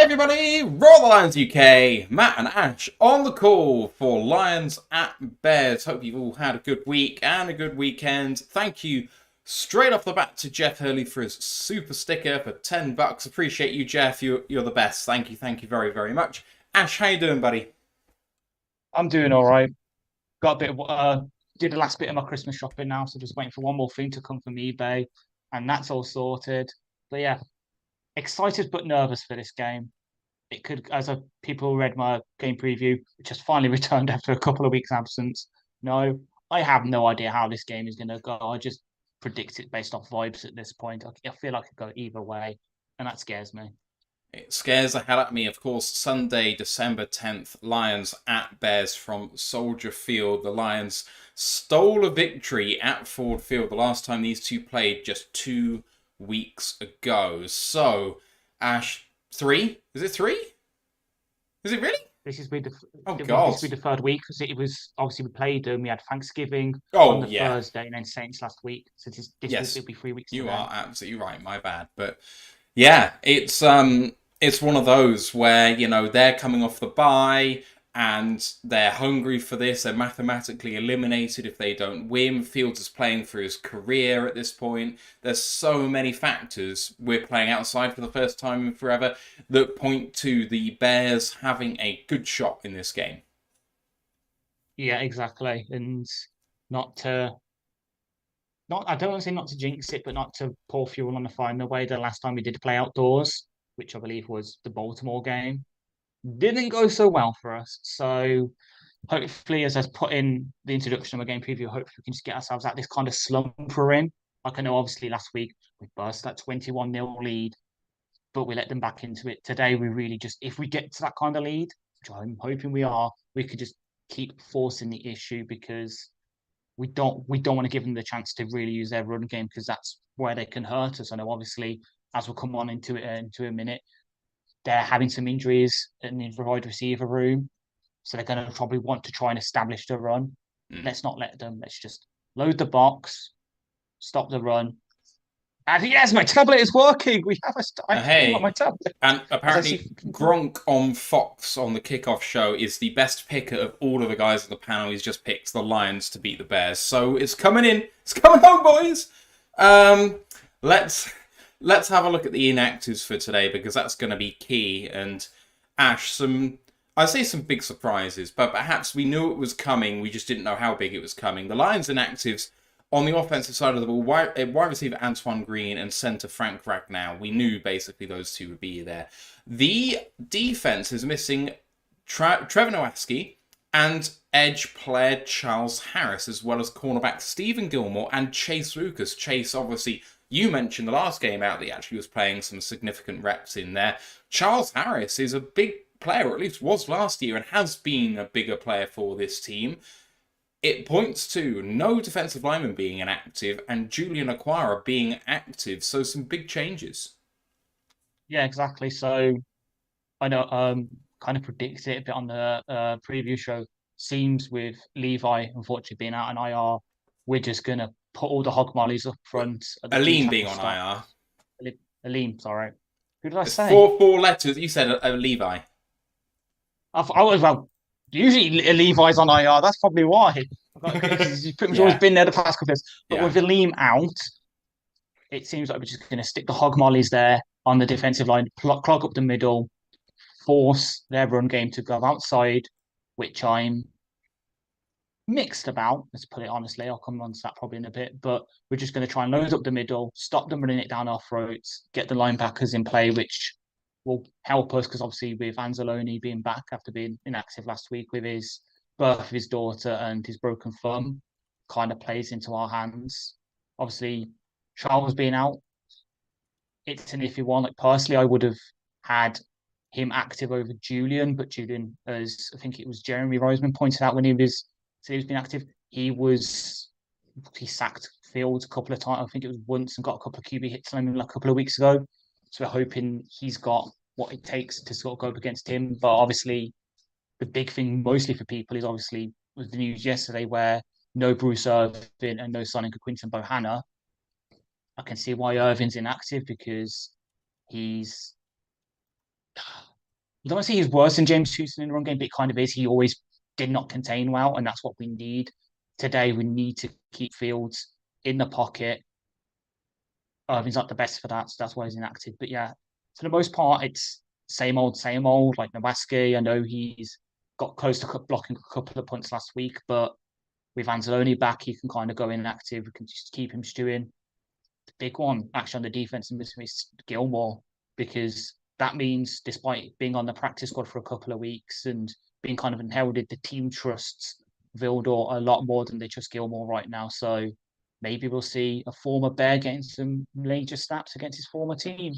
Everybody, Roar the Lions UK, Matt and Ash on the call for Lions at Bears. Hope you've all had a good week and a good weekend. Thank you straight off the bat to Jeff Hurley for his super sticker for $10. Appreciate you, Jeff. You're the best. Thank you very, very much. Ash, how you doing, buddy? I'm doing all right. Got a bit of did the last bit of my Christmas shopping now, so just waiting for one more thing to come from eBay, and that's all sorted. But yeah, excited but nervous for this game. It could, people who read my game preview, which has finally returned after a couple of weeks absence. No, I have no idea how this game is going to go. I just predict it based off vibes at this point. I feel like it could go either way, and that scares me. It scares the hell out of me. Of course, Sunday, December 10th, Lions at Bears from Soldier Field. The Lions stole a victory at Ford Field the last time these two played just 2 weeks ago. So, Ash, three? Is it three? Is it really? This is be the Oh, this God. will be the third week because it was obviously we played we had Thanksgiving on Oh, the yeah. Thursday and then Saints last week. So this will Yes, it'll be 3 weeks you today. are absolutely right. My bad. But yeah, it's one of those where, they're coming off the bye and they're hungry for this. They're mathematically eliminated if they don't win. Fields is playing for his career at this point. There's so many factors. We're playing outside for the first time in forever that point to the Bears having a good shot in this game. Yeah, exactly. And not to not I don't want to say not to jinx it, but not to pour fuel on the fire in the way the last time we did play outdoors, which I believe was the Baltimore game. Didn't go so well for us. So hopefully, as I put in the introduction of my game preview, hopefully we can just get ourselves out this kind of slump we're in. Like I know, obviously, last week we burst that 21-0 lead, but we let them back into it. Today, we really just, if we get to that kind of lead, which I'm hoping we are, we could just keep forcing the issue because we don't want to give them the chance to really use their run game because that's where they can hurt us. I know, obviously, as we'll come on into a minute, they're having some injuries in the wide receiver room. So they're going to probably want to try and establish the run. Mm. Let's not let them. Let's just load the box, stop the run. And yes, my tablet is working. We have I came on Hey, my tablet. and As I see, apparently Gronk on Fox on the kickoff show is the best picker of all of the guys on the panel. He's just picked the Lions to beat the Bears. So it's coming in. It's coming home, boys. Um, let's let's have a look at the inactives for today because that's going to be key. And Ash, I say some big surprises, but perhaps we knew it was coming. We just didn't know how big it was coming. The Lions inactives on the offensive side of the ball, wide receiver Antoine Green and centre Frank Ragnow. We knew basically those two would be there. The defense is missing Trevor Nowatzki and edge player Charles Harris, as well as cornerback Stephen Gilmore and Chase Lucas. Chase, obviously, you mentioned the last game out that he actually was playing some significant reps in there. Charles Harris is a big player, or at least was last year, and has been a bigger player for this team. It points to no defensive lineman being inactive and Julian Aquara being active, so some big changes. yeah, exactly. So I know, kind of predicted it a bit on the preview show. Seems with Levi unfortunately being out on IR, we're just gonna put all the hog mollies up front at the D Aline being tackle on stop. IR. Aleem, sorry. Who did I It's say? four letters. You said Levi. I was well. Usually Levi's on IR. That's probably why. He's pretty much always Yeah, been there the past couple of years. But yeah. with Aleem out, it seems like we're just going to stick the hog mollies there on the defensive line, clog up the middle, force their run game to go outside, which I'm mixed about. Let's put it honestly. I'll come on to that probably in a bit. But we're just going to try and load up the middle, stop them running it down our throats, get the linebackers in play, which will help us because obviously with Anzalone being back after being inactive last week with his birth of his daughter and his broken thumb, kind of plays into our hands. Obviously, Charles being out, it's an iffy one. Like personally, I would have had him active over Julian, but Julian, as I think it was Jeremy Roseman pointed out when he was being active, he sacked Fields a couple of times. I think it was once and got a couple of QB hits on him like a couple of weeks ago. So we're hoping he's got what it takes to sort of go up against him. But obviously, the big thing mostly for people is obviously was the news yesterday where no Bruce Irvin and no signing of Quinton Bohanna. I can see why Irvin's inactive because he's don't want to say he's worse than James Houston in the run game, but it kind of is. He always did not contain well, and that's what we need today. We need to keep Fields in the pocket. Irving's not the best for that, so that's why he's inactive. But yeah, for the most part, it's same old, same old. Like Nowaski, I know he's got close to blocking a couple of punts last week, but with Anzalone back, he can kind of go inactive. We can just keep him stewing. The big one, actually, on the defense is Gilmore, because that means, despite being on the practice squad for a couple of weeks and being kind of inherited, the team trusts Vildor a lot more than they trust Gilmore right now. So maybe we'll see a former Bear getting some major snaps against his former team.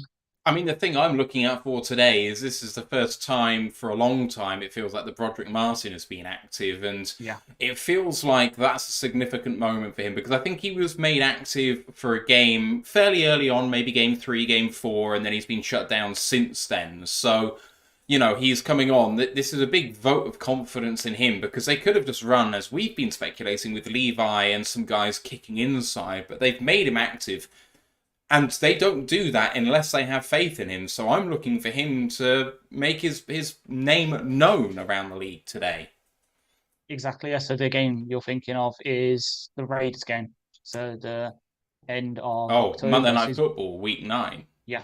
I mean, the thing I'm looking out for today is this is the first time for a long time it feels like the Broderick Martin has been active, and Yeah. it feels like that's a significant moment for him because I think he was made active for a game fairly early on, maybe game 3, game 4, and then he's been shut down since then. So, he's coming on. This is a big vote of confidence in him because they could have just run, as we've been speculating, with Levi and some guys kicking inside, but they've made him active. And they don't do that unless they have faith in him. So I'm looking for him to make his name known around the league today. Exactly. Yeah. So the game you're thinking of is the Raiders game. So the end of October. Monday Night Football, week 9. Yeah.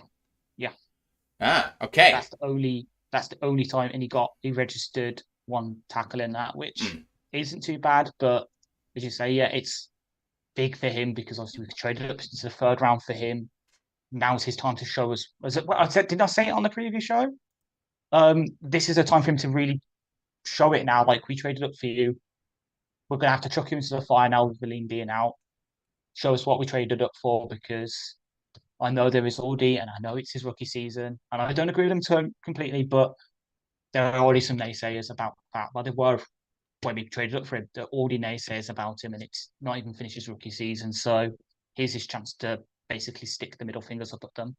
Yeah. Okay. That's the only time, and he registered one tackle in that, which isn't too bad. But as you say, yeah, it's big for him because obviously we traded up into the 3rd round for him. Now's his time to show us. Did I say it on the previous show? This is a time for him to really show it now. Like, we traded up for you. We're gonna have to chuck him into the fire now with Valine being out. Show us what we traded up for, because I know there is Aldi and I know it's his rookie season, and I don't agree with him completely, but there are already some naysayers about that. Well, there were when we traded up for him. There are already naysayers about him, and it's not even finished his rookie season. So here's his chance to basically stick the middle fingers up at them.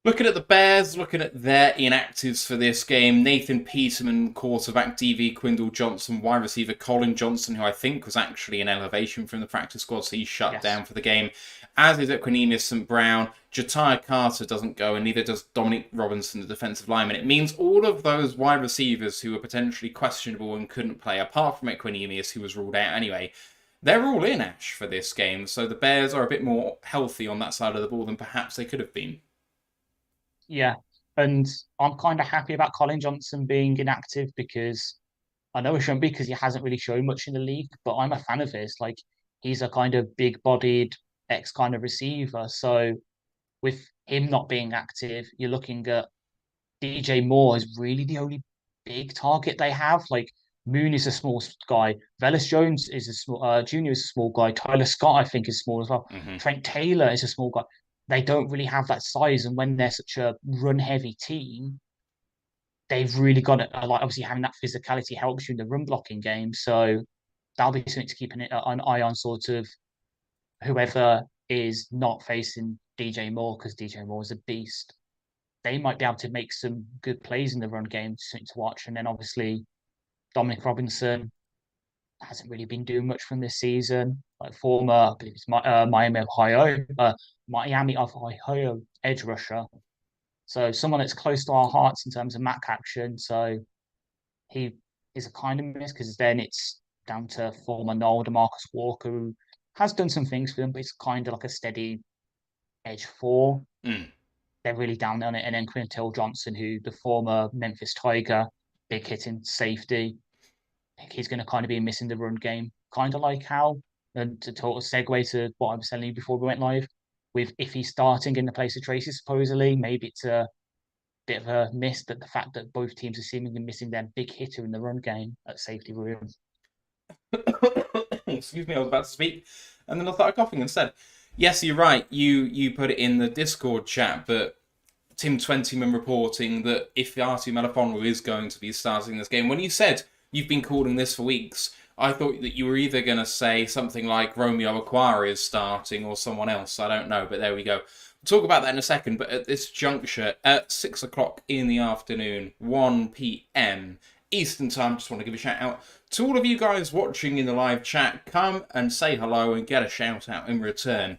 Looking at the Bears, looking at their inactives for this game, Nathan Peterman, quarterback, DV Quindle Johnson, wide receiver Colin Johnson, who I think was actually an elevation from the practice squad, so he's shut down for the game, as is Equinemius St. Brown. Jatiah Carter doesn't go, and neither does Dominic Robinson, the defensive lineman. It means all of those wide receivers who were potentially questionable and couldn't play, apart from Equinemius, who was ruled out anyway, they're all in, Ash, for this game, so the Bears are a bit more healthy on that side of the ball than perhaps they could have been. Yeah, and I'm kind of happy about Colin Johnson being inactive, because I know he shouldn't be because he hasn't really shown much in the league, but I'm a fan of his. Like, he's a kind of big-bodied X kind of receiver. So with him not being active, you're looking at DJ Moore is really the only big target they have. Like, Moon is a small guy. Velus Jones is a small. Junior is a small guy. Tyler Scott, I think, is small as well. Trent Taylor is a small guy. They don't really have that size, and when they're such a run-heavy team, they've really got it. Like, obviously, having that physicality helps you in the run blocking game. So that'll be something to keep an eye on, sort of whoever is not facing DJ Moore, because DJ Moore is a beast. They might be able to make some good plays in the run game, something to watch. And then obviously Dominic Robinson hasn't really been doing much from this season. Like, former, I believe it's Miami of Ohio edge rusher. So someone that's close to our hearts in terms of MAC action. So he is a kind of miss, because then it's down to former Noel DeMarcus Walker, who has done some things for them, but it's kind of like a steady edge 4. They're really down on it. And then Quintel Johnson, who the former Memphis Tiger, big hitting safety. I think he's going to kind of be missing the run game, kind of like how, and to total segue to what I was telling you before we went live, with if he's starting in the place of Tracy, supposedly, maybe it's a bit of a miss, that the fact that both teams are seemingly missing their big hitter in the run game at safety room. Excuse me, I was about to speak, and then I started coughing instead. Yes, you're right. You put it in the Discord chat, but Tim Twentyman reporting that if Artie Melifonwu is going to be starting this game, when you said you've been calling this for weeks, I thought that you were either going to say something like Romeo Aquari is starting or someone else. I don't know, but there we go. We'll talk about that in a second, but at this juncture, at 6 o'clock in the afternoon, 1 p.m. Eastern Time, just want to give a shout out to all of you guys watching in the live chat. Come and say hello and get a shout out in return.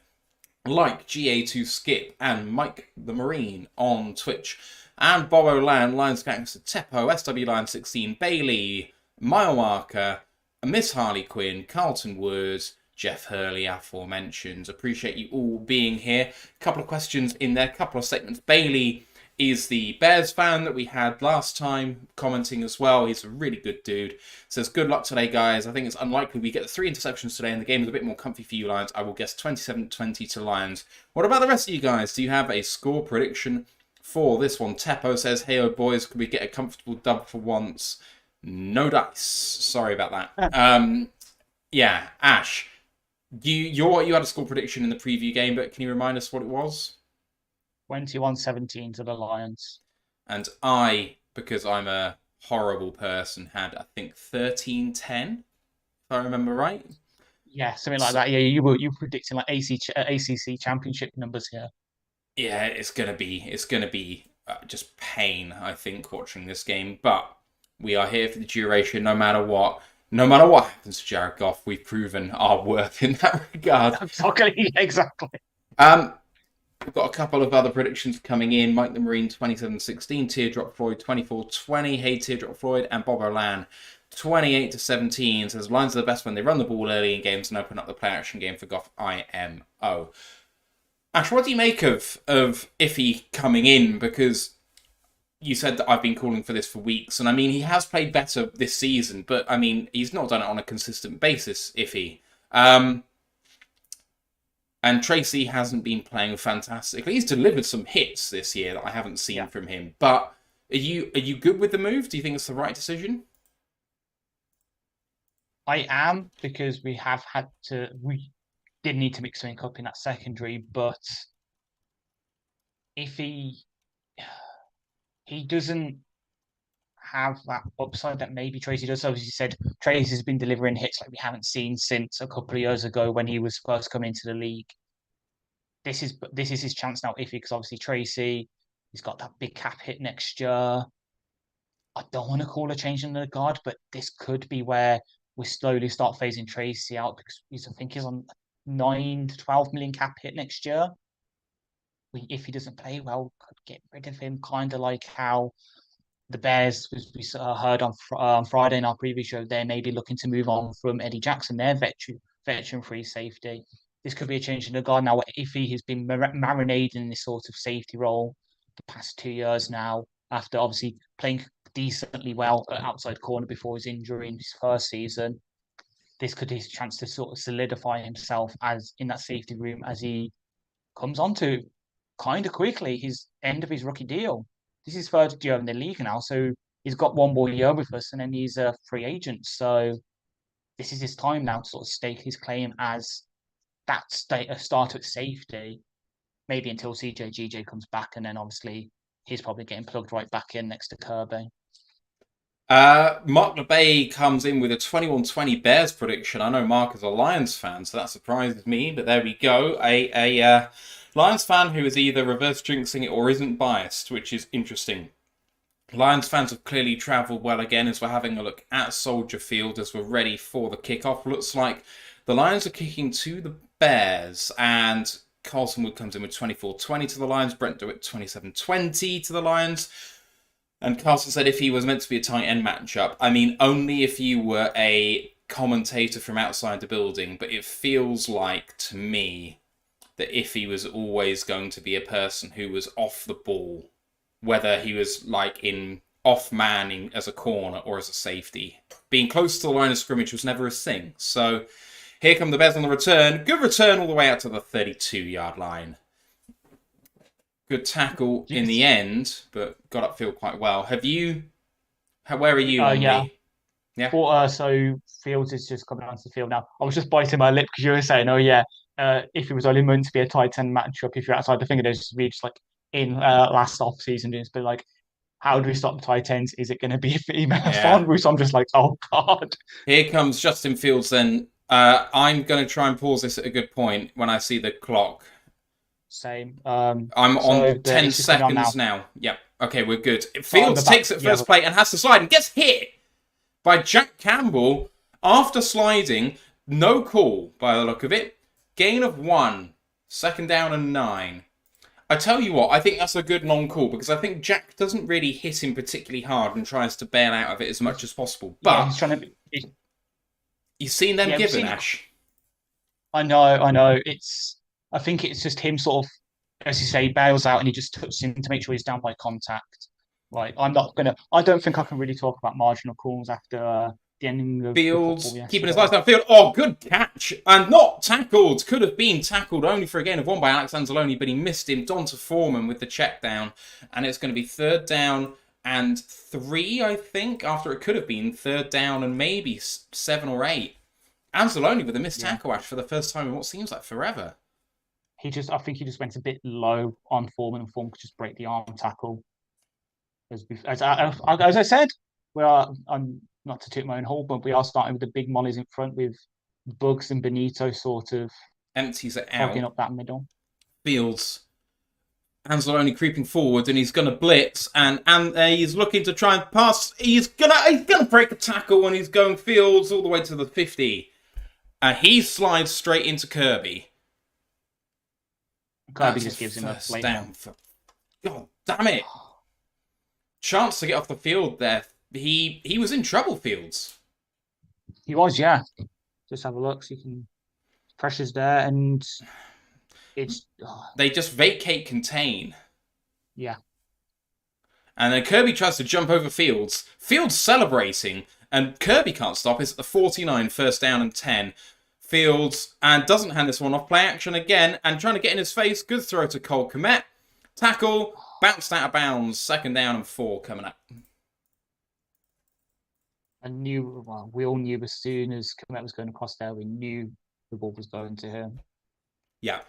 Like GA2 Skip and Mike the Marine on Twitch. And Bobo Land, Lions Gangster, Teppo, SW Line 16, Bailey, Mile Marker, Miss Harley Quinn, Carlton Woods, Jeff Hurley, aforementioned. Appreciate you all being here. A couple of questions in there, a couple of statements. Bailey is the Bears fan that we had last time, commenting as well. He's a really good dude. Says, good luck today, guys. I think it's unlikely we get the 3 interceptions today and the game is a bit more comfy for you, Lions. I will guess 27-20 to Lions. What about the rest of you guys? Do you have a score prediction for this one? Teppo says, hey, oh, boys, could we get a comfortable dub for once? No dice. Sorry about that. Yeah, Ash, you had a score prediction in the preview game, but can you remind us what it was? 21-17 to the Lions. And I, because I'm a horrible person, had, I think, 13-10, if I remember right. Yeah, something like that. Yeah, you were predicting like ACC championship numbers here. Yeah, it's gonna be just pain, I think, watching this game. But we are here for the duration, no matter what. No matter what happens to Jared Goff, we've proven our worth in that regard. Exactly. We've got a couple of other predictions coming in. Mike the Marine, 27-16. Teardrop Floyd, 24-20. Hey, Teardrop Floyd. And Bob O'Lan, 28-17. Says, Lions are the best when they run the ball early in games and open up the play-action game for Goff. IMO. Ash, what do you make of Iffy coming in? Because you said that I've been calling for this for weeks. And, I mean, he has played better this season. But, I mean, he's not done it on a consistent basis, Iffy. And Tracy hasn't been playing fantastically. He's delivered some hits this year that I haven't seen from him. But are you good with the move? Do you think it's the right decision? I am, because we did need to mix something up in that secondary, but if he doesn't have that upside that maybe Tracy does. As you said, Tracy's been delivering hits like we haven't seen since a couple of years ago when he was first coming into the league. This is his chance now, Iffy, because obviously Tracy, he's got that big cap hit next year. I don't want to call a change in the guard, but this could be where we slowly start phasing Tracy out, because I think he's on 9 to 12 million cap hit next year. If he doesn't play well, could get rid of him, kind of like how the Bears, as we heard on Friday in our preview show, they may be looking to move on from Eddie Jackson, their veteran free safety. This could be a change in the guard now. If he has been marinated in this sort of safety role the past 2 years now, after obviously playing decently well at outside corner before his injury in his first season, this could be his chance to sort of solidify himself as in that safety room as he comes onto kind of quickly his end of his rookie deal. This is his third year in the league now, so he's got one more year with us, and then he's a free agent. So this is his time now to sort of stake his claim as that starter at safety, maybe until CJ comes back, and then obviously he's probably getting plugged right back in next to Kirby. Mark LeBay comes in with a 21-20 Bears prediction. I know Mark is a Lions fan, so that surprises me, but there we go. A Lions fan who is either reverse jinxing it or isn't biased, which is interesting. Lions fans have clearly travelled well again as we're having a look at Soldier Field as we're ready for the kickoff. Looks like the Lions are kicking to the Bears, and Carlton Wood comes in with 24-20 to the Lions. Brent DeWitt 27-20 to the Lions. And Carlton said if he was meant to be a tight end matchup, I mean, only if you were a commentator from outside the building, but it feels like to me that if he was always going to be a person who was off the ball, whether he was like in off manning as a corner or as a safety, being close to the line of scrimmage was never a thing. So here come the Bears on the return. Good return all the way out to the 32-yard line. Good tackle in the end, but got upfield quite well. Where are you? Yeah. Yeah. So Fields is just coming onto the field now. I was just biting my lip because you were saying, if it was only meant to be a tight end matchup, if you're outside the finger, there's really just like in last off season, it's been like, how do we stop tight ends? Is it going to be a female font? Which I'm just like, oh god. Here comes Justin Fields. Then I'm going to try and pause this at a good point when I see the clock. Same. I'm on 10 seconds now. Yep. Okay, we're good. Fields takes it first play and has to slide and gets hit by Jack Campbell after sliding. No call by the look of it. Gain of 1. Second down and 9. I tell you what, I think that's a good non-call because I think Jack doesn't really hit him particularly hard and tries to bail out of it as much as possible. Yeah, But he's trying to. you've seen them Yeah, we've given, seen. Ash. I know. I think it's just him sort of, as you say, he bails out and he just touches him to make sure he's down by contact. Like, I'm not gonna. I don't think I can really talk about marginal calls after the ending of the football Fields keeping his yesterday. lights downfield. Oh, good catch. And not tackled. Could have been tackled only for a gain of one by Alex Anzalone, but he missed him. Donta Foreman with the check down. And it's going to be 3rd down and 3, I think, after it could have been 3rd down and maybe 7 or 8. Anzalone with a missed Yeah, tackle, Ash, for the first time in what seems like forever. I think he just went a bit low on Foreman, and Foreman could just break the arm tackle. As I said, I'm not to toot my own horn, but we are starting with the big mollies in front with Bugs and Benito sort of Empties it clogging out. up that middle. Fields. Anzalone creeping forward and he's going to blitz and he's looking to try and pass. He's gonna break a tackle when he's going Fields all the way to the 50. And he slides straight into Kirby. Kirby just gives him a first late down one. for... God damn it. Chance to get off the field there. He was in trouble, Fields. He was, yeah. Just have a look. So you can pressure's there, and it's They just vacate contain. yeah. And then Kirby tries to jump over Fields. Fields celebrating, and Kirby can't stop. It's at the 49, 1st down and 10. Fields, and doesn't hand this one off. Play action again, and trying to get in his face. Good throw to Cole Komet. Tackle, bounced out of bounds. 2nd down and 4 coming up. We all knew as soon as Komet was going across there, we knew the ball was going to him. Yeah.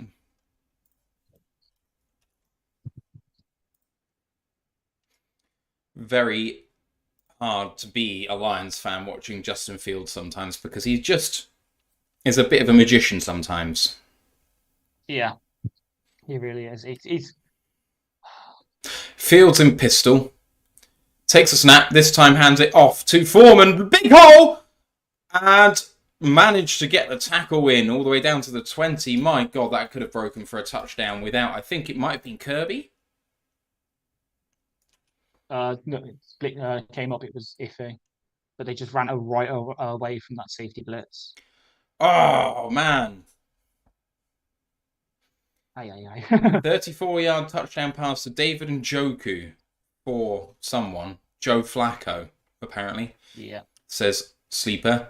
Very hard to be a Lions fan watching Justin Fields sometimes because he just is a bit of a magician sometimes. Yeah, he really is. He's Fields in pistol. Takes a snap. This time hands it off to Foreman. Big hole! And managed to get the tackle in all the way down to the 20. My God, that could have broken for a touchdown without, I think it might have been Kirby. no, split came up. It was iffy, but they just ran away from that safety blitz. Oh, man. Aye. 34-yard touchdown pass to David Njoku for someone. Joe Flacco, apparently. Yeah. Says Sleeper.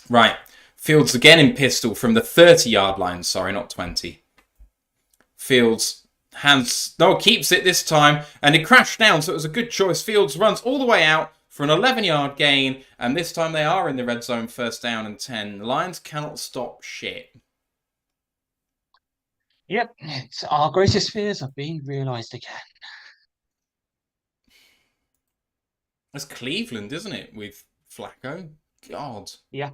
Right. Fields again in pistol from the 30-yard line. Sorry, not 20. Fields keeps it this time. And it crashed down, so it was a good choice. Fields runs all the way out for an 11-yard gain. And this time they are in the red zone, 1st down and 10. The Lions cannot stop shit. Yep. It's our greatest fears are being realised again. That's Cleveland, isn't it, with Flacco? God. Yeah.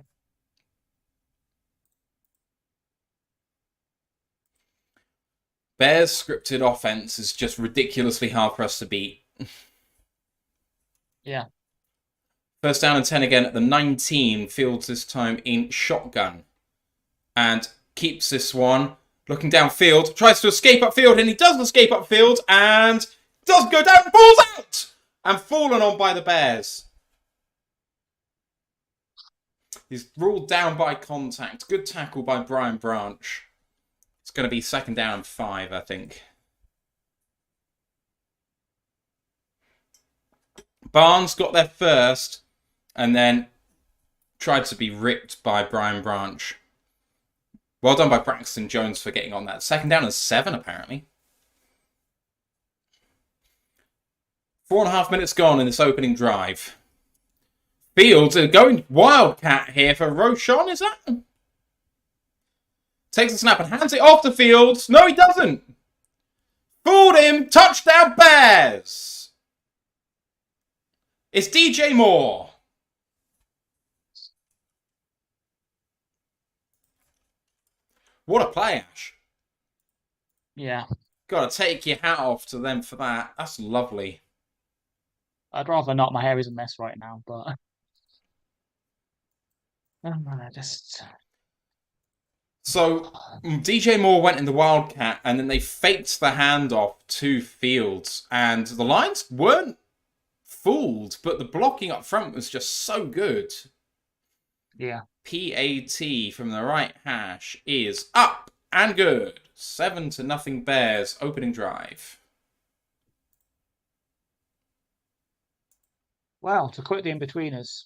Bears' scripted offense is just ridiculously hard for us to beat. Yeah. 1st down and 10 again at the 19. Fields this time in shotgun. And keeps this one. Looking downfield. Tries to escape upfield. And he does escape upfield. And does go down. Falls out. And fallen on by the Bears. He's ruled down by contact. Good tackle by Brian Branch. It's going to be 2nd down and 5, I think. Barnes got there first and then tried to be ripped by Brian Branch. Well done by Braxton Jones for getting on that. 2nd down and 7, apparently. 4.5 minutes gone in this opening drive. Fields are going wildcat here for Roschon, is that? Takes a snap and hands it off to Fields. No, he doesn't. Fooled him. Touchdown Bears. It's DJ Moore. What a play, Ash. Yeah. Got to take your hat off to them for that. That's lovely. I'd rather not. My hair is a mess right now, but just So DJ Moore went in the Wildcat, and then they faked the handoff to Fields, and the Lions weren't fooled, but the blocking up front was just so good. Yeah. PAT from the right hash is up and good. 7-0 Bears opening drive. Well, to quote the in-betweeners,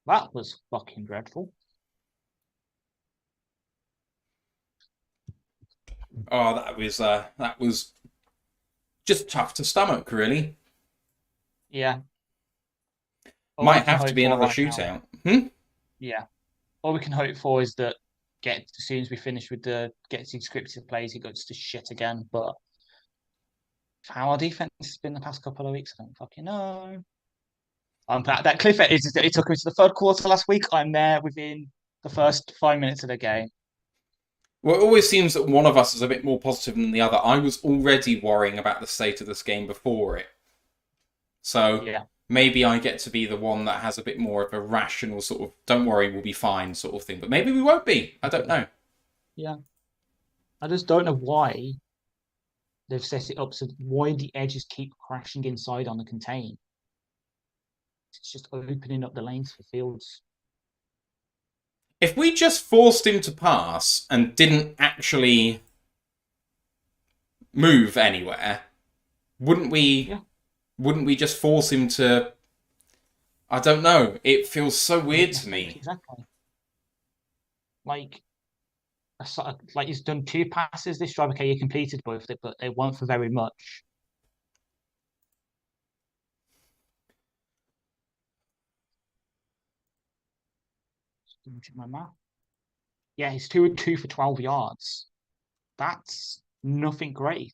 that was fucking dreadful. Oh, that was just tough to stomach, really. Yeah. All we Might can have to hope be for another right now. shootout. Yeah. All we can hope for is that as soon as we finish with the gets his scripted plays, he goes to shit again. But how our defense has been the past couple of weeks, I don't fucking know. That cliff edge, it took me to the third quarter last week. I'm there within the first 5 minutes of the game. Well, it always seems that one of us is a bit more positive than the other. I was already worrying about the state of this game before it. So Yeah. maybe I get to be the one that has a bit more of a rational sort of, don't worry, we'll be fine sort of thing. But maybe we won't be. I don't know. Yeah. I just don't know why they've set it up so why the edges keep crashing inside on the contain. It's just opening up the lanes for Fields. If we just forced him to pass and didn't actually move anywhere, wouldn't we? Yeah. Wouldn't we just force him to? I don't know. It feels so weird to me. Exactly. Like he's done 2 passes this drive. Okay, he completed both of it, but they weren't for very much. My math. Yeah, he's 2-2 for 12 yards. That's nothing great.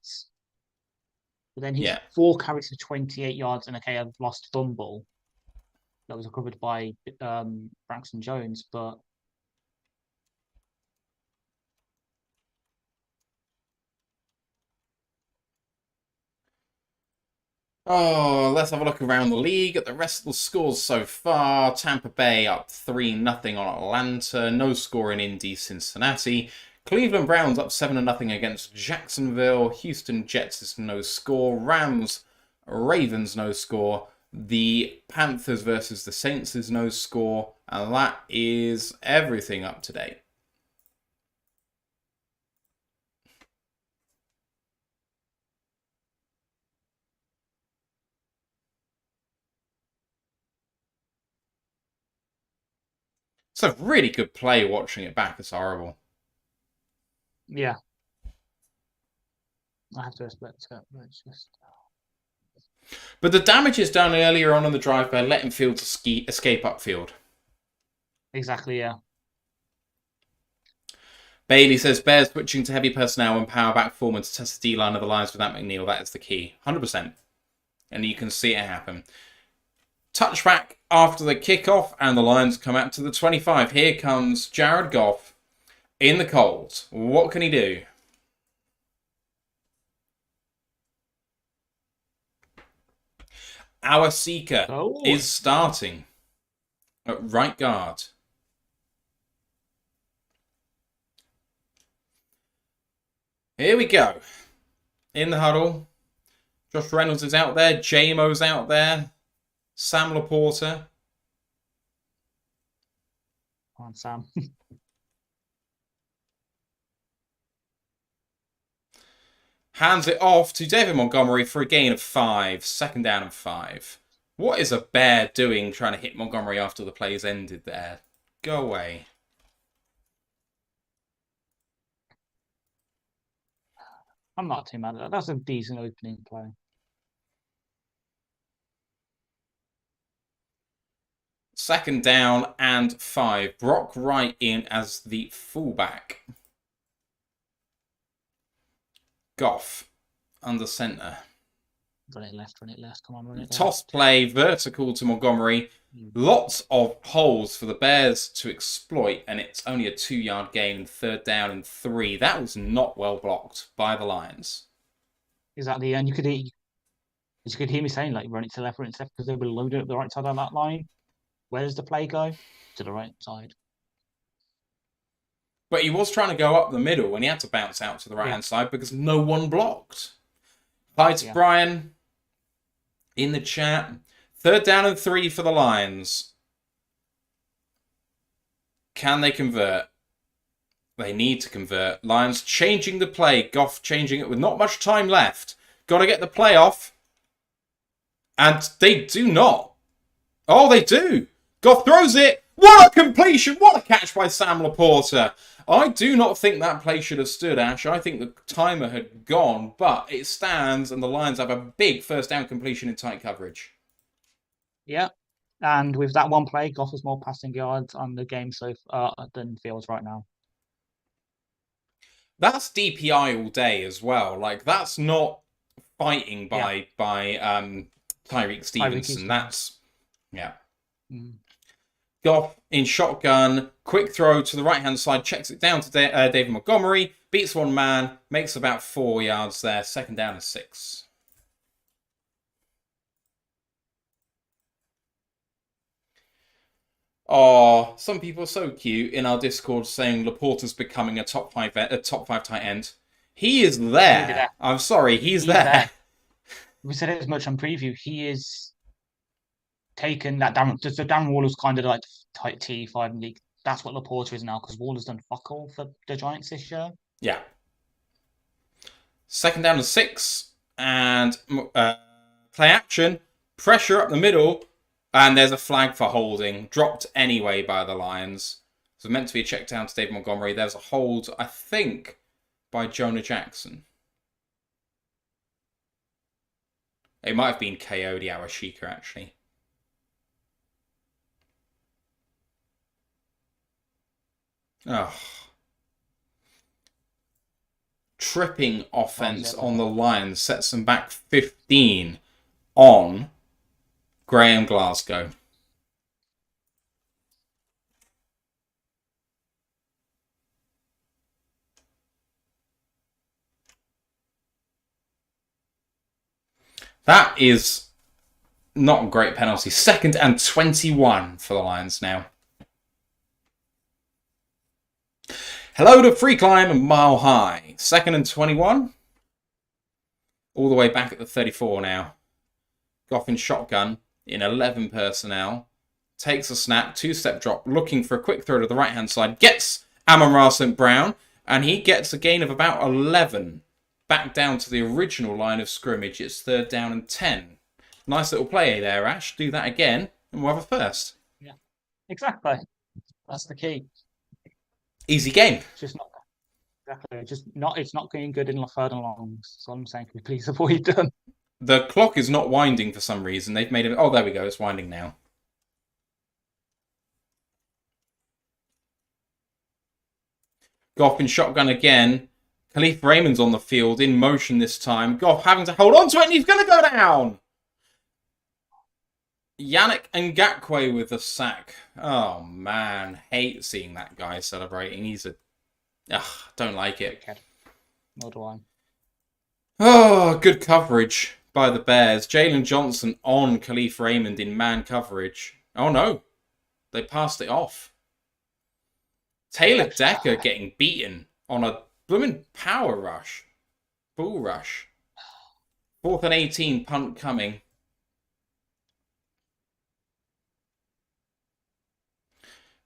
But then he's Yeah. 4 carries for 28 yards, and okay, I've lost fumble that was recovered by Braxton Jones, but Oh, let's have a look around the league at the rest of the scores so far. Tampa Bay up 3-0 on Atlanta. No score in Indy, Cincinnati. Cleveland Browns up 7-0 against Jacksonville. Houston Jets is no score. Rams, Ravens no score. The Panthers versus the Saints is no score. And that is everything up to date. It's a really good play watching it back. It's horrible. yeah. I have to respect it, but it's just. But the damage is done earlier on in the drive by letting Fields escape upfield. Exactly, yeah. Bailey says, Bears switching to heavy personnel and power back forward to test the D-line of the Lions without McNeil. That is the key. 100%. And you can see it happen. Touchback after the kickoff, and the Lions come out to the 25. Here comes Jared Goff in the cold. What can he do? Our seeker is starting at right guard. Here we go. In the huddle. Josh Reynolds is out there. J-Mo's out there. Sam Laporta. Come on, Sam. Hands it off to David Montgomery for a gain of 5. 2nd down and 5. What is a bear doing trying to hit Montgomery after the play's ended there? Go away. I'm not too mad at that. That's a decent opening play. 2nd down and 5. Brock Wright in as the fullback. Goff under centre. Run it left. Come on, run it left. Toss play, vertical to Montgomery. Lots of holes for the Bears to exploit, and it's only a 2-yard gain, 3rd down and 3. That was not well blocked by the Lions. Exactly, and you could hear me saying, like, run it to left, because they were loaded up the right side of that line. Where does the play go? To the right side. But he was trying to go up the middle and he had to bounce out to the right-hand side because no one blocked. Hi to Brian in the chat. 3rd down and 3 for the Lions. Can they convert? They need to convert. Lions changing the play. Goff changing it with not much time left. Got to get the play off. And they do not. Oh, they do. Goff throws it. What a completion. What a catch by Sam Laporta. I do not think that play should have stood, Ash. I think the timer had gone, but it stands and the Lions have a big 1st down completion in tight coverage. Yeah. And with that one play, Goff has more passing yards on the game so far than Fields right now. That's DPI all day as well. Like, that's not fighting by Tyreek Stevenson. That's, Goff in shotgun, quick throw to the right-hand side, checks it down to David Montgomery, beats one man, makes about 4 yards there. 2nd down and 6. Oh, some people are so cute in our Discord saying Laporta's becoming a top five tight end. He is there. I'm sorry, he's there. We said it as much on preview. He is taken that down. So Darren Waller's kind of like tight T5 in league. That's what Laporta is now because Waller's done fuck all for the Giants this year. Yeah. 2nd down and 6, and play action, pressure up the middle. And there's a flag for holding. Dropped anyway by the Lions. So meant to be a check down to David Montgomery. There's a hold, I think, by Jonah Jackson. It might have been Coyote Awashika, actually. Oh. Tripping offense on the Lions sets them back 15 on Graham Glasgow. That is not a great penalty. 2nd and 21 for the Lions now. Hello to Free Climb and Mile High. 2nd and 21. All the way back at the 34 now. Goff in shotgun. In 11 personnel, takes a snap, 2-step drop, looking for a quick throw to the right-hand side, gets Amon-Ra St. Brown, and he gets a gain of about 11, back down to the original line of scrimmage. It's 3rd down and 10. Nice little play there, Ash. Do that again, and we'll have a first. Yeah, exactly. That's the key. Easy game. It's just not exactly. It's not going good in 3rd and longs. So I'm saying, can we please avoid them? The clock is not winding for some reason. They've made it... Oh, there we go. It's winding now. Goff in shotgun again. Khalif Raymond's on the field, in motion this time. Goff having to hold on to it, and he's going to go down! Yannick Ngakoue with the sack. Oh, man. Hate seeing that guy celebrating. He's a... Ugh, don't like it. Nor do I. Oh, good coverage by the Bears. Jalen Johnson on Khalif Raymond in man coverage. Oh no, they passed it off. Taylor Decker getting beaten on a blooming power rush. Bull rush. 4th and 18, punt coming.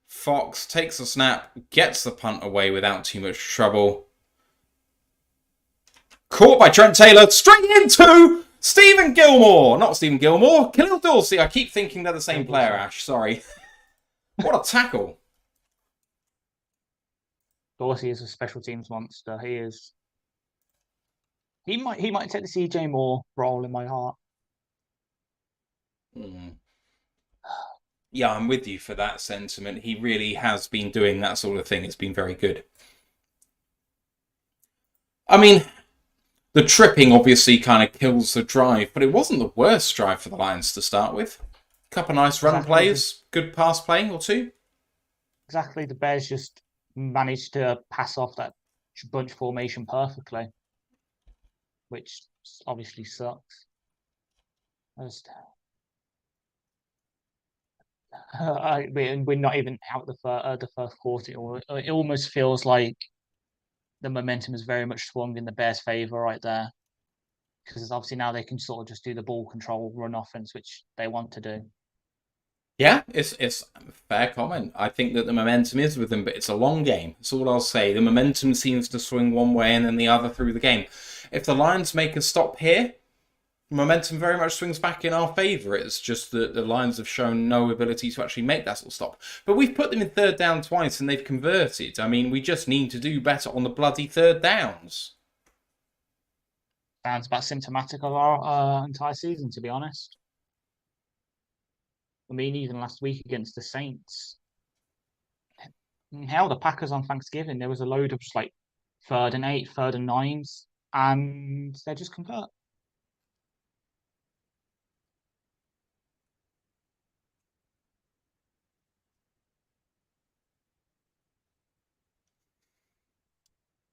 Fox takes a snap, gets the punt away without too much trouble. Caught by Trent Taylor, straight into Stephen Gilmore. Not Stephen Gilmore, Khalil Dorsey. I keep thinking they're the same player, Ash. Sorry. What a tackle. Dorsey is a special teams monster. He is. He might take the CJ Moore role in my heart. Yeah, I'm with you for that sentiment. He really has been doing that sort of thing. It's been very good. I mean, the tripping obviously kind of kills the drive, but it wasn't the worst drive for the Lions to start with. A couple of nice run plays, good pass play or two. Exactly. The Bears just managed to pass off that bunch formation perfectly, which obviously sucks. we're not even out the first quarter. It almost feels like the momentum is very much swung in the Bears' favor right there, because obviously now they can sort of just do the ball control, run offense, which they want to do. Yeah, it's a fair comment. I think that the momentum is with them, but it's a long game. That's all I'll say. The momentum seems to swing one way and then the other through the game. If the Lions make a stop here, momentum very much swings back in our favour. It's just that the Lions have shown no ability to actually make that sort of stop. But we've put them in third down twice and they've converted. I mean, we just need to do better on the bloody third downs. Sounds about symptomatic of our entire season, to be honest. I mean, even last week against the Saints, hell, the Packers on Thanksgiving, there was a load of just like 3rd and 8, 3rd and 9s, and they just convert.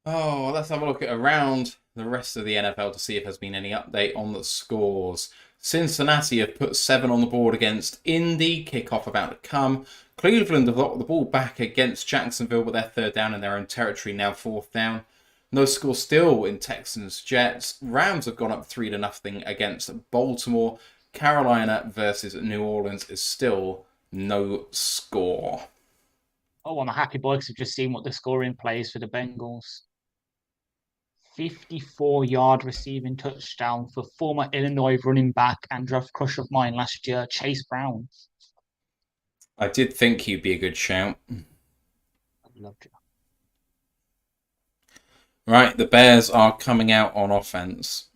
Oh, let's have a look at around the rest of the NFL to see if there's been any update on the scores. Cincinnati have put 7 on the board against Indy. Kickoff about to come. Cleveland have got the ball back against Jacksonville, but they're third down in their own territory, now fourth down. No score still in Texans Jets. Rams have gone up 3-0 against Baltimore. Carolina versus New Orleans is still no score. Oh, I'm a happy boy because I've just seen what the scoring plays for the Bengals. 54-yard receiving touchdown for former Illinois running back and draft crush of mine last year, Chase Brown. I did think he'd be a good shout. I loved it. Right, the Bears are coming out on offense.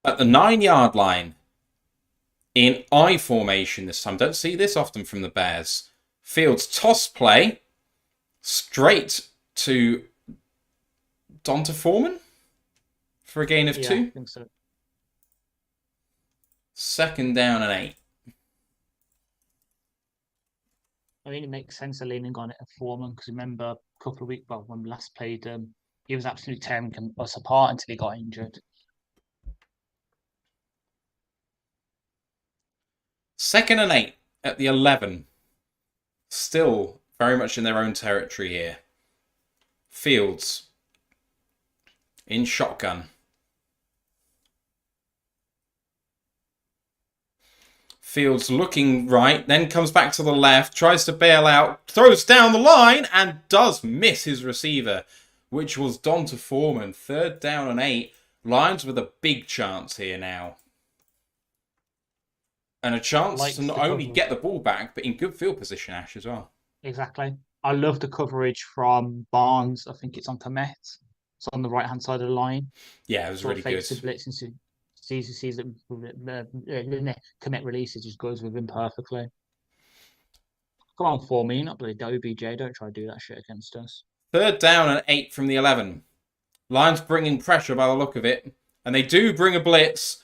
At the 9-yard line, in I formation this time. Don't see this often from the Bears. Fields toss play straight to Donta Foreman for a gain of 2. I think so. 2nd down and 8. I mean, it makes sense of leaning on it at Foreman because remember a couple of weeks, well, when we last played, he was absolutely tearing us apart until he got injured. 2nd and 8 at the 11. Still very much in their own territory here. Fields in shotgun. Fields looking right, then comes back to the left, tries to bail out, throws down the line, and does miss his receiver, which was Donta Foreman. 3rd down and 8. Lions with a big chance here now. And a chance to not only get the ball back, but in good field position, Ash, as well. Exactly. I love the coverage from Barnes. I think it's on Komet. It's on the right-hand side of the line. Yeah, it was really good. The blitz and sees that Komet releases, just goes with him perfectly. Come on, for me, not bloody OBJ. Don't try to do that shit against us. 3rd down and 8 from the 11. Lions bringing pressure by the look of it. And they do bring a blitz.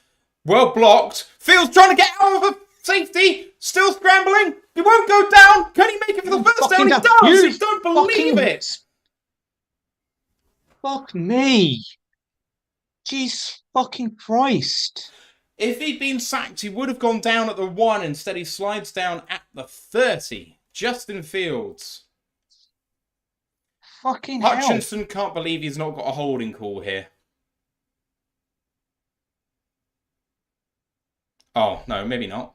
Well blocked. Fields trying to get out of a safety. Still scrambling. He won't go down. Can he make it for the first down? He does. You don't believe it. Fuck me. Jeez fucking Christ. If he'd been sacked, he would have gone down at the 1. Instead, he slides down at the 30. Justin Fields. Fucking Hutchinson can't believe he's not got a holding call here. Oh, no, maybe not.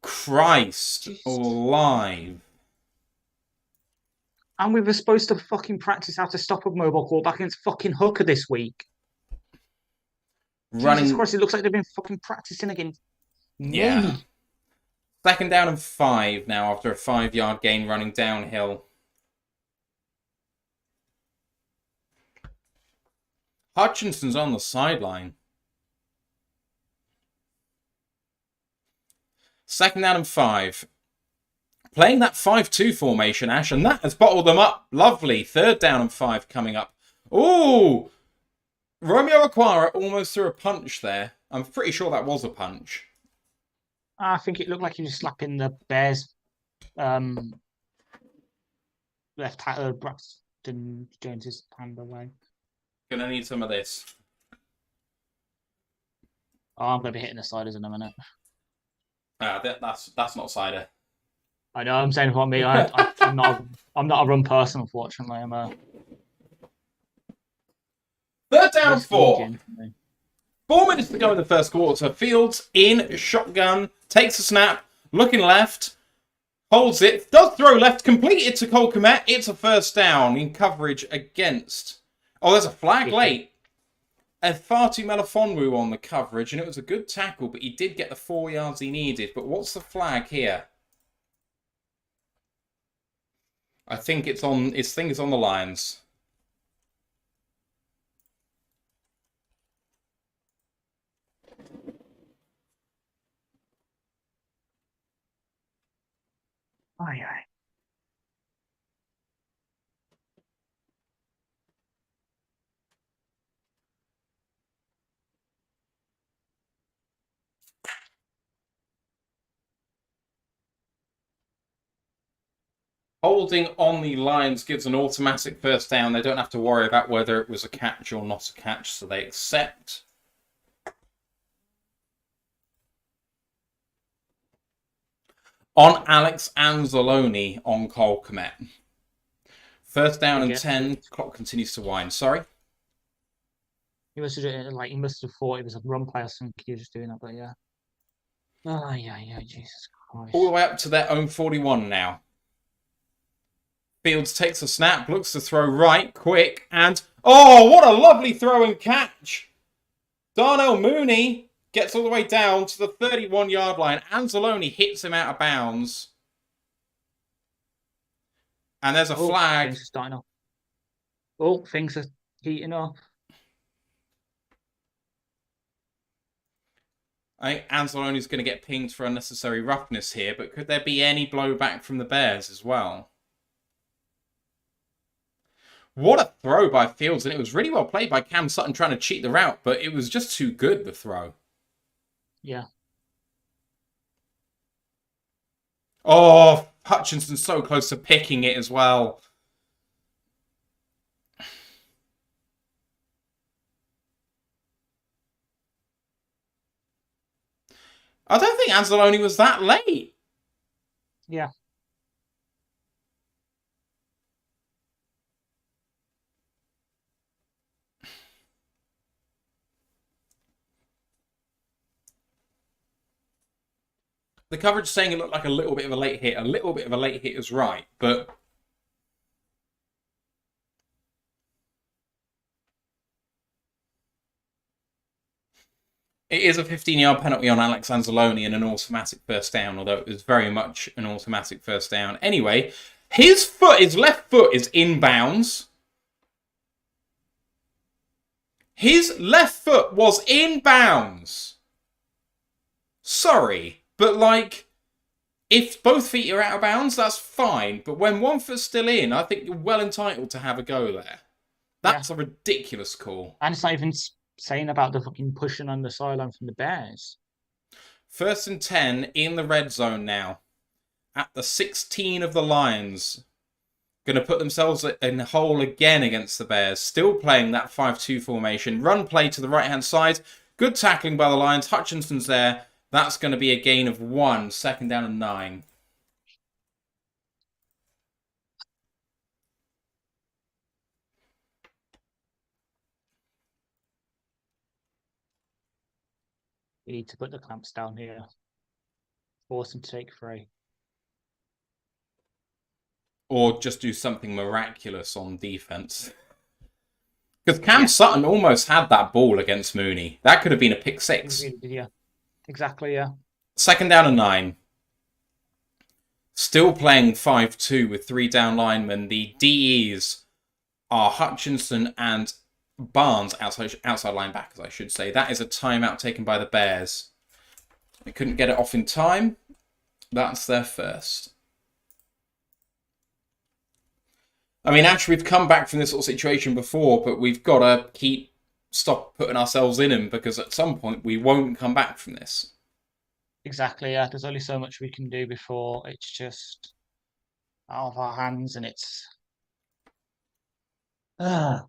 Christ alive. And we were supposed to fucking practice how to stop a mobile quarterback against fucking Hooker this week. Jesus Christ, it looks like they've been fucking practicing against me. Yeah. 2nd down and 5 now after a 5-yard gain running downhill. Hutchinson's on the sideline. 2nd down and 5. Playing that 5-2 formation, Ash, and that has bottled them up. Lovely. 3rd down and 5 coming up. Ooh! Romeo Okwara almost threw a punch there. I'm pretty sure that was a punch. I think it looked like he was slapping the Bears left Braxton Jones's hand away. Gonna need some of this. Oh, I'm going to be hitting the sliders in a minute. That's not cider. I know. I'm saying for me. I'm not. I'm not a run person, unfortunately. I'm a Third down and 4. gin. 4 minutes to go in the first quarter. Fields in shotgun, takes a snap, looking left, holds it, does throw left, completed to Cole Kmet. It's a first down in coverage against. Oh, there's a flag late. Efatu Melifonwu on the coverage, and it was a good tackle, but he did get the 4 yards he needed. But what's the flag here? I think it's on. His thing is on the lines. Aye, aye. Holding on the lines gives an automatic first down. They don't have to worry about whether it was a catch or not a catch, so they accept. On Alex Anzalone on Cole Kmet. First down and 10. Clock continues to wind. Sorry? He must have thought it was a run play. I think he was just doing that, but yeah. Oh, yeah, Jesus Christ. All the way up to their own 41 now. Fields takes a snap, looks to throw right, quick, and... Oh, what a lovely throw and catch! Darnell Mooney gets all the way down to the 31-yard line. Anzalone hits him out of bounds. And there's a flag. Things are starting off. Oh, things are heating up. I think Anzalone's going to get pinged for unnecessary roughness here, but could there be any blowback from the Bears as well? What a throw by Fields, and it was really well played by Cam Sutton trying to cheat the route, but it was just too good, the throw. Yeah. Oh, Hutchinson's so close to picking it as well. I don't think Anzalone was that late. Yeah. The coverage saying it looked like a little bit of a late hit. A little bit of a late hit is right, but... It is a 15-yard penalty on Alex Anzalone and an automatic first down, although it was very much an automatic first down. Anyway, his left foot is in bounds. His left foot was in bounds. Sorry. But, like, if both feet are out of bounds, that's fine. But when one foot's still in, I think you're well entitled to have a go there. That's a ridiculous call. And it's not even saying about the fucking pushing on the sideline from the Bears. First and 10 in the red zone now. At the 16 of the Lions. Going to put themselves in a hole again against the Bears. Still playing that 5-2 formation. Run play to the right-hand side. Good tackling by the Lions. Hutchinson's there. That's going to be a gain of 1. Second down and 9. You need to put the clamps down here. Force them to take 3. Or just do something miraculous on defense. Because Cam Sutton almost had that ball against Mooney. That could have been a pick 6. Yeah. Exactly, yeah. Second down and 9. Still playing 5-2 with 3 down linemen. The DEs are Hutchinson and Barnes, outside linebackers, I should say. That is a timeout taken by the Bears. They couldn't get it off in time. That's their first. I mean, actually, we've come back from this sort of situation before, but we've got to stop putting ourselves in them, because at some point we won't come back from this. Exactly. Yeah. There's only so much we can do before it's just out of our hands, and it's uh,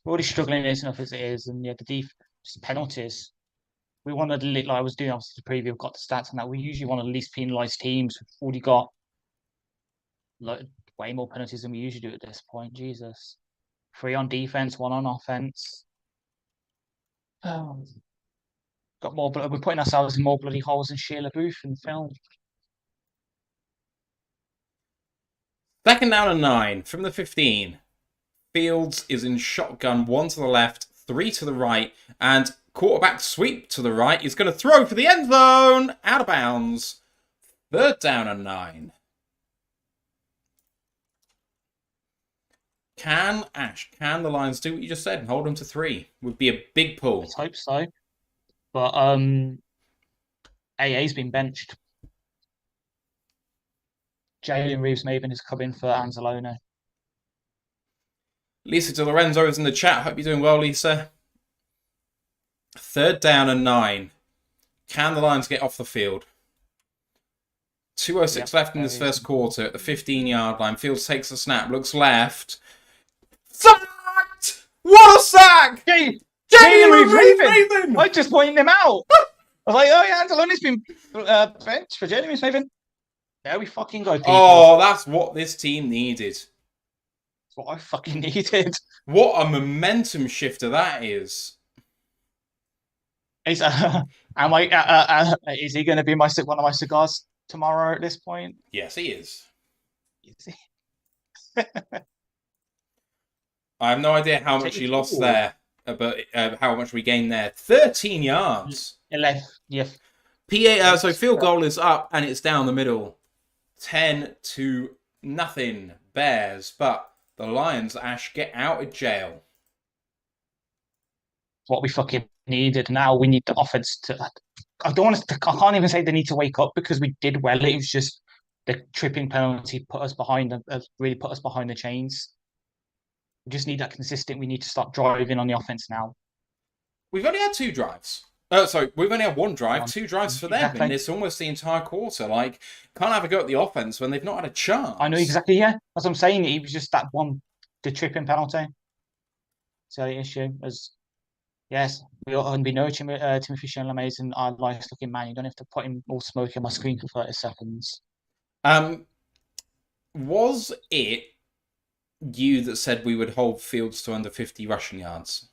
we're already struggling enough as it is, and yeah, just penalties. We wanted like I was doing obviously the preview. I've got the stats on that. We usually want to least penalise teams. We've already got like way more penalties than we usually do at this point. Jesus, 3 on defense, 1 on offense. Oh, got more. We're putting ourselves in more bloody holes than Sheila Booth in film. Second down and 9 from the 15. Fields is in shotgun, 1 to the left, 3 to the right, and quarterback sweep to the right. He's going to throw for the end zone, out of bounds. Third down and 9. Can the Lions do what you just said and hold them to 3? Would be a big pull. Let's hope so. But AA's been benched. Jalen Reeves-Maven has come in for Anzalone. Lisa De Lorenzo is in the chat. Hope you're doing well, Lisa. Third down and 9. Can the Lions get off the field? 2:06 left in this first quarter at the 15-yard line. Fields takes the snap, looks left. Sacked! What a sack! Jalen Reeves-Maven! I just pointed him out. I was like, oh yeah, Anzalone's been benched for Jalen Reeves-Maven. There we fucking go, people. Oh, that's what this team needed. That's what I fucking needed. What a momentum shifter that is. Is he going to be one of my cigars tomorrow at this point? Yes, he is. Is he? I have no idea how much he lost there, but how much we gained there. 13 yards. 11. Yeah. So field goal is up and it's down the middle. 10-0 Bears, but the Lions, Ash, get out of jail. What we fucking needed. Now we need the offense to. I can't even say they need to wake up because we did well. It was just the tripping penalty really put us behind the chains. We just need that consistent. We need to start driving on the offense now. We've only had 2 drives. We've only had 1 drive, 2 drives for them, exactly. And it's almost the entire quarter. Like, can't have a go at the offense when they've not had a chance. I know exactly, yeah. That's what I'm saying. It was just that one, the tripping penalty. So the issue is, yes, we ought to be noting Timothy Chalamet's and our nice looking man. You don't have to put him all smoky on my screen for 30 seconds. Was it you that said we would hold Fields to under 50 rushing yards?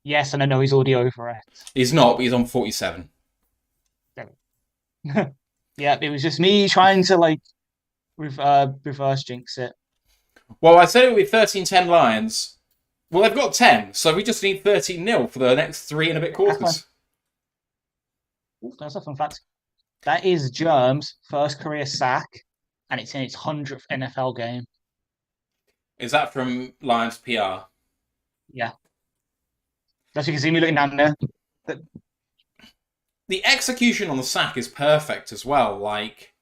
Yes, and I know he's already over it. He's not, but he's on 47. Yeah, it was just me trying to reverse jinx it. Well, I said it would be 13-10 Lions. Well, they've got 10, so we just need 13-0 for the next 3 and a bit quarters. That's a fun fact. That is Germ's first career sack, and it's in its 100th NFL game. Is that from Lions PR? Yeah. That's you can see me looking down there. The execution on the sack is perfect as well. Like,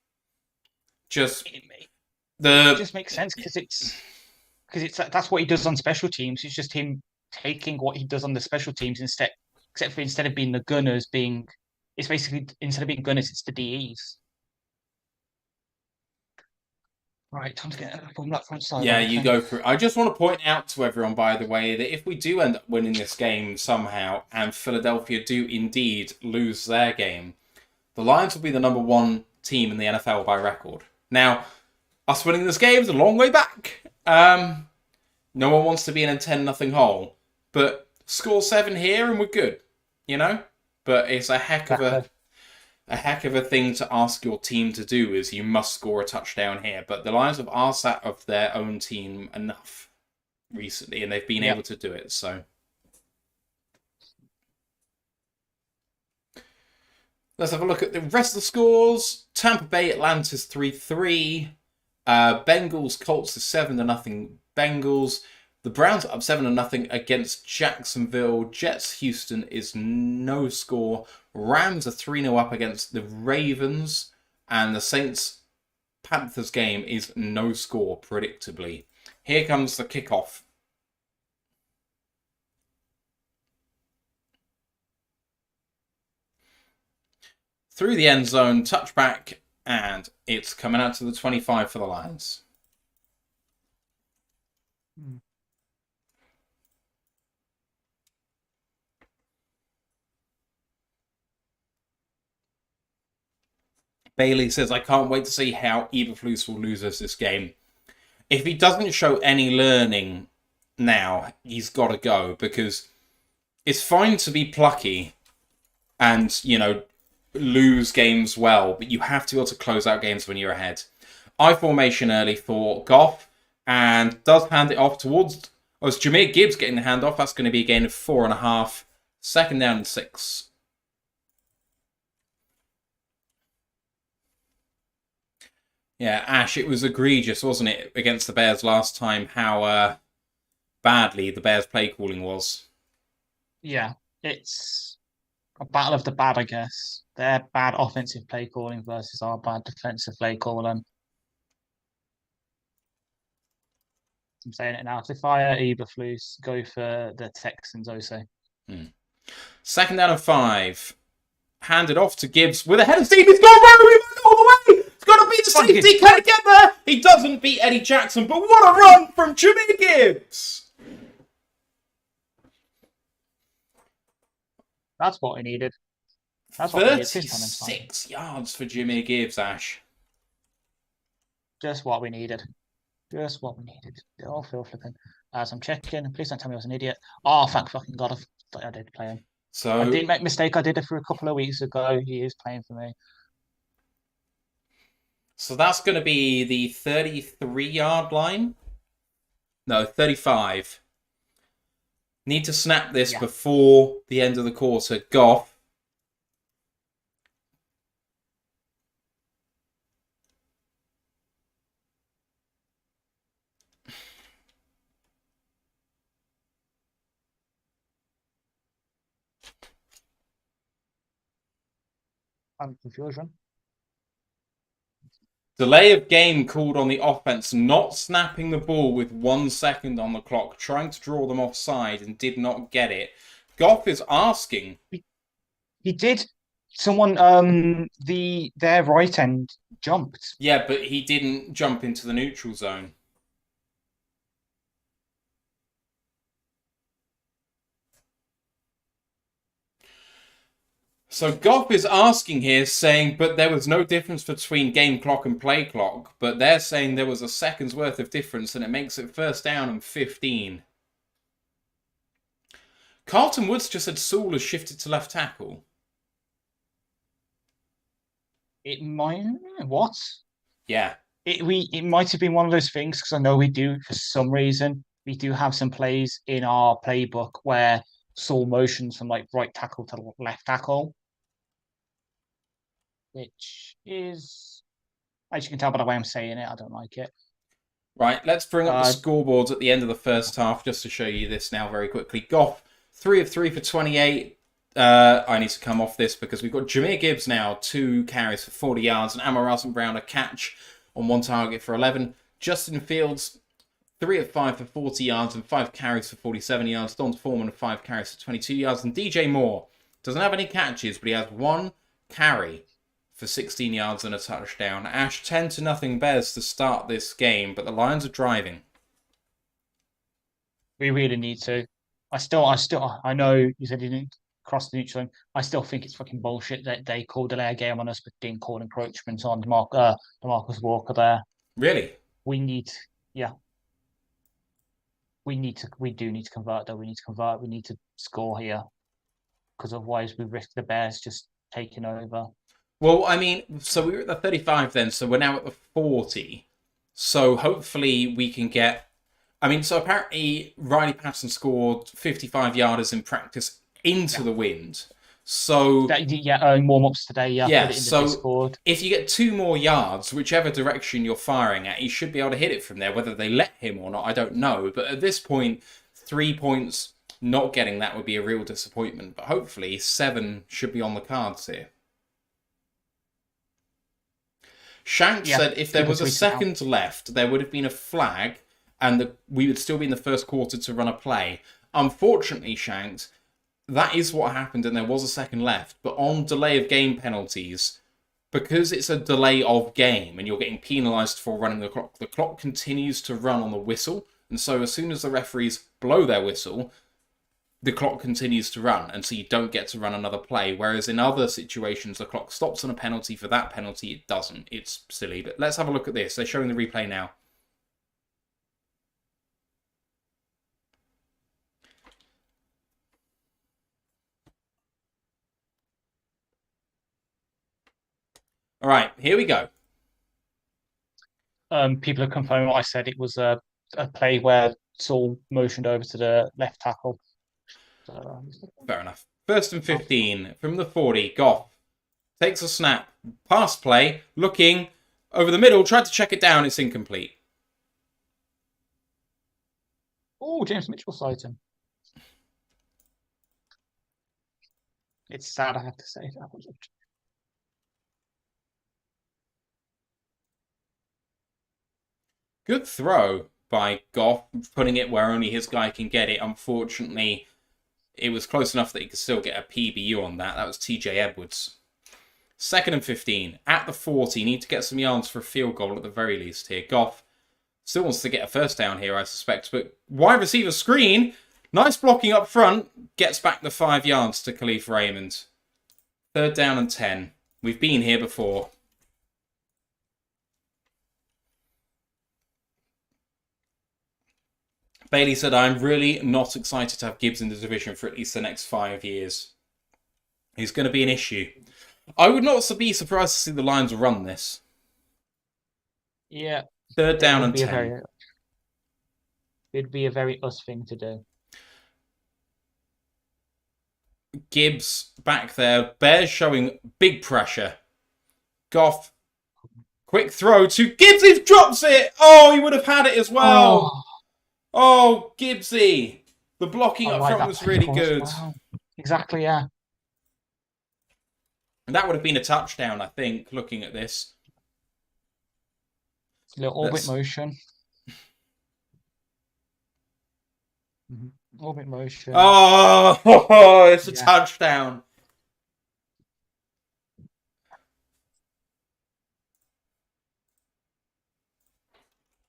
it just makes sense because that's what he does on special teams. It's just him taking what he does on the special teams instead of being the gunners, it's basically instead of being gunners, it's the DEs. Right, time to get from that front side. Yeah, you go through. I just want to point out to everyone, by the way, that if we do end up winning this game somehow, and Philadelphia do indeed lose their game, the Lions will be the number 1 team in the NFL by record. Now, us winning this game is a long way back. No one wants to be in a 10-0 hole, but score 7 here and we're good, you know. But it's a heck of a thing to ask your team to do, is you must score a touchdown here. But the Lions have asked that of their own team enough recently, and they've been able to do it. So let's have a look at the rest of the scores. Tampa Bay, Atlanta's 3-3. Bengals, Colts is 7-0 Bengals. The Browns are up 7-0 against Jacksonville. Jets, Houston is no score. Rams are 3-0 up against the Ravens. And the Saints, Panthers game is no score, predictably. Here comes the kickoff. through the end zone, touchback, and it's coming out to the 25 for the Lions. Bailey says, I can't wait to see how Eberflus will lose us this game. If he doesn't show any learning now, he's got to go, because it's fine to be plucky and, lose games well, but you have to be able to close out games when you're ahead. I formation early for Goff, and does hand it off towards... Oh, it's Jahmyr Gibbs getting the handoff. That's going to be a gain of 4.5. 2nd down and 6. Yeah, Ash, it was egregious, wasn't it, against the Bears last time, how badly the Bears' play calling was. Yeah, it's a battle of the bad, I guess. Their bad offensive play calling versus our bad defensive play calling. I'm saying it now. To fire Eberflus, go for the Texans, Ose. 2nd down and 5. Handed off to Gibbs with a head of steam. He's gone right all the way. It's got to beat the safety. Can he get there? He doesn't beat Eddie Jackson, but what a run from Jahmyr Gibbs. That's what we needed. That's what 36 yards for Jahmyr Gibbs, Ash. Just what we needed. Just what we needed. Oh, Phil flipping. As I'm checking, please don't tell me I was an idiot. Oh, thank fucking God, I did play him. So I didn't make a mistake. I did it for a couple of weeks ago. He is playing for me. So that's going to be the 33-yard line. No, 35. Need to snap this before the end of the quarter. Goff. I'm confusion. Delay of game called on the offense, not snapping the ball with 1 second on the clock, trying to draw them offside and did not get it. Goff is asking. He did. Someone, their right end jumped. Yeah, but he didn't jump into the neutral zone. So Goff is asking here, saying, but there was no difference between game clock and play clock. But they're saying there was a second's worth of difference, and it makes it 1st down and 15. Carlton Woods just said Sewell has shifted to left tackle. It might... What? Yeah. It might have been one of those things, because I know we do, for some reason, we do have some plays in our playbook where Sewell motions from like right tackle to left tackle. Which is, as you can tell by the way I'm saying it, I don't like it. Right, let's bring up the scoreboards at the end of the first half just to show you this now very quickly. Goff, 3 of 3 for 28. I need to come off this because we've got Jahmyr Gibbs now, 2 carries for 40 yards, and Amon Brown a catch on 1 target for 11. Justin Fields, 3 of 5 for 40 yards and 5 carries for 47 yards. Don Foreman, 5 carries for 22 yards. And DJ Moore doesn't have any catches, but he has 1 carry for 16 yards and a touchdown. Ash, 10-0 Bears to start this game, but the Lions are driving. We really need to. I know you said you didn't cross the neutral zone. I still think it's fucking bullshit that they called delay a game on us, but didn't call encroachment on DeMarcus Walker there. Really? We do need to convert, though. We need to convert. We need to score here, because otherwise we risk the Bears just taking over. Well, I mean, so we were at the 35 then, so we're now at the 40. So hopefully we can get... I mean, so apparently Riley Patterson scored 55-yarders in practice into the wind. So... warm-ups today, Yeah, so if you get 2 more yards, whichever direction you're firing at, you should be able to hit it from there. Whether they let him or not, I don't know. But at this point, 3 points, not getting that would be a real disappointment. But hopefully 7 should be on the cards here. Shank said if there was a second left, there would have been a flag and we would still be in the first quarter to run a play. Unfortunately, Shanks, that is what happened, and there was a second left. But on delay of game penalties, because it's a delay of game and you're getting penalised for running the clock continues to run on the whistle. And so as soon as the referees blow their whistle, the clock continues to run, and so you don't get to run another play. Whereas in other situations, the clock stops on a penalty. For that penalty, it doesn't. It's silly. But let's have a look at this. They're showing the replay now. All right, here we go. People have confirmed what I said. It was a play where Saul motioned over to the left tackle. So, Fair enough. 1st and 15 from the 40. Goff takes a snap. Pass play. Looking over the middle. Tried to check it down. It's incomplete. oh, James Mitchell sighting. It's sad I have to say that. Good throw by Goff, putting it where only his guy can get it. Unfortunately, it was close enough that he could still get a PBU on that. That was TJ Edwards. 2nd and 15. At the 40. Need to get some yards for a field goal at the very least here. Goff still wants to get a first down here, I suspect. But wide receiver screen. Nice blocking up front. Gets back the 5 yards to Khalif Raymond. 3rd down and 10. We've been here before. Bailey said, I'm really not excited to have Gibbs in the division for at least the next 5 years. He's going to be an issue. I would not be surprised to see the Lions run this. Yeah. 3rd down and 10. It'd be a very us thing to do. Gibbs back there. Bears showing big pressure. Goff. Quick throw to Gibbs. He drops it. Oh, he would have had it as well. Oh, Gibbsy. The blocking up front was really good. Wow. Exactly, yeah. And that would have been a touchdown, I think, looking at this. Little orbit motion. Orbit motion. Oh, it's a touchdown.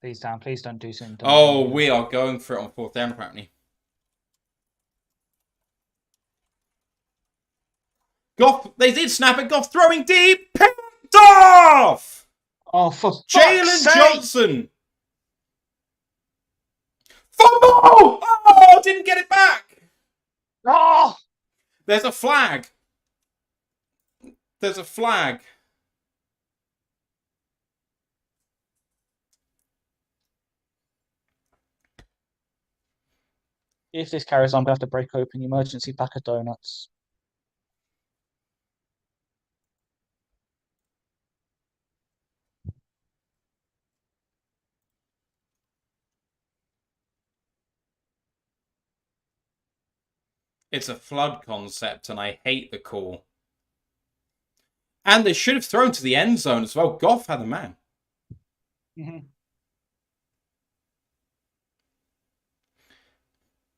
Please don't do something. We are going for it on 4th down, apparently. Goff, they did snap it. Goff throwing deep. Picked off! Oh, for Jalen Johnson. Fumble! Oh, didn't get it back. Oh! There's a flag. There's a flag. If this carries on, I'm going to have to break open the emergency pack of donuts. It's a flood concept, and I hate the call. And they should have thrown to the end zone as well. Goff had a man.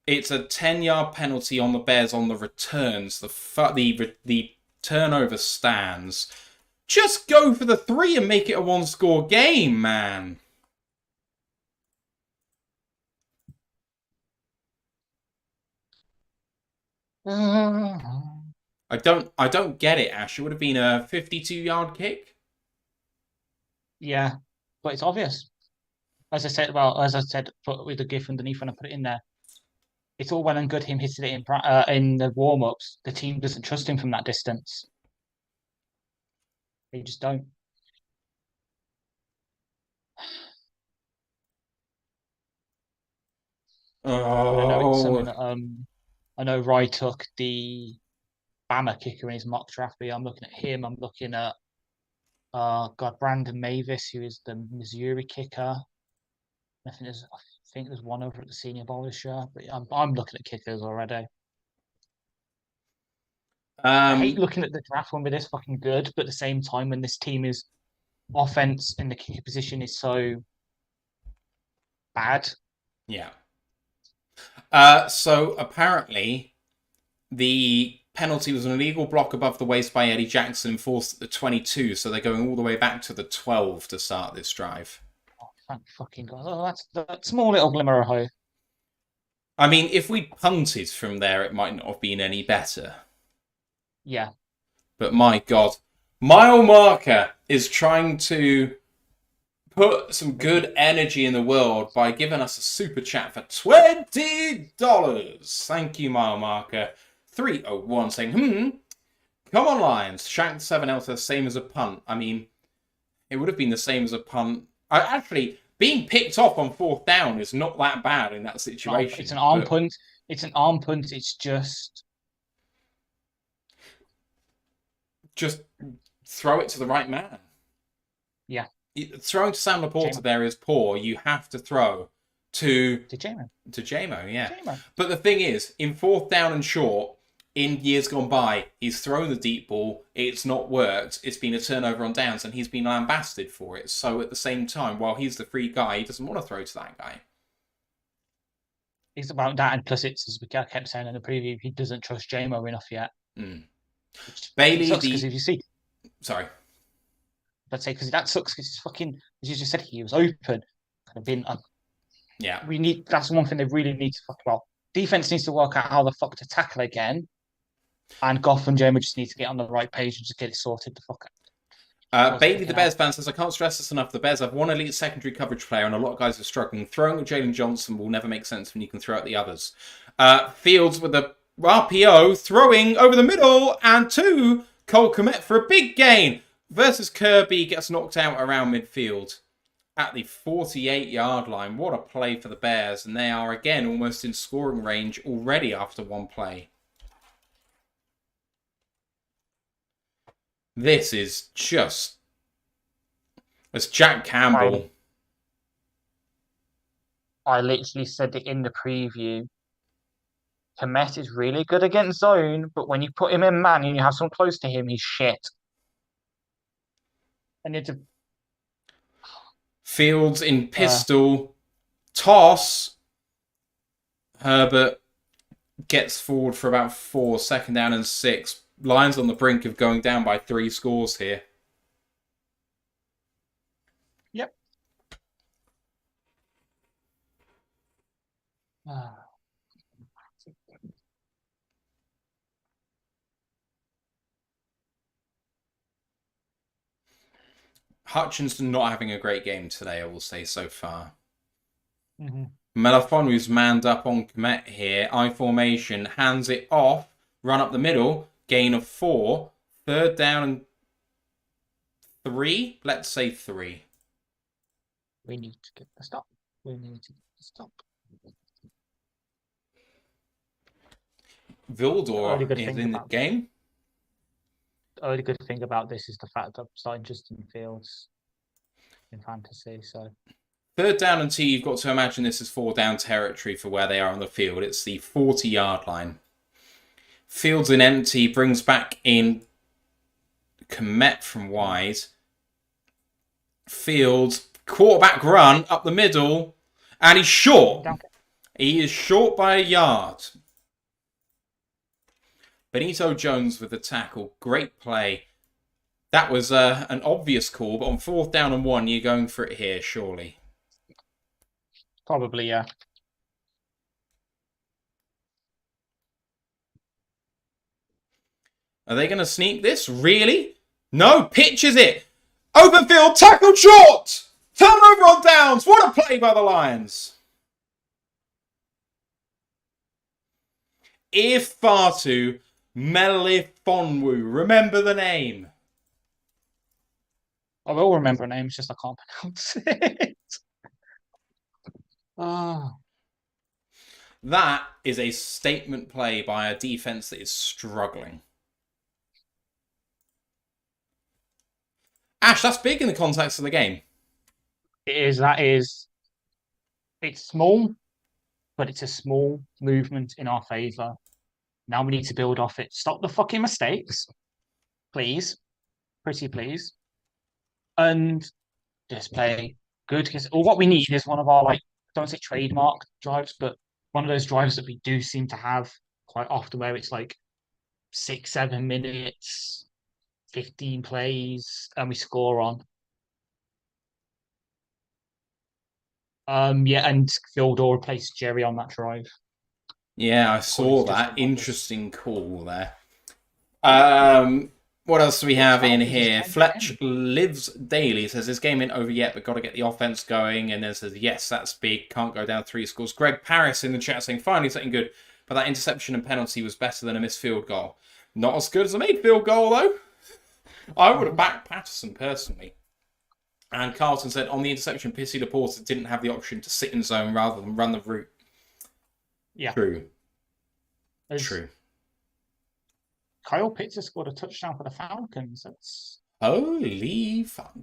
It's a 10-yard penalty on the Bears on the returns. The turnover stands. Just go for the 3 and make it a 1-score game, man. I don't get it, Ash. It would have been a 52-yard kick. Yeah, but it's obvious. As I said, with the GIF underneath when I put it in there, it's all well and good him hitting it in the warm-ups. The team doesn't trust him from that distance. They just don't. I know Rye took the Bama kicker in his mock draft, but I'm looking at him. I'm looking at Brandon Mavis, who is the Missouri kicker. I think there's one over at the Senior Bowl this year, but I'm looking at kickers already. I hate looking at the draft when we're this fucking good, but at the same time, when this team is offense and the kicker position is so bad. Yeah. So apparently, the penalty was an illegal block above the waist by Eddie Jackson enforced at the 22, so they're going all the way back to the 12 to start this drive. Oh, thank fucking God. Oh, that's that small little glimmer of hope. I mean, if we punted from there, it might not have been any better. Yeah. But my God, Mile Marker is trying to put some good energy in the world by giving us a super chat for $20. Thank you, Mile Marker. 301 saying, come on, Lions. Shanked 7L to the same as a punt. I mean, it would have been the same as a punt. Actually, being picked off on 4th down is not that bad in that situation. It's an arm punt. It's an arm punt. It's just throw it to the right man. Yeah. Throwing to Sam Laporta there is poor. You have to throw to Jamo. To Jamo, yeah. Jamo. But the thing is, in 4th down and short, in years gone by, he's thrown the deep ball, it's not worked, it's been a turnover on downs, and he's been lambasted for it. So at the same time, while he's the free guy, he doesn't want to throw to that guy. It's about that, and plus it's, as we kept saying in the preview, he doesn't trust Jamo enough yet. Bailey, because if you see... Sorry. Let's say, because that sucks, because fucking, as you just said, he was open. Could have been... Yeah. That's one thing they really need to fuck about. Defense needs to work out how the fuck to tackle again. And Goff and Jamo just need to get on the right page and just get it sorted the fuck out. Bailey, the Bears fan, says, I can't stress this enough. The Bears have one elite secondary coverage player, and a lot of guys are struggling. Throwing at Jalen Johnson will never make sense when you can throw at the others. Fields with the RPO, throwing over the middle, and to Cole Kmet for a big gain. Versus Kirby, gets knocked out around midfield at the 48-yard line. What a play for the Bears, and they are, again, almost in scoring range already after one play. This is just... As Jack Campbell... I literally said it in the preview. Kmet is really good against zone, but when you put him in man and you have someone close to him, he's shit. And it's a... Fields in pistol. Toss. Herbert gets forward for about 4, 2nd down and 6. Lions on the brink of going down by 3 scores here. Yep. Hutchinson not having a great game today, I will say so far. Mm-hmm. Melafonu's manned up on Kmet here. I formation, hands it off, run up the middle, gain of 4, 3rd down and 3. Let's say 3. We need to get the stop. We need to get the stop. Vildor is in the game. The only good thing about this is the fact that I'm starting Justin Fields in fantasy. So 3rd down and 2, you've got to imagine this is 4 down territory for where they are on the field. It's the 40-yard line. Fields in empty, brings back in Kmet from wide. Fields, quarterback run up the middle, and he's short. He is short by a yard. Benito Jones with the tackle. Great play. That was an obvious call, but on 4th down and 1, you're going for it here, surely. Probably, yeah. Are they going to sneak this? Really? No, pitches it. Open field, tackled short. Turnover on downs. What a play by the Lions. Ifatu Melifonwu. Remember the name. I will remember names, just I can't pronounce it. Oh. That is a statement play by a defense that is struggling. Ash, that's big in the context of the game. It is. It's small, but it's a small movement in our favour. Now we need to build off it. Stop the fucking mistakes. Please. Pretty please. And just play good. Because what we need is one of our, don't say trademark drives, but one of those drives that we do seem to have quite often where it's like 6, 7 minutes, 15 plays, and we score on. Yeah, and Fyodor replaced Jerry on that drive. Yeah, I saw Corey's just that. horrendous. Interesting call there. What else do we have in Charles is here? 10 for Fletch 10. Lives Daily says this game ain't over yet, but got to get the offense going. And then says, yes, that's big. Can't go down 3 scores. Greg Paris in the chat saying, finally something good. But that interception and penalty was better than a missed field goal. Not as good as a made field goal, though. I would have backed Patterson personally. And Carlton said, on the interception, Pissy Laporta didn't have the option to sit in zone rather than run the route. Yeah. True. As True. Kyle Pitts has scored a touchdown for the Falcons. That's Holy fuck.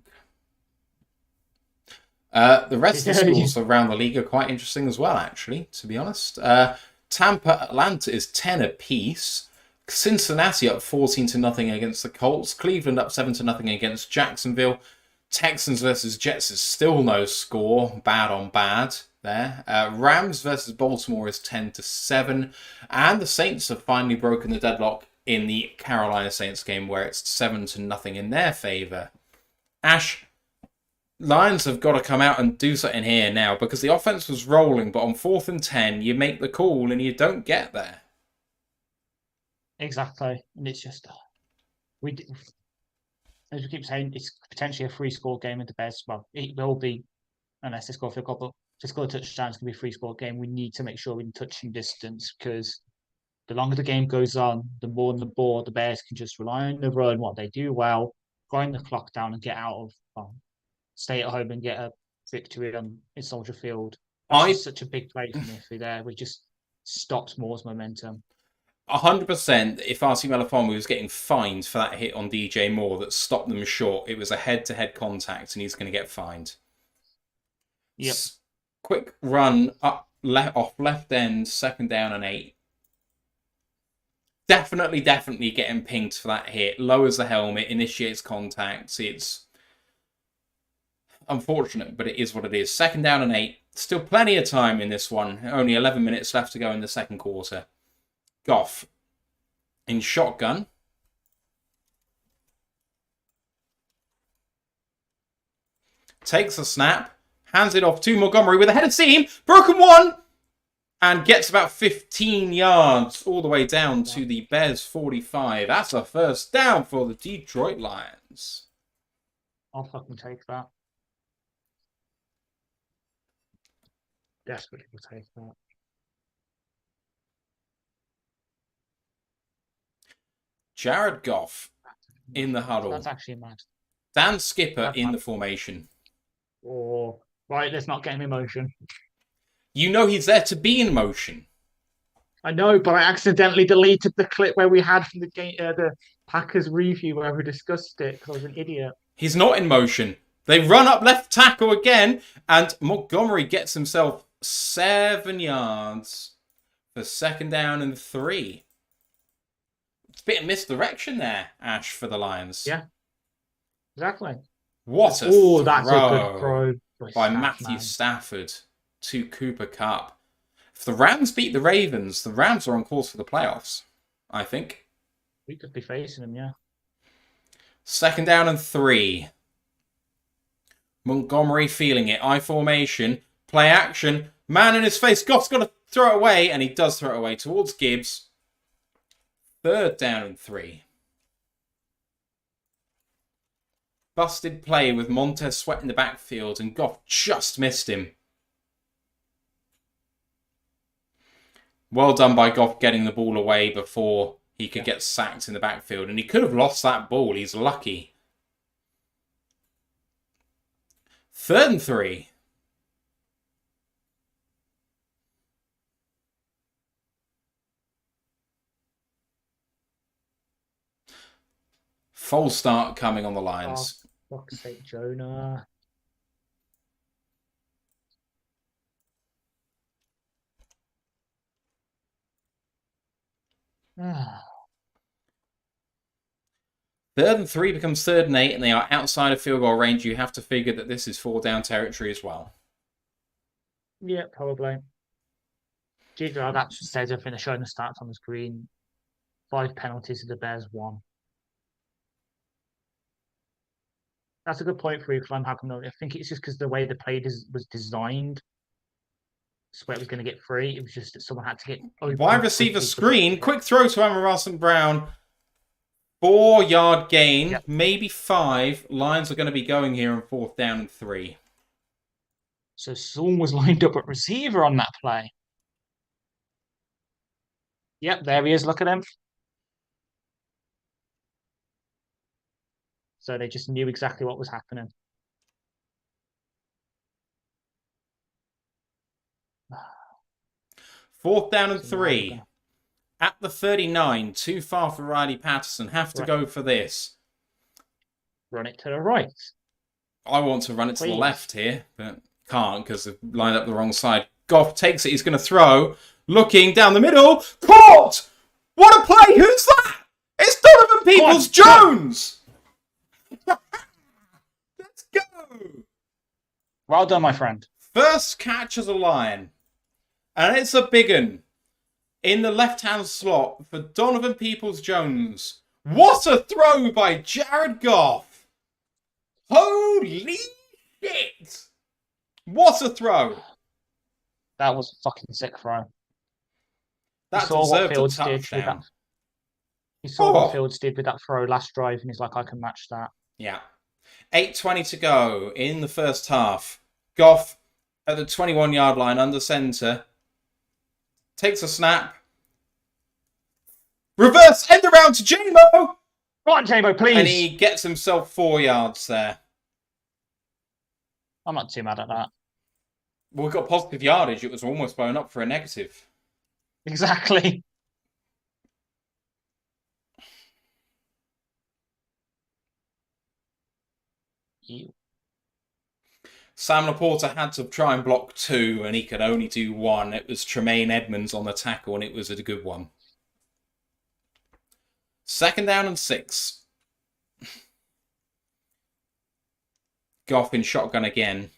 The rest of the schools around the league are quite interesting as well, actually, to be honest. Tampa, Atlanta is 10 apiece. Cincinnati up 14-0 against the Colts. Cleveland up 7-0 against Jacksonville. Texans versus Jets is still no score. Bad on bad there. Rams versus Baltimore is 10-7. And the Saints have finally broken the deadlock in the Carolina Saints game where it's 7-0 in their favour. Ash, Lions have got to come out and do something here now because the offense was rolling, but on 4th and 10, you make the call and you don't get there. exactly, and it's just as we keep saying, it's potentially a 3-score game at the best. Well, it will be unless they score a couple. But to score a touchdown, it's going to be a 3-score game. We need to make sure we're in touching distance because the longer the game goes on, the more on the board the Bears can just rely on the run, what they do well, grind the clock down and get out of, stay at home and get a victory on in Soldier Field. That's just such a big play for me there. We just stopped Moore's momentum. 100%. If RC Melifonwu was getting fined for that hit on DJ Moore that stopped them short, it was a head-to-head contact and he's going to get fined. Yep. Quick run up off left end, 2nd down and 8. Definitely getting pinged for that hit. Lowers the helmet, initiates contact. It's unfortunate, but it is what it is. 2nd down and 8. Still plenty of time in this one. Only 11 minutes left to go in the second quarter. Goff in shotgun. Takes a snap. Hands it off to Montgomery with a headed seam. Broken one. And gets about 15 yards all the way down to the Bears 45. That's a first down for the Detroit Lions. I'll fucking take that. Desperately will take that. Jared Goff in the huddle. That's actually mad. Dan Skipper in the formation. Oh, right, let's not get him in motion. You know he's there to be in motion. I know, but I accidentally deleted the clip where we had from the game, the Packers review where we discussed it because I was an idiot. He's not in motion. They run up left tackle again, and Montgomery gets himself 7 yards for 2nd down and 3. It's a bit of misdirection there, Ash, for the Lions. Yeah, exactly. What a throw that's a good throw by Matthew Stafford to Cooper Kupp. If the Rams beat the Ravens, the Rams are on course for the playoffs, I think. We could be facing them, yeah. 2nd down and 3. Montgomery feeling it. I formation. Play action. Man in his face. Goff's got to throw it away, and he does throw it away towards Gibbs. 3rd down and 3. Busted play with Montez Sweat in the backfield, and Goff just missed him. Well done by Goff getting the ball away before he could get sacked in the backfield. And he could have lost that ball. He's lucky. 3rd and 3. False start coming on the Lions. Oh, fuck's sake, Jonah. Third and 3 becomes 3rd and 8, and they are outside of field goal range. You have to figure that this is 4-down territory as well. Yeah, probably. That says everything. They're showing the stats on the screen. 5 penalties to the Bears 1. That's a good point for you, Clem. How come? I think it's just because the way the play was designed, where it was going to get free. It was just that someone had to get open. Wide receiver screen. Quick throw to Amon Brown. 4-yard gain, Yep. maybe 5. Lions are going to be going here on 4th down and 3. So someone was lined up at receiver on that play. Yep, there he is. Look at him. So they just knew exactly what was happening. Fourth down and 3. At the 39, too far for Riley Patterson. Have to go for this. Run it to the right. I want to run it to the left here, but can't because they've lined up the wrong side. Goff takes it. He's going to throw. Looking down the middle. Caught! What a play! Who's that? It's Donovan Peoples-Jones! Let's go! Well done, my friend. First catch as a Lion. And it's a big one. In the left-hand slot for Donovan Peoples-Jones. What a throw by Jared Goff. Holy shit. What a throw. That was a fucking sick throw. That deserved a touchdown. He saw what Fields did with that throw last drive, and he's like, I can match that. Yeah. 8:20 to go in the first half. Goff at the 21-yard line under centre. Takes a snap. Reverse end around to J-Mo. Go on, J-Mo, please. And he gets himself 4 yards there. I'm not too mad at that. Well, we got positive yardage. It was almost blown up for a negative. Exactly. Ew. Sam Laporta had to try and block 2, and he could only do 1. It was Tremaine Edmonds on the tackle, and it was a good one. 2nd down and 6. Goff in shotgun again.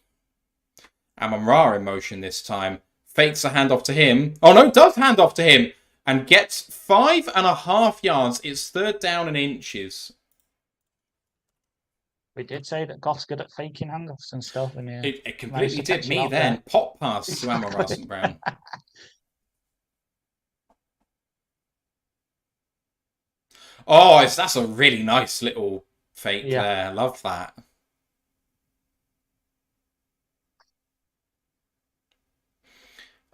Amon-Ra in motion this time. Fakes a handoff to him. Oh no, does hand off to him. And gets 5.5 yards. It's 3rd down and inches. We did say that Goff's good at faking handoffs and stuff. And it completely did me then. There. Pop pass to Amon-Ra St. Brown. Oh, that's a really nice little fake there. Love that.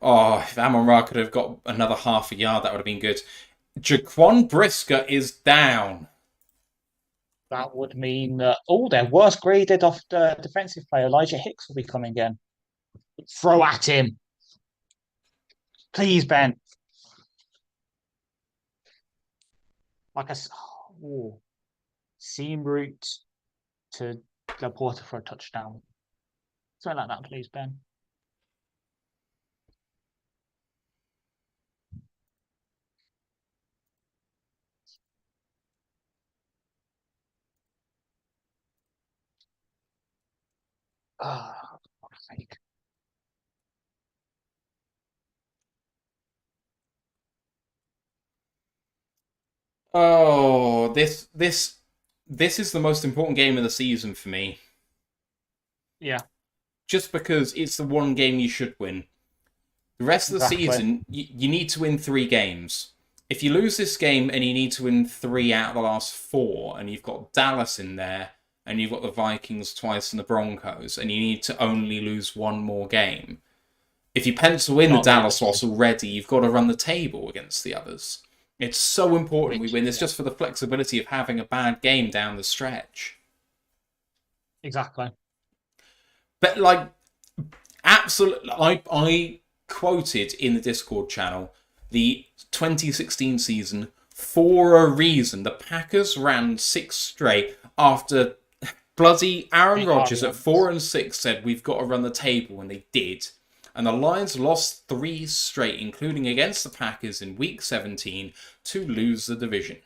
Oh, if Amon-Ra could have got another half a yard, that would have been good. Jaquan Brisker is down. That would mean that, their worst graded off the defensive player, Elijah Hicks, will be coming in. Throw at him. Please, Ben. Like a seam route to Laporta for a touchdown. Something like that, please, Ben. Oh, for fuck's sake. Oh, this is the most important game of the season for me. Yeah. Just because it's the one game you should win. The rest of the season, you need to win 3 games. If you lose this game and you need to win 3 out of the last 4, and you've got Dallas in there, and you've got the Vikings twice and the Broncos, and you need to only lose 1 more game. If you pencil in the Dallas loss already, you've got to run the table against the others. It's so important we win this just for the flexibility of having a bad game down the stretch. Exactly. But, absolutely, I quoted in the Discord channel the 2016 season for a reason. The Packers ran 6 straight after bloody Aaron Rodgers at 4-6 said, we've got to run the table, and they did. And the Lions lost 3 straight, including against the Packers in Week 17, to lose the division.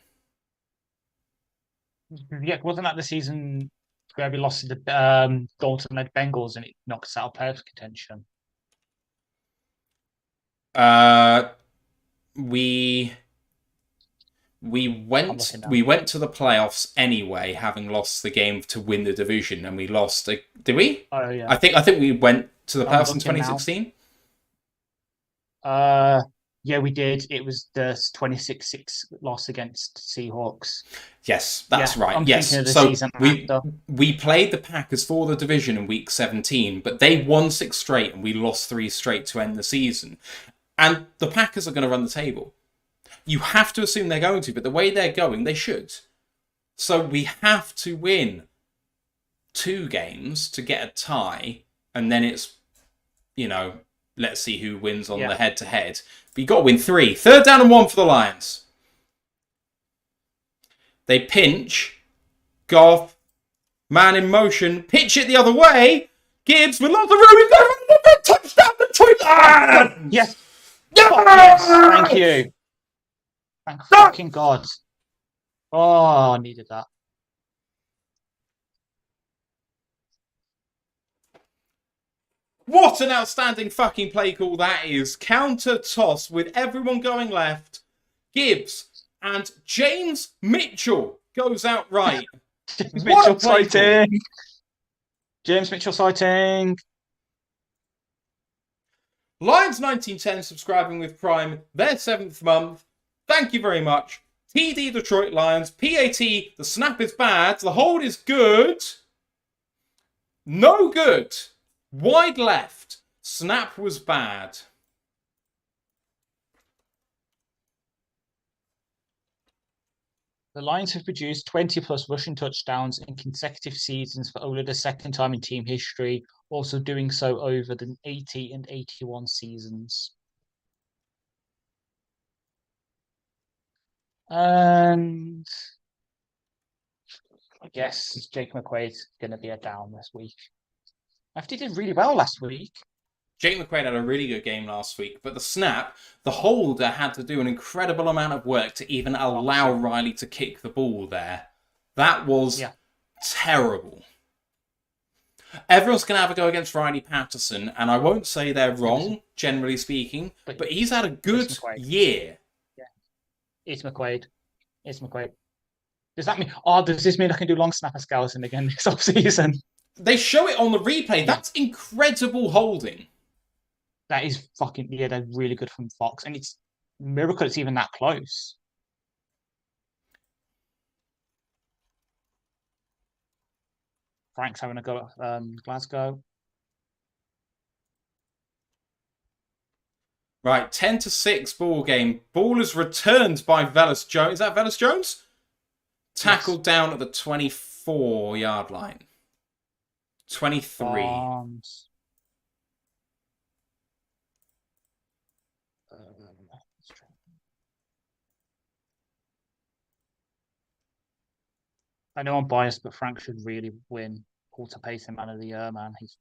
Yeah, wasn't that the season where we lost to the Dalton-led Bengals and it knocked us out of playoff contention? We I'm went looking now. we went to the playoffs anyway, having lost the game to win the division, and we lost. Did we? Oh yeah, I think we went to the I'm playoffs in looking now. 2016. Yeah, we did. It was the 26-6 loss against Seahawks. Yes, Yeah, that's right. I'm thinking Yes. of the So season we after. we played the Packers for the division in week 17, but they won 6 straight and we lost 3 straight to end the season. And the Packers are going to run the table. You have to assume they're going to, but the way they're going, they should. So we have to win 2 games to get a tie, and then it's, let's see who wins on the head-to-head. But you got to win 3. 3rd down and 1 for the Lions. They pinch. Goff. Man in motion. Pitch it the other way. Gibbs with lots of room. He's going to run a touchdown. Detroit. Yes. Yes. Thank you. Thank fucking God. Oh, I needed that. What an outstanding fucking play call that is. Counter toss with everyone going left. Gibbs and James Mitchell goes out right. James What a Mitchell play sighting. call. James Mitchell sighting. Lions 1910 subscribing with Prime, their 7th month. Thank you very much. TD Detroit Lions. PAT, the snap is bad. The hold is good. No good. Wide left. Snap was bad. The Lions have produced 20-plus rushing touchdowns in consecutive seasons for only the 2nd time in team history, also doing so over the 80 and 81 seasons. And I guess Jake McQuaid's going to be a down this week. After he did really well last week. Jake McQuaid had a really good game last week, but the snap, the holder had to do an incredible amount of work to even allow Riley to kick the ball there. That was terrible. Everyone's going to have a go against Riley Patterson, and I won't say they're wrong, generally speaking, but he's had a good year. Yeah, it's McQuaid. It's McQuaid. Does this mean I can do long snapper scouting again this offseason? They show it on the replay. That's incredible holding. That is fucking, they're really good from Fox. And it's a miracle it's even that close. Frank's having a go at Glasgow. Right, 10-6 ball game. Ball is returned by Velus Jones. Is that Velus Jones? Tackled down at the 24-yard line. 23. I know I'm biased, but Frank should really win Quarter Pacing Man of the Year, man. He's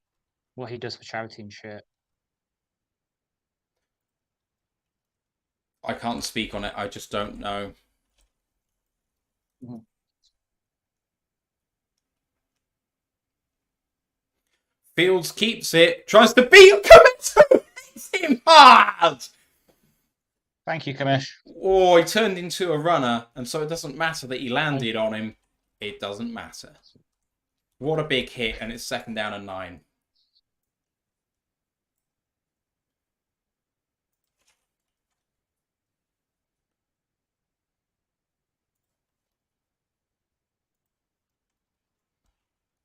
what he does for charity and shit. I can't speak on it. I just don't know. Mm-hmm. Fields keeps it. Tries to beat. Hits him hard. Thank you, Kamish. Oh, he turned into a runner, and so it doesn't matter that he landed on him. It doesn't matter. What a big hit, and it's 2nd down and 9.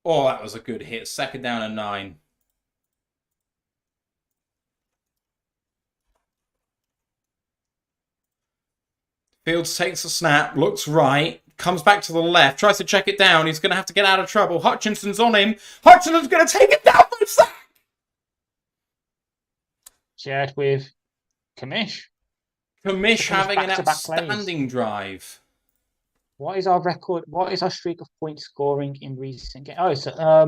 Oh, that was a good hit. 2nd down and 9. Fields takes a snap, looks right, comes back to the left, tries to check it down. He's going to have to get out of trouble. Hutchinson's on him. Hutchinson's going to take it down for a sack. Shared with Kamish. Kamish having an outstanding drive. What is our record? What is our streak of point scoring in recent games? Oh, so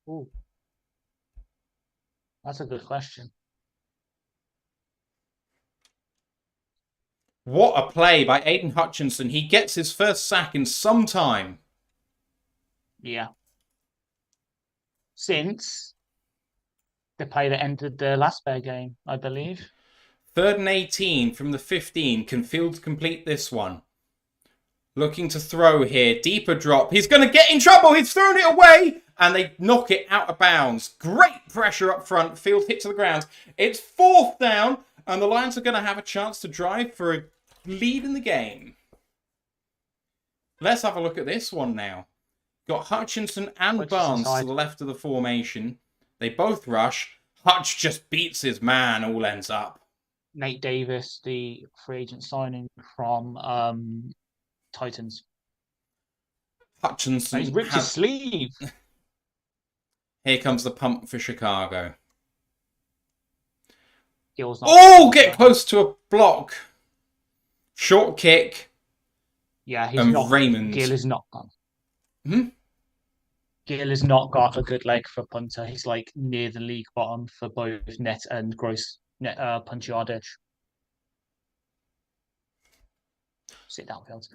ooh, that's a good question. What a play by Aiden Hutchinson. He gets his first sack in some time. Yeah. Since the play that ended the last Bear game, I believe. 3rd and 18 from the 15. Can Fields complete this one? Looking to throw here. Deeper drop. He's going to get in trouble. He's thrown it away. And they knock it out of bounds. Great pressure up front. Fields hit to the ground. It's 4th down. And the Lions are going to have a chance to drive for a lead in the game. Let's have a look at this one now. Got Hutchinson and Barnes to the left of the formation. They both rush. Hutch just beats his man. All ends up. Nate Davis, the free agent signing from Titans. Hutchinson. He's ripped his sleeve. Here comes the pump for Chicago. Oh, get close to a block. Short kick. Yeah, he's not. Raymond. Gill is not gone. Gill has not got a good leg for a punter. He's like near the league bottom for both net and gross net punch yardage. Sit down, Fields.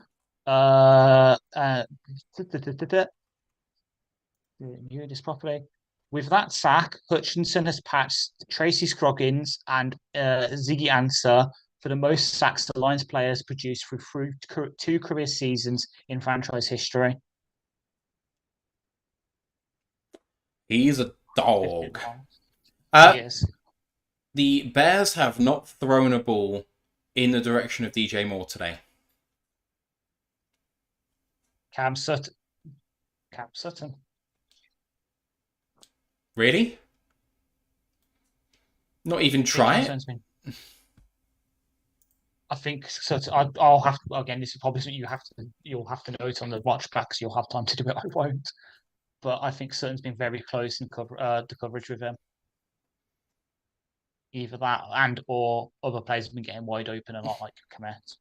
View this properly. With that sack, Hutchinson has patched Tracy Scroggins and Ziggy Ansah for the most sacks the Lions players produced through 2 career seasons in franchise history. He's a dog. Yes. The Bears have not thrown a ball in the direction of DJ Moore today. Cam Sutton. Really? Not even try it? I think so. I'll have to, again. This is probably something you'll have to note on the watch back, because you'll have time to do it. I won't. But I think Sutton's been very close in the coverage with him. Either that or other players have been getting wide open a lot, like Komet.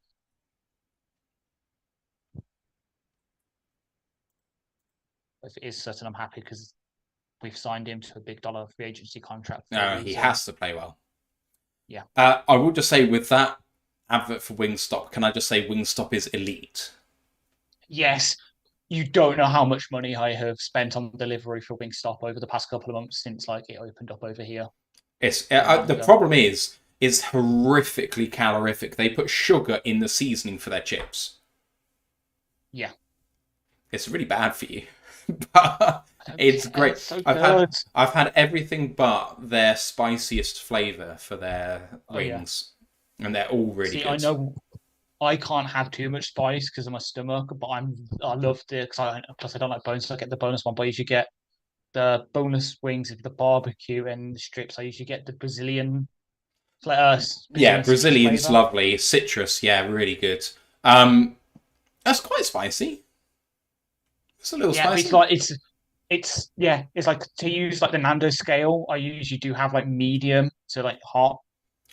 If it is Sutton, I'm happy because we've signed him to a big dollar free agency contract. No, he has to play well. Yeah. I will just say, with that advert for Wingstop, can I just say Wingstop is elite? Yes. You don't know how much money I have spent on delivery for Wingstop over the past couple of months since it opened up over here. It's the problem is horrifically calorific. They put sugar in the seasoning for their chips. Yeah. It's really bad for you. But it's great. It's so I've had everything but their spiciest flavour for their wings. Yeah. And they're all really good. I know I can't have too much spice because of my stomach, but I love plus I don't like bones, so I get the bonus one. But I usually get the bonus wings with the barbecue and the strips. I usually get the Brazilian. Brazilian's lovely. Citrus, really good. That's quite spicy. It's a little spicy. It's like, to use like the Nando's scale, I usually do have like medium to like hot.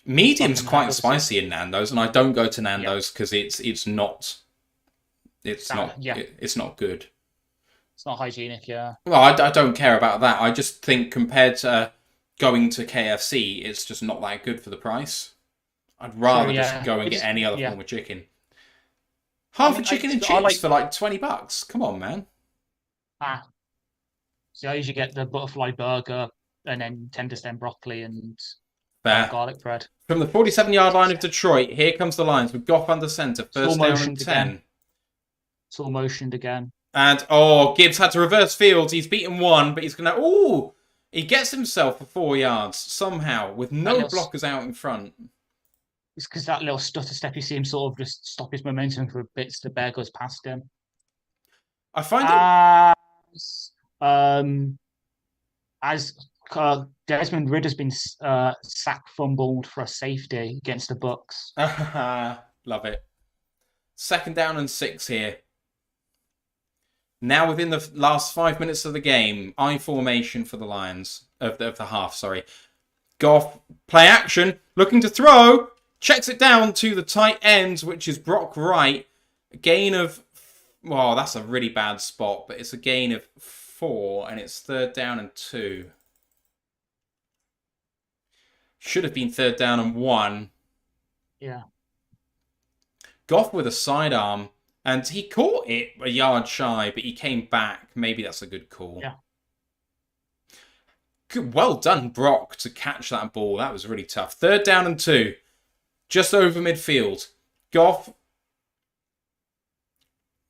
Medium's quite spicy in Nando's, and I don't go to Nando's because it's not good. It's not hygienic, yeah. Well, I don't care about that. I just think compared to going to KFC, it's just not that good for the price. I'd rather just go and get any other form of chicken. Half a chicken and chips for like $20. Come on, man. So I usually get the butterfly burger and then tender stem broccoli and garlic bread. From the 47-yard line of Detroit, here comes the Lions with Goff under centre. First down and 10. It's all motioned again. And, Gibbs had to reverse Fields. He's beaten one, but he's going to... He gets himself for 4 yards somehow with no blockers out in front. It's because that little stutter step, you see him sort of just stop his momentum for a bit so the bear goes past him. I find as Desmond Ridder's been sack fumbled for a safety against the Bucks. Love it. 2nd down and 6 here. Now within the last 5 minutes of the game, I formation for the Lions of the half. Sorry, Goff play action, looking to throw, checks it down to the tight end, which is Brock Wright. A gain of, that's a really bad spot, but it's a gain of 4, and it's 3rd down and 2. Should have been 3rd down and 1. Yeah. Goff with a sidearm, and he caught it a yard shy, but he came back. Maybe that's a good call. Yeah. Good, well done, Brock, to catch that ball. That was really tough. 3rd down and 2. just over midfield. Goff,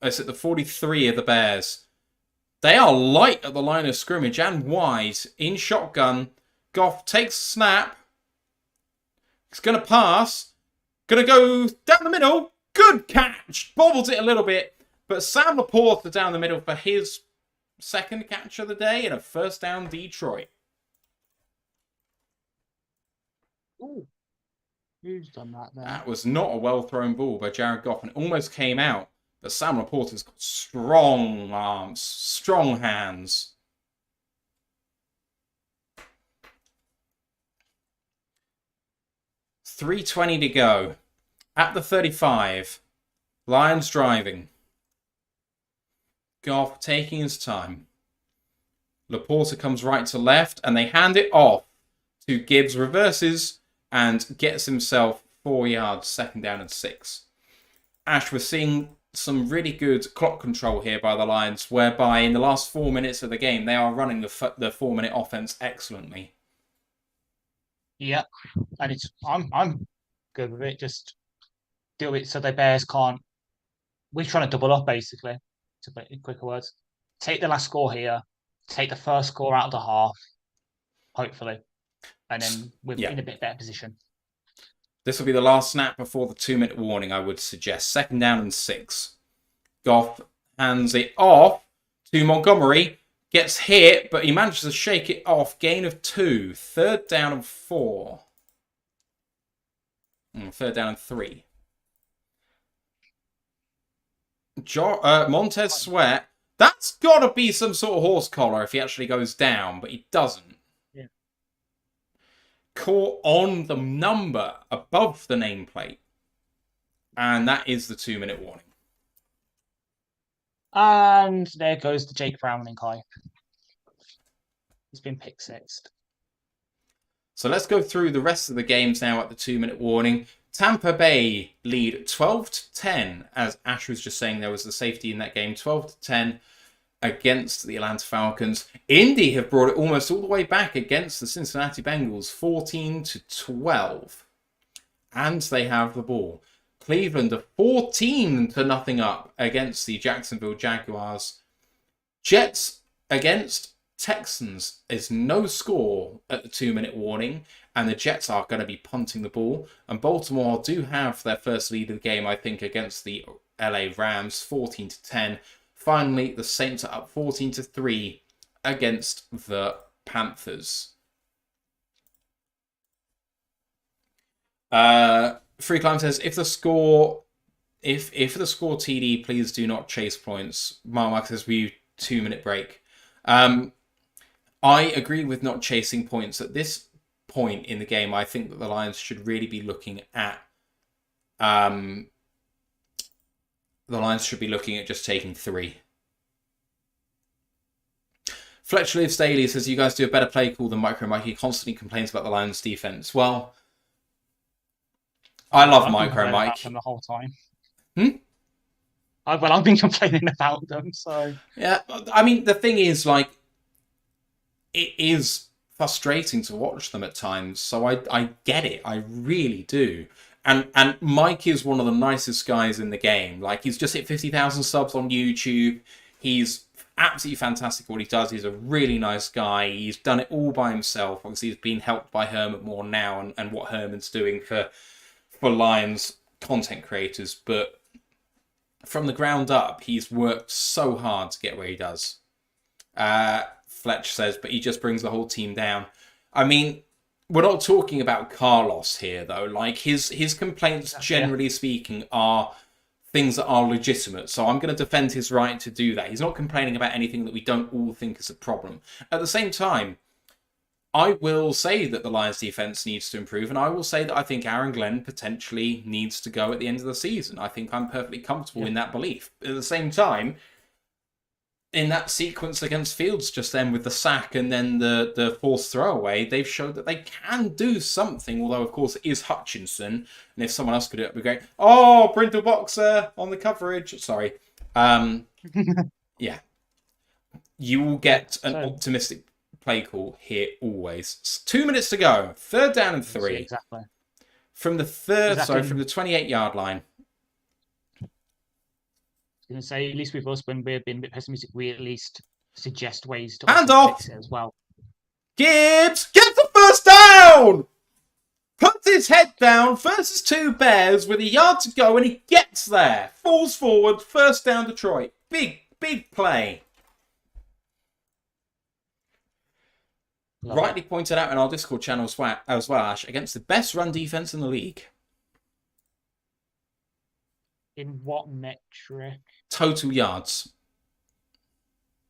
it's at the 43 of the Bears. They are light at the line of scrimmage and wide. In shotgun, Goff takes a snap. He's going to pass. Going to go down the middle. Good catch. Bobbles it a little bit. But Sam Laporta down the middle for his second catch of the day and a first down Detroit. Ooh. Who's done that there? That was not a well-thrown ball by Jared Goff, and it almost came out. But Sam Laporta's got strong arms, strong hands. .320 to go. At the 35. Lions driving. Goff taking his time. Laporta comes right to left, and they hand it off to Gibbs, reverses, and gets himself 4 yards, second down and 6. Ash, we're seeing some really good clock control here by the Lions, whereby in the last 4 minutes of the game, they are running the 4-minute offense excellently. Yeah, and I'm good with it. Just do it so the Bears can't. We're trying to double up, basically, to put it in quicker words. Take the last score here, take the first score out of the half, hopefully, and then we're in a bit better position. This will be the last snap before the 2-minute warning, I would suggest. Second down and 6. Goff hands it off to Montgomery. Gets hit, but he manages to shake it off. Gain of 2. Third down and 4. Third down and 3. Montez Sweat. That's got to be some sort of horse collar if he actually goes down, but he doesn't. Yeah. Caught on the number above the nameplate. And that is the 2-minute warning. And there goes the Jake Browning hype. He's been pick sixed. So let's go through the rest of the games now at the 2-minute warning. Tampa Bay lead 12-10, as Ash was just saying, there was the safety in that game, 12-10 against the Atlanta Falcons. Indy have brought it almost all the way back against the Cincinnati Bengals, 14-12. And they have the ball. Cleveland are 14-0 up against the Jacksonville Jaguars. Jets against Texans is no score at the 2-minute warning, and the Jets are going to be punting the ball. And Baltimore do have their first lead of the game, I think, against the LA Rams, 14-10. Finally, the Saints are up 14-3 against the Panthers. Free Climb says, if the score TD, please do not chase points. Mark says, we 2-minute break. I agree with not chasing points. At this point in the game, I think that the Lions should really be looking at just taking 3. Fletcher Lives Daily says, you guys do a better play call than Micro Mikey. Constantly complains about the Lions defense. Well, I love Micro Mike the whole time. I've been complaining about them. So yeah, I mean, the thing is, like, it is frustrating to watch them at times. So I get it. I really do. And Mike is one of the nicest guys in the game. Like, he's just hit 50,000 subs on YouTube. He's absolutely fantastic at what he does. He's a really nice guy. He's done it all by himself. Obviously, he's been helped by Hermit more now and what Herman's doing for Lions content creators. But from the ground up, he's worked so hard to get where he does. Fletch says, but he just brings the whole team down. I mean, we're not talking about Carlos here, though. Like, his complaints, generally speaking, are things that are legitimate. So I'm going to defend his right to do that. He's not complaining about anything that we don't all think is a problem. At the same time, I will say that the Lions defense needs to improve, and I will say that I think Aaron Glenn potentially needs to go at the end of the season. I think I'm perfectly comfortable in that belief. At the same time, in that sequence against Fields just then with the sack and then the forced throwaway, they've showed that they can do something, although, of course, it is Hutchinson, and if someone else could do it, it would be great. Oh, Brindle Boxer on the coverage. Sorry. Yeah. You will get an optimistic play call here always. 2 minutes to go. Third down and 3. Exactly. From the from the 28-yard line. I was going to say, at least with us, when we're being a bit pessimistic, we at least suggest ways to Hand also off! fix it as well. Gibbs gets the first down! Puts his head down versus 2 Bears with a yard to go, and he gets there. Falls forward, first down Detroit. Big play. Rightly pointed out in our Discord channel as well, Ash, against the best run defense in the league. In what metric? Total yards.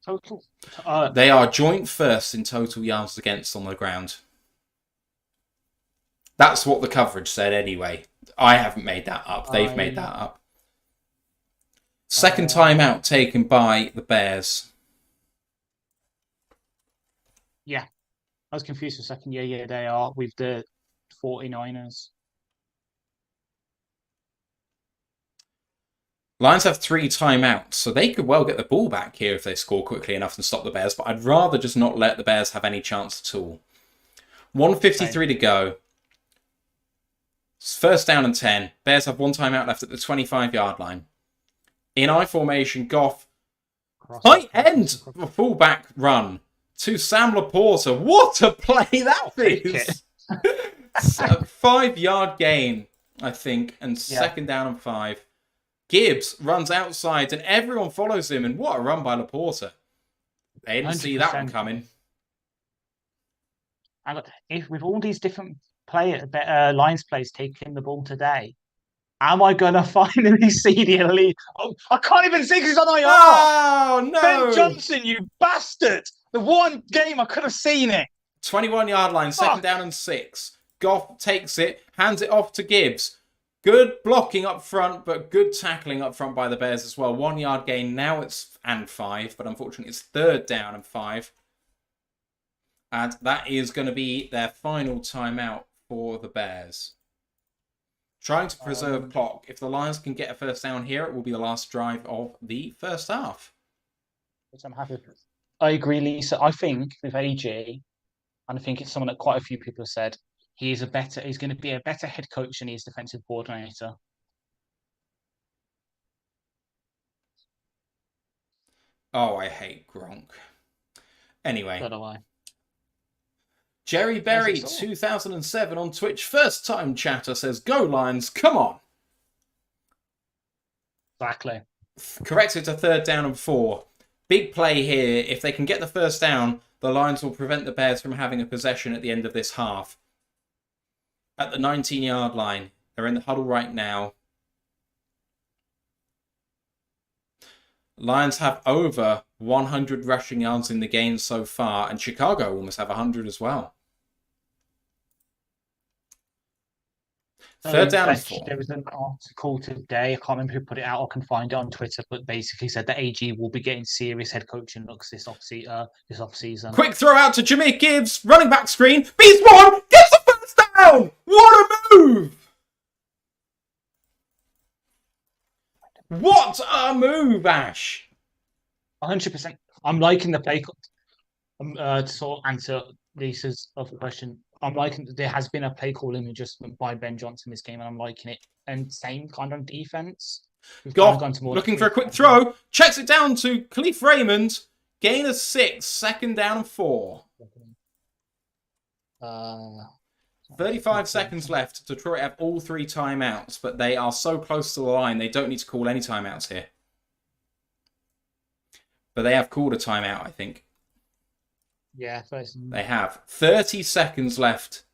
Total? They are joint first in total yards against on the ground. That's what the coverage said anyway. I haven't made that up. They've made that up. Second timeout taken by the Bears. Yeah. I was confused for a second. Yeah, they are with the 49ers. Lions have 3 timeouts, so they could well get the ball back here if they score quickly enough and stop the Bears, but I'd rather just not let the Bears have any chance at all. 1:53 to go. First down and 10. Bears have 1 timeout left at the 25-yard line. In I formation, Goff. Tight end! A fullback run to Sam Laporta. What a play that is! 5-yard gain, I think, and second down and 5. Gibbs runs outside and everyone follows him, and what a run by Laporta. They didn't see that one coming. And if with all these different Lions players taking the ball today, am I going to finally see the elite? Oh, I can't even see because he's on IR. Oh, no. Ben Johnson, you bastard. The one game I could have seen it. 21-yard line, second down and 6. Goff takes it, hands it off to Gibbs. Good blocking up front, but good tackling up front by the Bears as well. 1-yard gain. Now it's 5, but unfortunately it's third down and 5. And that is going to be their final timeout for the Bears. Trying to preserve clock. If the Lions can get a first down here, it will be the last drive of the first half. Which I'm happy with. I agree, Lisa. I think with AG, and I think it's someone that quite a few people have said, he's going to be a better head coach than he is defensive coordinator. Oh, I hate Gronk. Anyway. So do I. Jerry Berry, 2007 on Twitch, first time chatter, says, "Go Lions, come on." Exactly. Corrected to third down and 4. Big play here. If they can get the first down, the Lions will prevent the Bears from having a possession at the end of this half. At the 19-yard line. They're in the huddle right now. Lions have over 100 rushing yards in the game so far, and Chicago almost have 100 as well. Third down and 4. There was an article today, I can't remember who put it out, I can find it on Twitter, but basically said that AG will be getting serious head coaching looks this off-season. Quick throw out to Jameer Gibbs, running back screen, beats one, gets the first down! What a move! What a move, Ash! 100%. I'm liking the play. To sort of answer Lisa's other question, I'm liking that there has been a play calling adjustment by Ben Johnson this game, and I'm liking it. And same kind of defense. Goff looking for a quick throw, checks it down to Khalif Raymond, gain of 6, second down and 4. 35 seconds left. Detroit have all 3 timeouts, but they are so close to the line, they don't need to call any timeouts here. But they have called a timeout, I think. Yeah, they have 30 seconds left.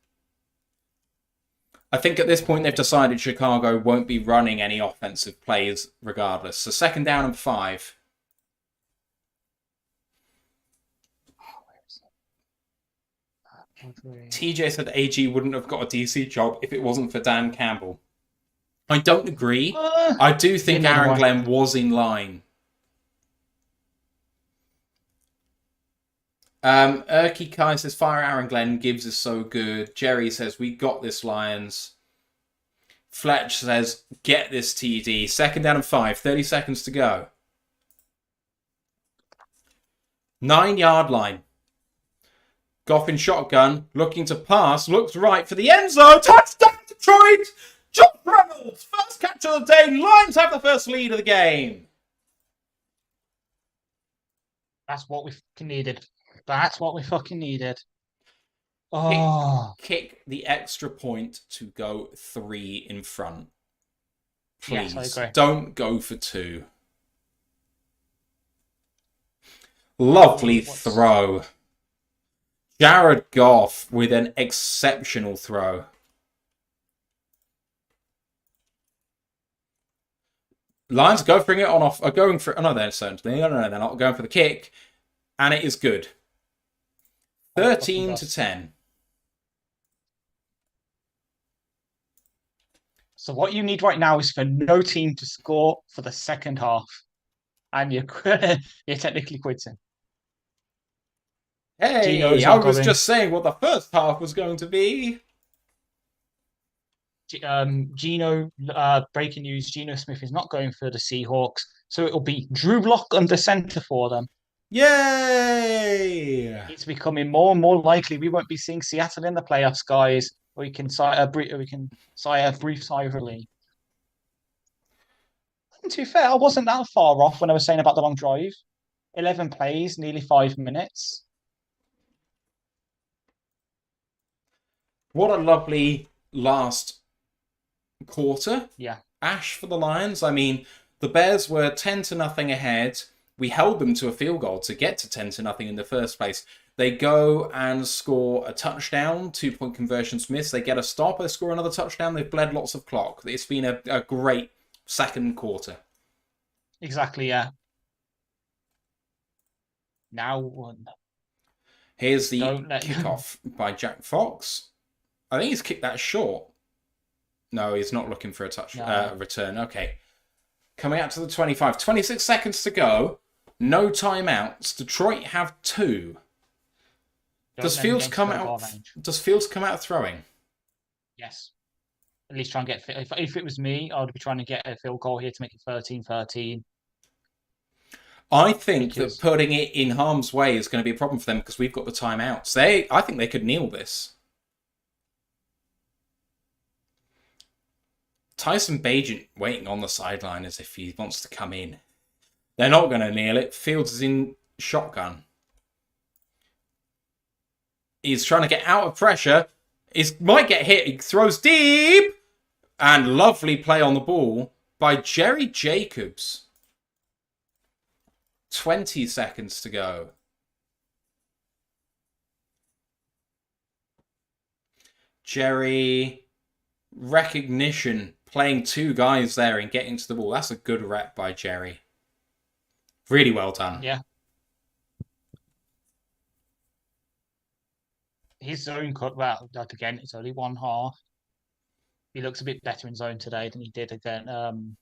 I think at this point they've decided Chicago won't be running any offensive plays regardless. So second down and 5. TJ said AG wouldn't have got a DC job if it wasn't for Dan Campbell. I don't agree. I do think Aaron Glenn was in line. Erky Kai says, "Fire Aaron Glenn. Gibbs is so good." Jerry says, "We got this, Lions." Fletch says, "Get this, TD." Second down and 5. 30 seconds to go. 9-yard line. Goff in shotgun. Looking to pass. Looks right for the end zone. Touchdown, Detroit! Detroit, Josh Reynolds, first catch of the day. Lions have the first lead of the game. That's what we fucking needed. That's what we fucking needed. Oh. Kick the extra point to go 3 in front. Please, yes, I agree. Don't go for 2. Lovely throw. Jared Goff with an exceptional throw. Lions go for it on off. Are going for. Oh, no, they're certainly. No, they're not going for the kick, and it is good. 13-10. So what you need right now is for no team to score for the second half, and you're technically quitting. Hey, I was just saying what the first half was going to be. Geno, breaking news, Geno Smith is not going for the Seahawks, so it'll be Drew Lock under center for them. Yay! It's becoming more and more likely we won't be seeing Seattle in the playoffs, guys. We can sigh a brief sigh of relief. And to be fair, I wasn't that far off when I was saying about the long drive. 11 plays, nearly 5 minutes. What a lovely last quarter. Yeah. Ash for the Lions. I mean, the Bears were 10-0 ahead. We held them to a field goal to get to 10-0 in the first place. They go and score a touchdown, 2-point conversions missed. They get a stop, they score another touchdown. They've bled lots of clock. It's been a great second quarter. Exactly, yeah. Now one. Here's the kickoff by Jack Fox. I think he's kicked that short. No, he's not looking for a return. Okay. Coming out to the 25. 26 seconds to go. No timeouts. Detroit have 2. Does Fields come out throwing? Yes. At least try and get... If it was me, I would be trying to get a field goal here to make it 13-13. I think that putting it in harm's way is going to be a problem for them because we've got the timeouts. I think they could kneel this. Tyson Bagent waiting on the sideline as if he wants to come in. They're not going to kneel it. Fields is in shotgun. He's trying to get out of pressure. He might get hit. He throws deep. And lovely play on the ball by Jerry Jacobs. 20 seconds to go. Jerry, recognition, playing 2 guys there and getting to the ball. That's a good rep by Jerry. Really well done. Yeah. His zone cut, well, again, it's only one half. He looks a bit better in zone today than he did again.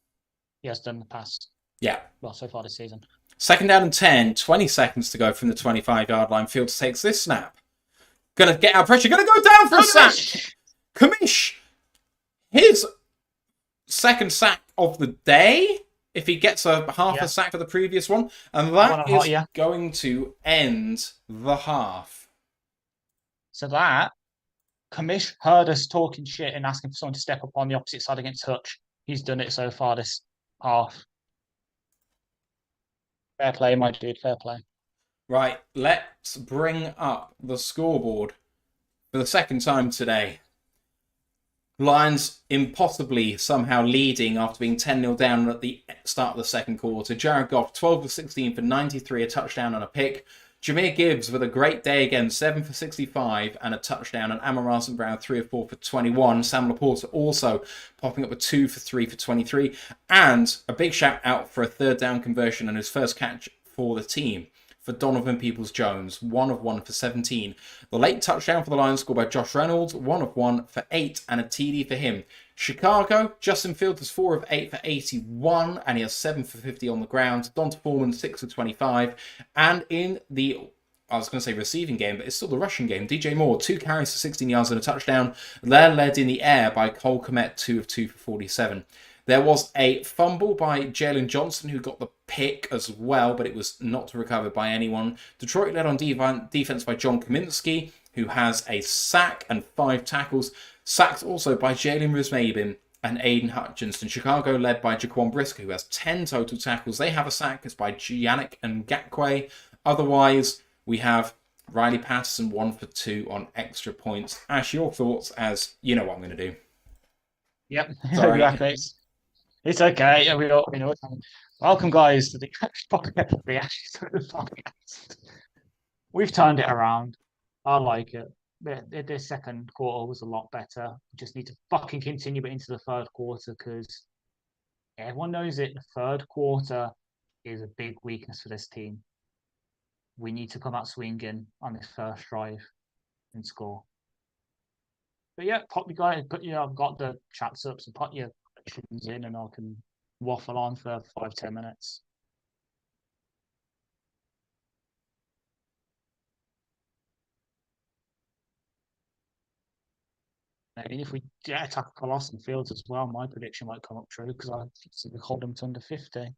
He has done the past. Yeah. Well, so far this season. 2nd down and 10. 20 seconds to go from the 25-yard line. Fields takes this snap. Gonna get out of pressure. Gonna go down for a sack. Kamish. His second sack of the day. If he gets a half a sack of the previous one. And that is going to end the half. So that, Kamish heard us talking shit and asking for someone to step up on the opposite side against Hutch. He's done it so far this half. Fair play, my dude. Fair play. Right, let's bring up the scoreboard for the second time today. Lions impossibly somehow leading after being 10-0 down at the start of the second quarter. Jared Goff, 12 for 16 for 93, a touchdown and a pick. Jameer Gibbs with a great day again, 7 for 65 and a touchdown. And Amon-Ra St. Brown, 3 of 4 for 21. Sam Laporta also popping up with 2 for 3 for 23. And a big shout out for a 3rd down conversion and his first catch for the team for Donovan Peoples-Jones, 1 of 1 for 17. The late touchdown for the Lions scored by Josh Reynolds, 1 of 1 for 8 and a TD for him. Chicago, Justin Fields is 4 of 8 for 81 and he has 7 for 50 on the ground. Donta Foreman, 6 for 25. And in the, I was going to say receiving game, but it's still the rushing game. DJ Moore, 2 carries for 16 yards and a touchdown. They're led in the air by Cole Kmet, 2 of 2 for 47. There was a fumble by Jalen Johnson, who got the pick as well, but it was not recovered by anyone. Detroit led on defense by John Kaminsky, who has a sack and 5 tackles. Sacked also by Jalen Rismabin and Aiden Hutchinson. Chicago led by Jaquan Brisker, who has 10 total tackles. They have a sack. It's by Yannick and Gakwe. Otherwise, we have Riley Patterson 1 for 2 on extra points. Ash, your thoughts, as you know what I'm going to do. Yep, Sorry. exactly. It's okay. Yeah, we know. Welcome, guys, to the podcast. We've turned it around. I like it. The second quarter was a lot better. We just need to fucking continue it into the third quarter because everyone knows it. The third quarter is a big weakness for this team. We need to come out swinging on this first drive and score. But yeah, pop your guy. I've got the chats up, so put your questions in, and I can waffle on for 5-10 minutes. I mean, if we attack Colossus and Fields as well, my prediction might come up true because I think we hold them to under 50.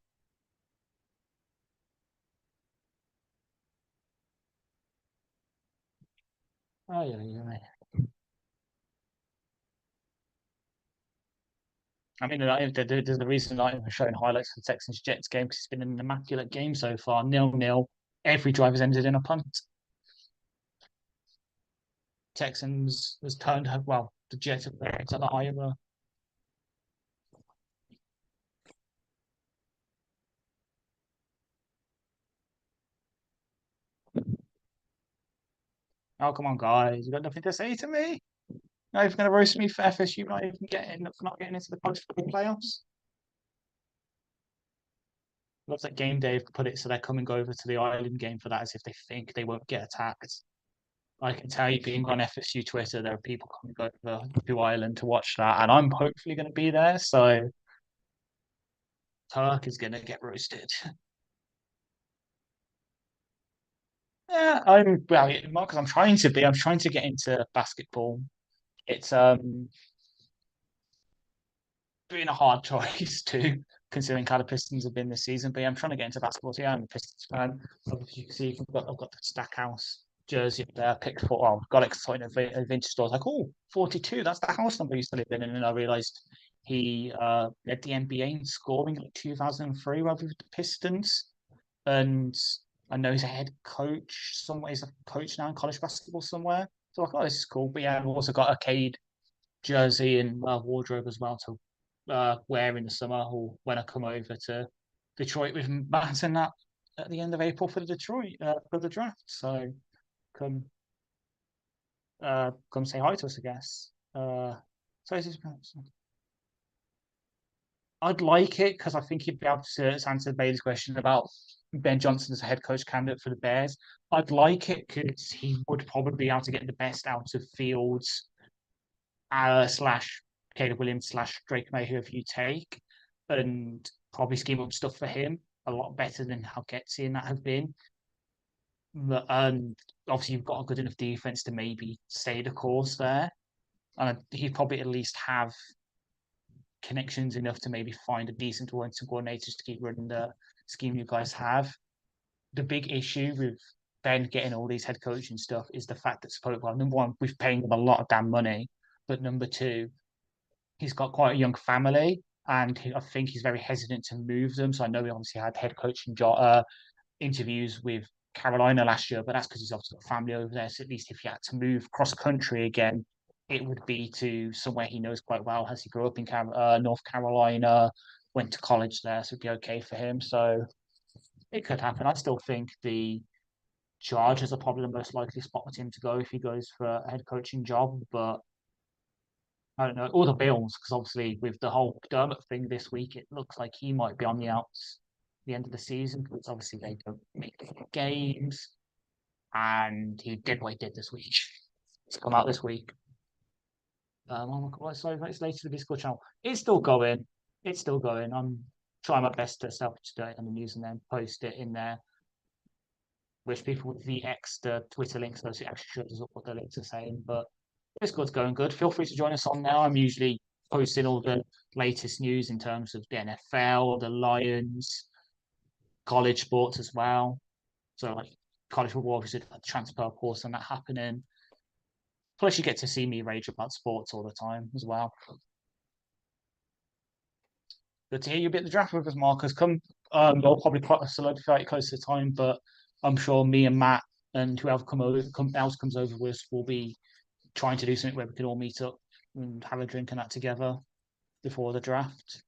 Oh yeah, yeah. I mean, there's the reason I'm showing highlights for the Texans Jets game because it's been an immaculate game so far, 0-0. Every drive has ended in a punt. Texans has turned well. The Jets have played at the Iowa. Oh come on, guys! You got nothing to say to me? Not even going to roast me for FSU not even not getting into the college football playoffs. Looks like Game Day have put it so they're coming over to the Ireland game for that as if they think they won't get attacked. I can tell you, being on FSU Twitter, there are people coming over to Ireland to watch that, and I'm hopefully going to be there. So Turk is going to get roasted. Yeah, I'm well, not because I'm trying to be. I'm trying to get into basketball. It's been a hard choice too, considering how the Pistons have been this season. But yeah, I'm trying to get into basketball. So yeah, I'm a Pistons fan. Obviously, you can see I've got the Stackhouse jersey up there. Picked for got excited at vintage stores. Like, oh, 42. That's the house number he used to live in. And then I realized he led the NBA in scoring like 2003 with the Pistons. And I know he's a head coach somewhere. He's a coach now in college basketball somewhere. So I thought this is cool. But yeah, I've also got a Cade jersey and wardrobe as well to wear in the summer or when I come over to Detroit with Matt and that at the end of April for the Detroit for the draft. So come come say hi to us, I guess. So I'd like it because I think you'd be able to answer Bailey's question about Ben Johnson as a head coach candidate for the Bears. I'd like it because he would probably be able to get the best out of Fields slash Caleb Williams slash Drake May, whoever you take, and probably scheme up stuff for him a lot better than how Getsy and that have been. And obviously, you've got a good enough defense to maybe stay the course there. And he'd probably at least have connections enough to maybe find a decent offensive coordinators to keep running the scheme you guys have. The big issue with Ben getting all these head coaching stuff is the fact that well, number one, we've paying him a lot of damn money, but number two, he's got quite a young family, and I think he's very hesitant to move them. So I know he obviously had head coaching interviews with Carolina last year, but that's because he's obviously got family over there. So at least if he had to move cross country again, it would be to somewhere he knows quite well, as he grew up in North Carolina, went to college there, so it'd be okay for him. So it could happen. I still think the Chargers are probably the most likely spot for him to go if he goes for a head coaching job, but I don't know, or the Bills, because obviously with the whole Dermot thing this week, it looks like he might be on the outs at the end of the season, because obviously they don't make games, and he did what he did this week. It's come out this week. Sorry, it's later to the Discord channel. It's still going. It's still going. I'm trying my best to stay up to date on the news and then post it in there. Wish people would VX the Twitter links, so it actually shows up what the links are saying. But Discord's going good. Feel free to join us on now. I'm usually posting all the latest news in terms of the NFL, the Lions, college sports as well. So like college football, obviously the transfer course and that happening. Plus, you get to see me rage about sports all the time as well. Good to hear you a bit the draft with us, Marcus. We'll probably solidify it close to the time, but I'm sure me and Matt and whoever else comes over with us will be trying to do something where we can all meet up and have a drink and that together before the draft.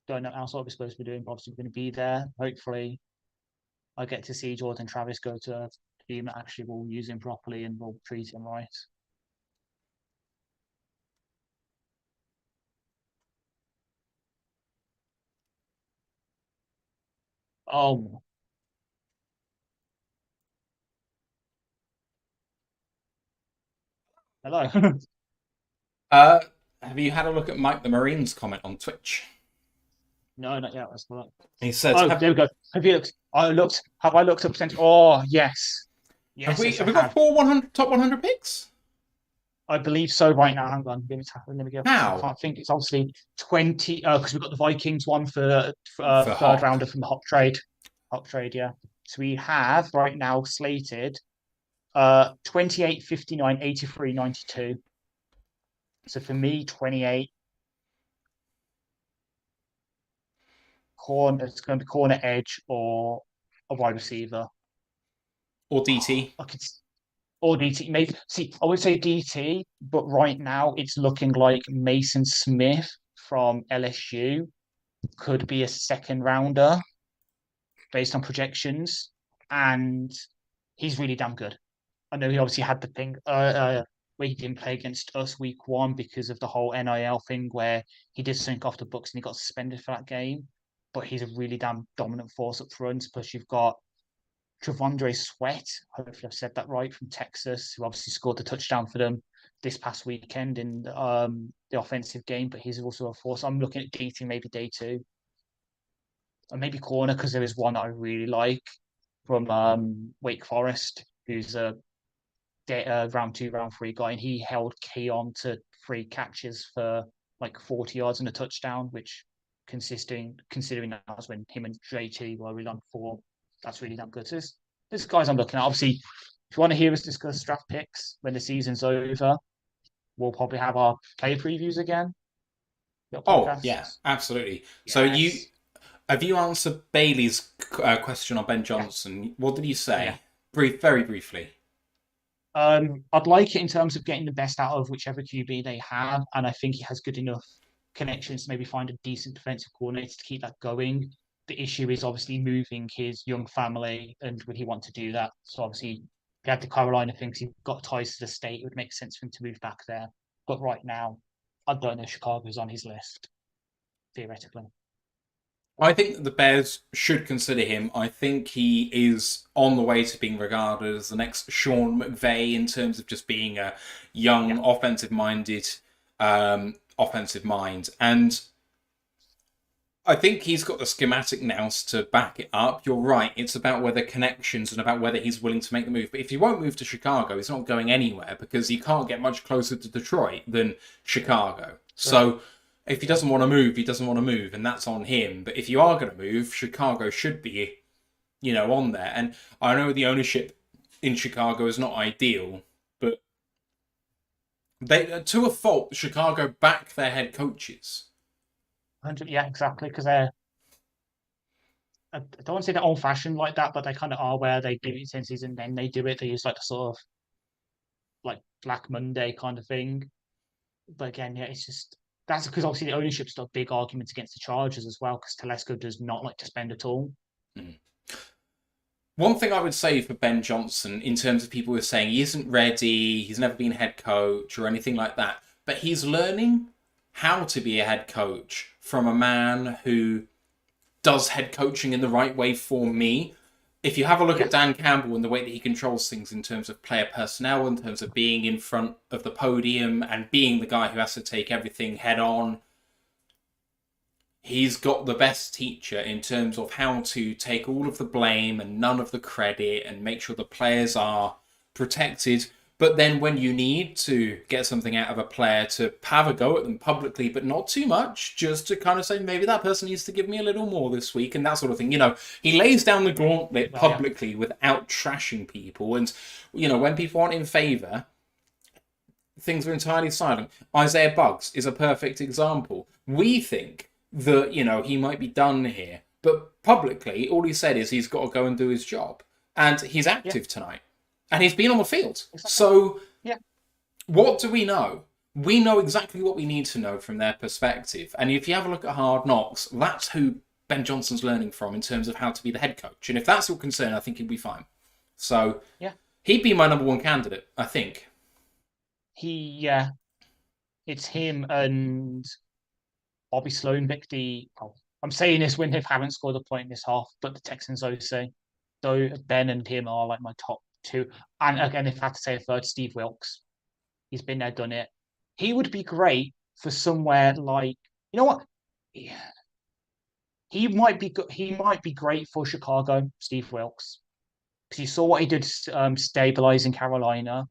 Don't know what else I'll be supposed to be doing, but obviously we're going to be there. Hopefully, I get to see Jordan Travis go to a team that actually will use him properly and will treat him right. Oh, hello. Uh, have you had a look at Mike the Marine's comment on Twitch? No, not yet. That's not. He said, Oh, there we go. Have you looked? I looked. Have I looked up potential? Oh, yes. have Yes, we yes, I have we got have. 4 top 100 picks? I believe so right now. Hang on. Let me go. I How? can't think. It's obviously 20. Because we've got the Vikings one for For third Hawk. rounder from the Hop trade. Hop trade, yeah. So we have right now slated 28, 59, 83, 92. So for me, 28 corner, it's going to be corner edge or a wide receiver. Or DT. I could, or DT. Maybe see, I would say DT, but right now it's looking like Mason Smith from LSU could be a second rounder based on projections, and he's really damn good. I know he obviously had the thing where he didn't play against us week one because of the whole NIL thing where he did sink off the books and he got suspended for that game. But he's a really damn dominant force up front. Plus, you've got Travondre Sweat, hopefully I've said that right, from Texas, who obviously scored the touchdown for them this past weekend in the offensive game, but he's also a force. I'm looking at DT maybe day two. And maybe corner because there is one that I really like from Wake Forest, who's a round two, round three guy, and he held Keon to 3 catches for like 40 yards and a touchdown, which considering that was when him and JT were really on form, that's really damn good. So this guys I'm looking at. Obviously, if you want to hear us discuss draft picks when the season's over, we'll probably have our play previews again. Oh, yeah, absolutely. So Yes. have you answered Bailey's question on Ben Yeah. Johnson? What did you Yeah. say? Very briefly. I'd like it in terms of getting the best out of whichever QB they have, and I think he has good enough connections to maybe find a decent defensive coordinator to keep that going. The issue is obviously moving his young family, and would he want to do that? So obviously, if he had the Carolina things, he's got ties to the state. It would make sense for him to move back there. But right now, I don't know if Chicago's on his list theoretically. I think that the Bears should consider him. I think he is on the way to being regarded as the next Sean McVay in terms of just being a young, Yeah, offensive-minded offensive mind. And I think he's got the schematic now to back it up. You're right. It's about whether connections and about whether he's willing to make the move. But if he won't move to Chicago, he's not going anywhere because you can't get much closer to Detroit than Chicago. true. So if he doesn't want to move, he doesn't want to move, and that's on him. But if you are going to move, Chicago should be, on there. And I know the ownership in Chicago is not ideal, but they, to a fault, Chicago back their head coaches. 100, yeah, exactly. Because I don't want to say they're old fashioned like that, but they kind of are where they do it since season, then they do it. They use like the sort of like Black Monday kind of thing. But again, yeah, it's just that's because obviously the ownership's got big arguments against the Chargers as well, because Telesco does not like to spend at all. Mm. One thing I would say for Ben Johnson, in terms of people who are saying he isn't ready, he's never been head coach or anything like that, but he's learning how to be a head coach from a man who does head coaching in the right way for me. If you have a look at Dan Campbell and the way that he controls things in terms of player personnel, in terms of being in front of the podium and being the guy who has to take everything head on, he's got the best teacher in terms of how to take all of the blame and none of the credit and make sure the players are protected But then when you need to get something out of a player to have a go at them publicly, but not too much, just to kind of say, maybe that person needs to give me a little more this week and that sort of thing. He lays down the gauntlet publicly without trashing people. And, when people aren't in favour, things are entirely silent. Isaiah Buggs is a perfect example. We think that, he might be done here. But publicly, all he said is he's got to go and do his job. And he's active tonight. And he's been on the field. Exactly. So, what do we know? We know exactly what we need to know from their perspective. And if you have a look at Hard Knocks, that's who Ben Johnson's learning from in terms of how to be the head coach. And if that's your concern, I think he'd be fine. So, he'd be my number one candidate, I think. It's him and Bobby Sloan-Victor. I'm saying this when they haven't scored a point in this half, but the Texans OC. So Ben and him are like my top two. And again, if I had to say a third, Steve Wilkes. He's been there, done it. He would be great for somewhere like, you know what? He might be great for Chicago, Steve Wilkes. Because you saw what he did stabilizing Carolina.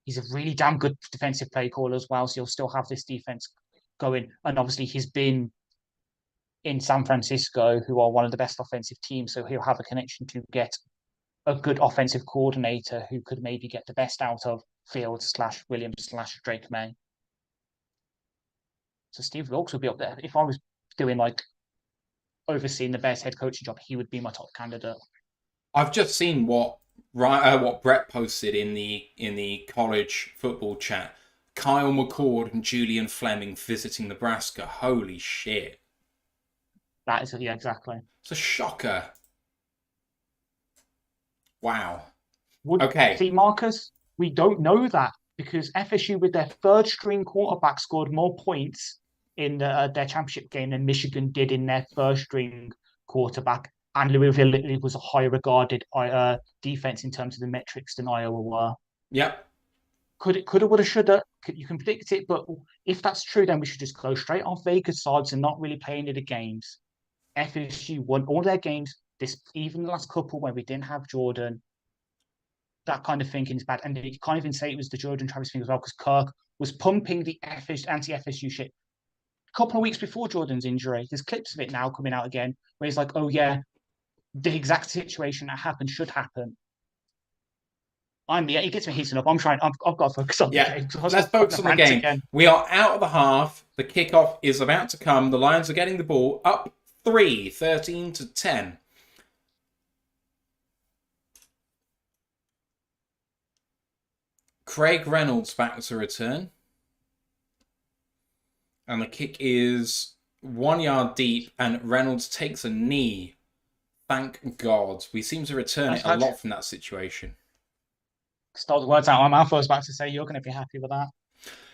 He's a really damn good defensive play caller as well, so you'll still have this defense going. And obviously he's been in San Francisco, who are one of the best offensive teams, so he'll have a connection to get a good offensive coordinator who could maybe get the best out of Fields / Williams / Drake May. So Steve Wilkes would be up there. If I was doing overseeing the Bears head coaching job, he would be my top candidate. I've just seen what Brett posted in the college football chat. Kyle McCord and Julian Fleming visiting Nebraska. Holy shit. That is, exactly. It's a shocker. Wow. See, Marcus, we don't know that because FSU with their third string quarterback scored more points in their championship game than Michigan did in their first string quarterback. And Louisville was a higher regarded defense in terms of the metrics than Iowa were. Yep. Coulda, woulda, shoulda. You can predict it, but if that's true, then we should just go straight off Vegas sides and not really play any of the games. FSU won all their games, even the last couple where we didn't have Jordan. That kind of thinking is bad. And you can't even say it was the Jordan Travis thing as well, because Kirk was pumping the anti-FSU shit a couple of weeks before Jordan's injury. There's clips of it now coming out again, where he's like, oh yeah, the exact situation that happened should happen. It gets me heating up. I've got to focus on the game. Let's focus on the game. Again. We are out of the half. The kickoff is about to come. The Lions are getting the ball up 13-10. Craig Reynolds back to return. And the kick is 1 yard deep, and Reynolds takes a knee. Thank God. We seem to return it a lot from that situation. Stole the words out of my mouth. I was about to say you're going to be happy with that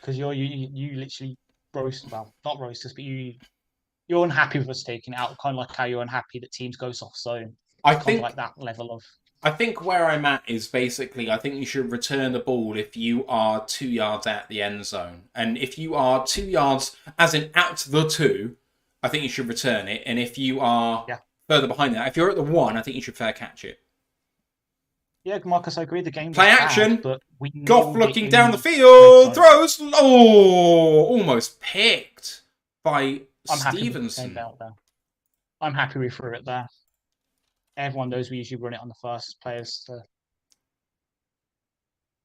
because you literally not roast us, but you're unhappy with us taking it out, kind of like how you're unhappy that teams go soft zone. I think like that level of. I think where I'm at is basically I think you should return the ball if you are 2 yards at the end zone, and if you are 2 yards, as in at the 2, I think you should return it, and if you are further behind that, if you're at the 1, I think you should fair catch it. Yeah, Marcus, I agree. The game play was action. Bad, but Goff looking down the field, throws. Oh, almost picked by Stevenson. I'm happy we threw it there. Everyone knows we usually run it on the first players.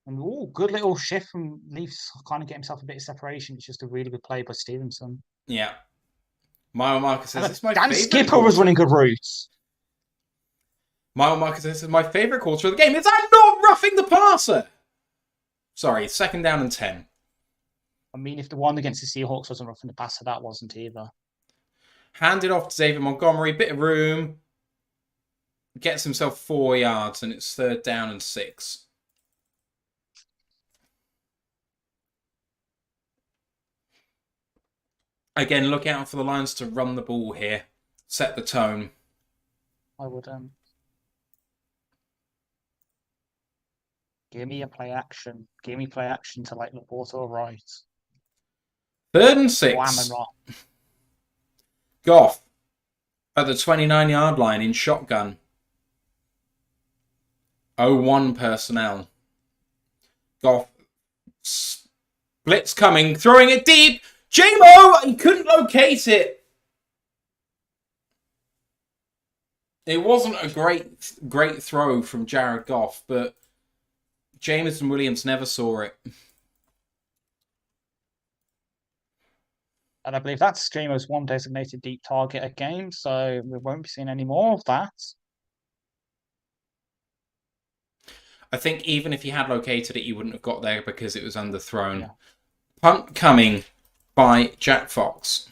And good little shift from Leafs, kind of get himself a bit of separation. It's just a really good play by Stevenson. Yeah. Mile Marcus says, "It's my favorite." Dan Skipper was running good routes. Mile Marcus says, "This is my favorite quarter of the game. It's I'm not roughing the passer." Sorry, 2nd down and 10. I mean, if the one against the Seahawks wasn't roughing the passer, that wasn't either. Handed off to David Montgomery, bit of room. Gets himself 4 yards, and it's 3rd down and 6. Again, look out for the Lions to run the ball here. Set the tone. I would give me a play action. Give me play action to like Laporta or right. 3rd and 6. Goff at the 29-yard line in shotgun. 0-1 personnel. Goff. Blitz coming, throwing it deep. J-Mo, he couldn't locate it. It wasn't a great throw from Jared Goff, but Jameson Williams never saw it. And I believe that's J-Mo's one designated deep target a game, so we won't be seeing any more of that. I think even if he had located it, he wouldn't have got there because it was underthrown. Yeah. Punt coming by Jack Fox.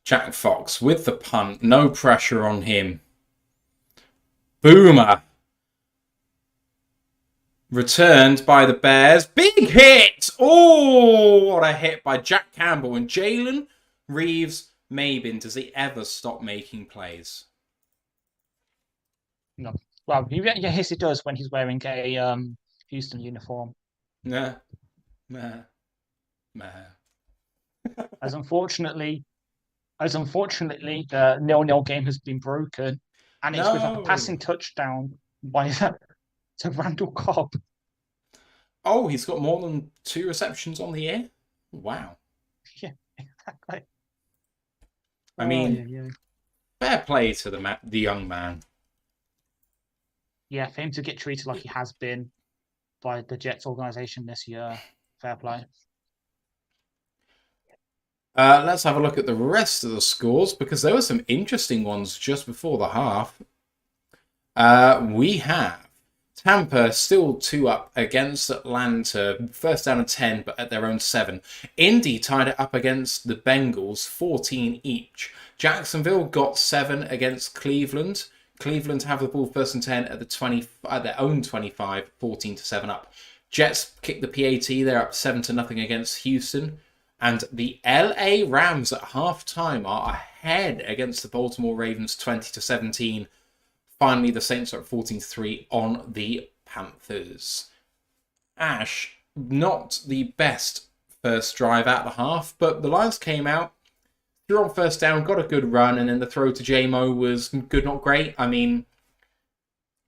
Jack Fox with the punt. No pressure on him. Boomer. Returned by the Bears. Big hit! Oh, what a hit by Jack Campbell. And Jalen Reeves-Maybin. Does he ever stop making plays? No. Well, yes, it does when he's wearing a Houston uniform. Nah. As unfortunately, the 0-0 game has been broken, and it's with a passing touchdown by to Randall Cobb. Oh, he's got more than 2 receptions on the year? Wow. Yeah, exactly. I mean, fair play to the young man. Yeah, for him to get treated like he has been by the Jets organization this year, fair play. Let's have a look at the rest of the scores, because there were some interesting ones just before the half. We have Tampa still 2 up against Atlanta. First down and 10, but at their own 7. Indy tied it up against the Bengals, 14 each. Jacksonville got 7 against Cleveland. Cleveland have the ball first and 10 at their own 25, 14-7 up. Jets kick the PAT. They're up 7-0 against Houston. And the LA Rams at halftime are ahead against the Baltimore Ravens 20-17. Finally, the Saints are at 14-3 on the Panthers. Ash, not the best first drive at the half, but the Lions came out, threw on first down, got a good run, and then the throw to J-Mo was good, not great. I mean,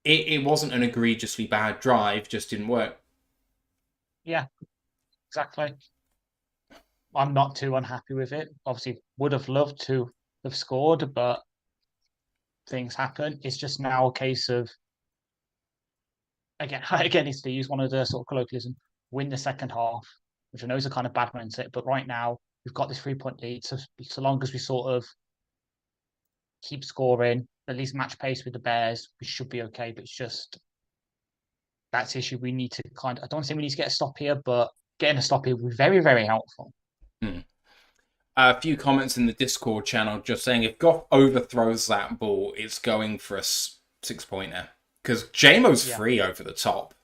it wasn't an egregiously bad drive, just didn't work. Yeah, exactly. I'm not too unhappy with it. Obviously, would have loved to have scored, but things happen. It's just now a case of again, it's to use one of the sort of colloquialism, win the second half, which I know is a kind of bad mindset, but right now we've got this 3-point lead. So long as we sort of keep scoring, at least match pace with the Bears, we should be okay. But it's just that's the issue. We need to I don't want to say we need to get a stop here, but getting a stop here would be very, very helpful. A few comments in the Discord channel just saying if Goff overthrows that ball, it's going for a 6-pointer. Because J-Mo's free over the top.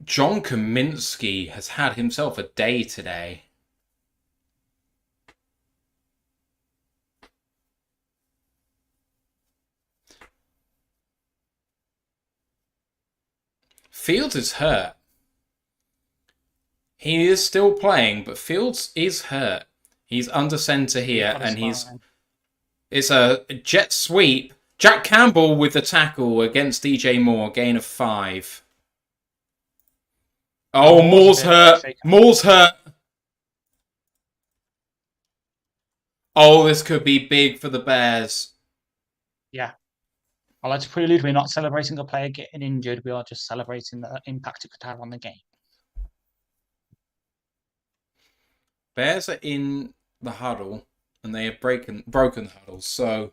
John Kaminsky has had himself a day today. Fields is hurt. He is still playing, but Fields is hurt. He's under center here, and it's a jet sweep. Jack Campbell with the tackle against DJ Moore, gain of 5. Oh, Moore's hurt. Moore's hurt. Oh, this could be big for the Bears. Yeah. I like to prelude, we're not celebrating a player getting injured. We are just celebrating the impact it could have on the game. Bears are in the huddle, and they have broken the huddle, so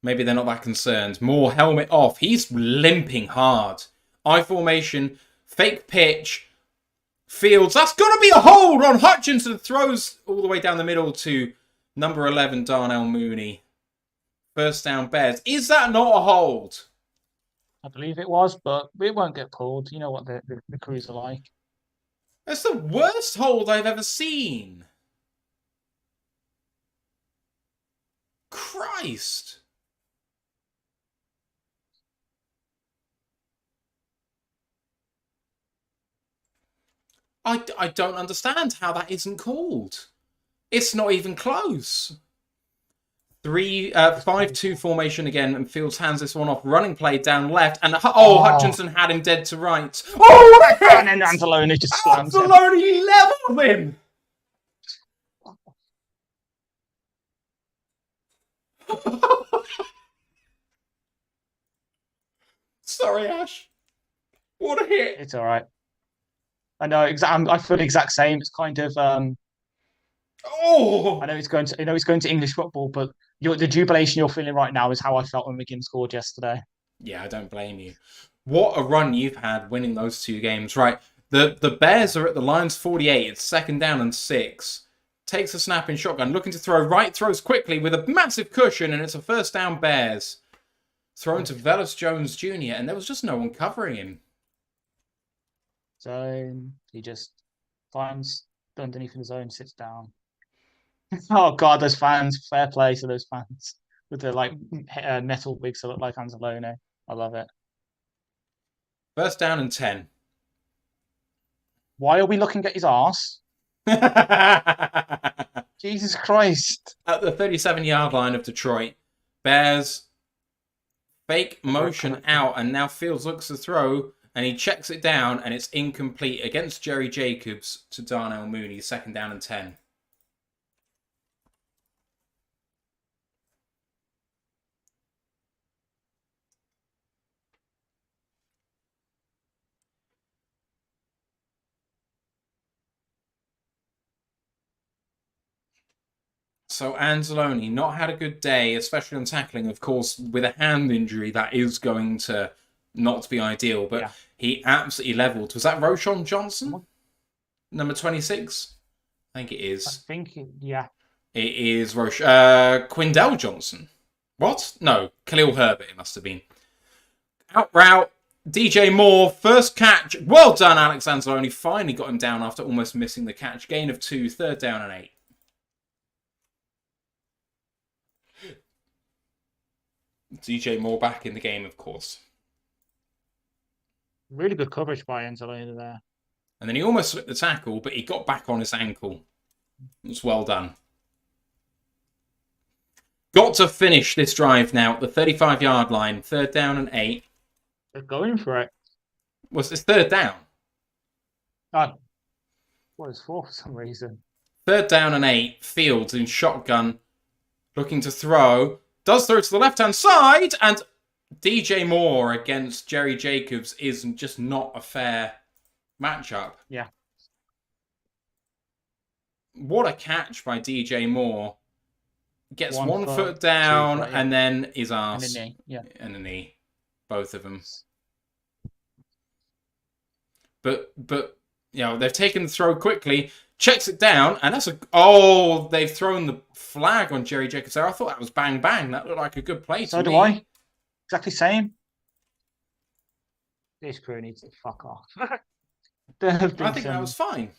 maybe they're not that concerned. Moore, helmet off. He's limping hard. I formation, fake pitch. Fields, that's got to be a hold on Hutchinson. Throws all the way down the middle to number 11, Darnell Mooney. First down, Bears. Is that not a hold? I believe it was, but it won't get pulled. You know what the crews are like. That's the worst hold I've ever seen. Christ. I don't understand how that isn't called. It's not even close. 5-2 formation again, and Fields hands this one off. Running play down left, and Hutchinson had him dead to right. Oh, and then Anzalone just slams him. Anzalone leveled him. Sorry, Ash. What a hit! It's all right. I know. I feel the exact same. It's kind of. Oh! I know it's going to English football, but the jubilation you're feeling right now is how I felt when McGinn scored yesterday. Yeah, I don't blame you. What a run you've had winning those 2 games. Right, the Bears are at the Lions 48. It's 2nd down and 6. Takes a snap in shotgun, looking to throw right, throws quickly with a massive cushion, and it's a 1st down Bears. Thrown to Velus Jones Jr., and there was just no one covering him. So he just finds underneath in the zone, sits down. Oh God, those fans! Fair play to those fans with the metal wigs that look like Anzalone. I love it. 1st down and 10. Why are we looking at his arse? Jesus Christ! At the 37-yard line of Detroit, Bears fake motion out, and now Fields looks to throw, and he checks it down, and it's incomplete against Jerry Jacobs to Darnell Mooney. 2nd down and 10. So Anzalone not had a good day, especially on tackling. Of course, with a hand injury, that is going to not be ideal. But he absolutely leveled. Was that Roschon Johnson? Number 26? I think it is. I think, yeah. It is Quindell Johnson. What? No, Khalil Herbert it must have been. Out route, DJ Moore, first catch. Well done, Alex Anzalone. Finally got him down after almost missing the catch. Gain of 2, 3rd down and 8. DJ Moore back in the game, of course. Really good coverage by Anzalone there. And then he almost slipped the tackle, but he got back on his ankle. It was well done. Got to finish this drive now at the 35-yard line. 3rd down and 8. They're going for it. Was this 3rd down? What was 4 for some reason? 3rd down and 8. Fields in shotgun. Looking to throw. Does throw to the left-hand side. And DJ Moore against Jerry Jacobs is just not a fair matchup. Yeah. What a catch by DJ Moore. Gets 1 foot, foot down 2 foot, and then his arse. And a knee, yeah. And a knee. Both of them. But you know, they've taken the throw quickly, checks it down, and that's they've thrown the flag on Jerry Jacobs there. I thought that was bang bang. That looked like a good play to me. So do I. Exactly same. This crew needs to fuck off. I think that was fine.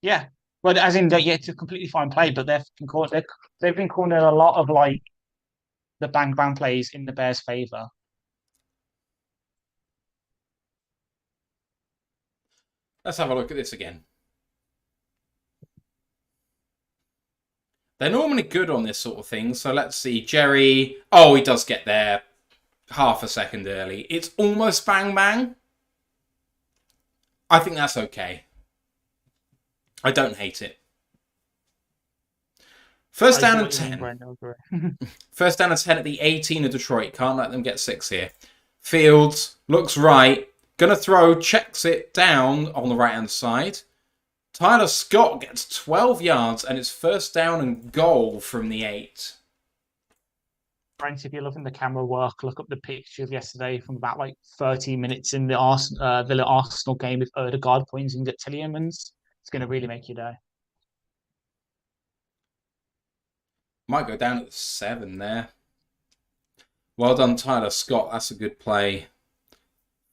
Yeah. Well, as in, it's a completely fine play, but they've been calling a lot of the bang bang plays in the Bears' favour. Let's have a look at this again. They're normally good on this sort of thing, so let's see. Jerry, he does get there half a second early. It's almost bang bang. I think that's okay. I don't hate it. 1st down and 10. 1st down and 10 at the 18 of Detroit. Can't let them get 6 here. Fields looks right. Gonna throw, checks it down on the right-hand side. Tyler Scott gets 12 yards, and it's 1st down and goal from the 8. Brent, if you're loving the camera work, look up the picture of yesterday from about 30 minutes in the Villa Arsenal game with Odegaard pointing at Tillemans. It's going to really make your day. Might go down at 7 there. Well done, Tyler Scott. That's a good play.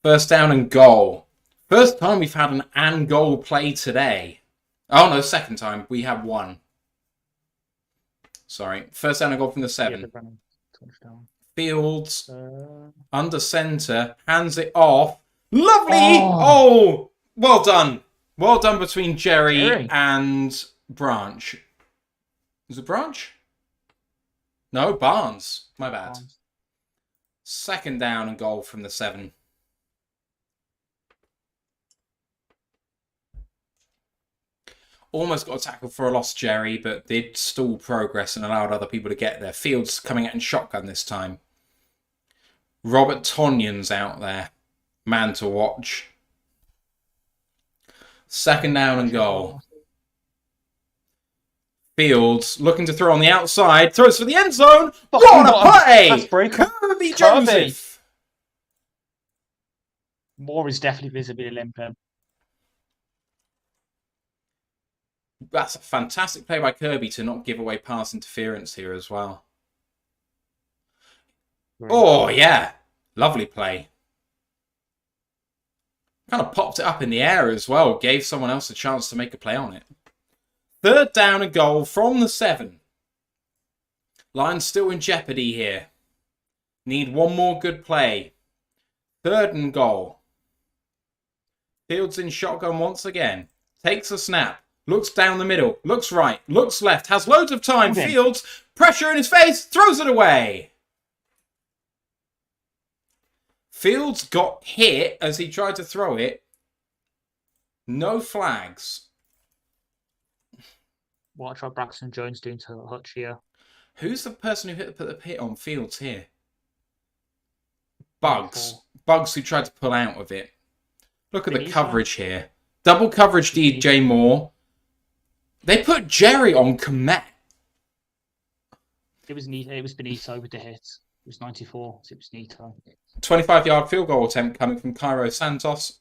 1st down and goal. First time we've had an and goal play today. Oh, no, 2nd time. We have 1. Sorry. 1st down and goal from the 7. Fields. Under centre. Hands it off. Lovely! Oh, well done. Well done between Jerry Jerry. and Branch. Is it Branch? No, Barnes. My bad. Second down and goal from the 7. Almost got a tackle for a loss, Jerry, but did stall progress and allowed other people to get there. Fields coming out in shotgun this time. Robert Tonyan's out there. Man to watch. Second down and goal. Fields looking to throw on the outside. Throws for the end zone. What a play! Kirby Joseph. Moore is definitely visibly limping. That's a fantastic play by Kirby to not give away pass interference here as well. Oh, yeah. Lovely play. Kind of popped it up in the air as well. Gave someone else a chance to make a play on it. Third down and goal from the 7. Lions still in jeopardy here. Need one more good play. Third and goal. Fields in shotgun once again. Takes a snap. Looks down the middle. Looks right. Looks left. Has loads of time. Okay. Fields. Pressure in his face. Throws it away. Fields got hit as he tried to throw it. No flags. Watch what Braxton Jones doing to Hutch here. Who's the person who put the hit on Fields here? Bugs. Bugs who tried to pull out of it. Look at the coverage here. Double coverage DJ Moore. They put Jerry on Komet. It was Benito with the hit. It was 94. So it was Benito. 25-yard field goal attempt coming from Cairo Santos.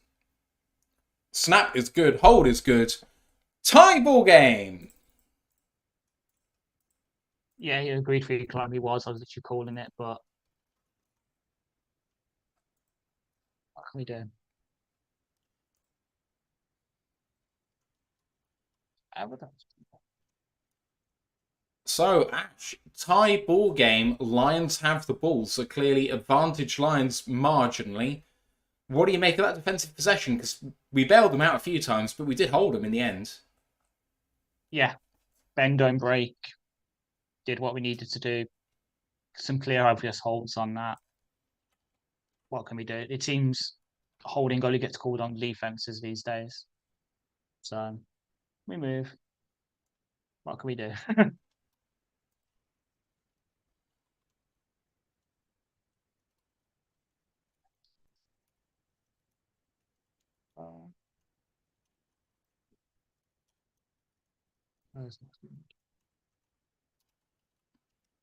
Snap is good. Hold is good. Tie ball game. Yeah, he agreed for climb. He was. I was literally calling it, but what can we do? So, Ash, tie ball game. Lions have the ball, so clearly advantage Lions marginally. What do you make of that defensive possession? Because we bailed them out a few times, but we did hold them in the end. Yeah, bend, don't break. Did what we needed to do. Some clear, obvious holds on that. What can we do? It seems holding only gets called on defenses these days. So we move. What can we do?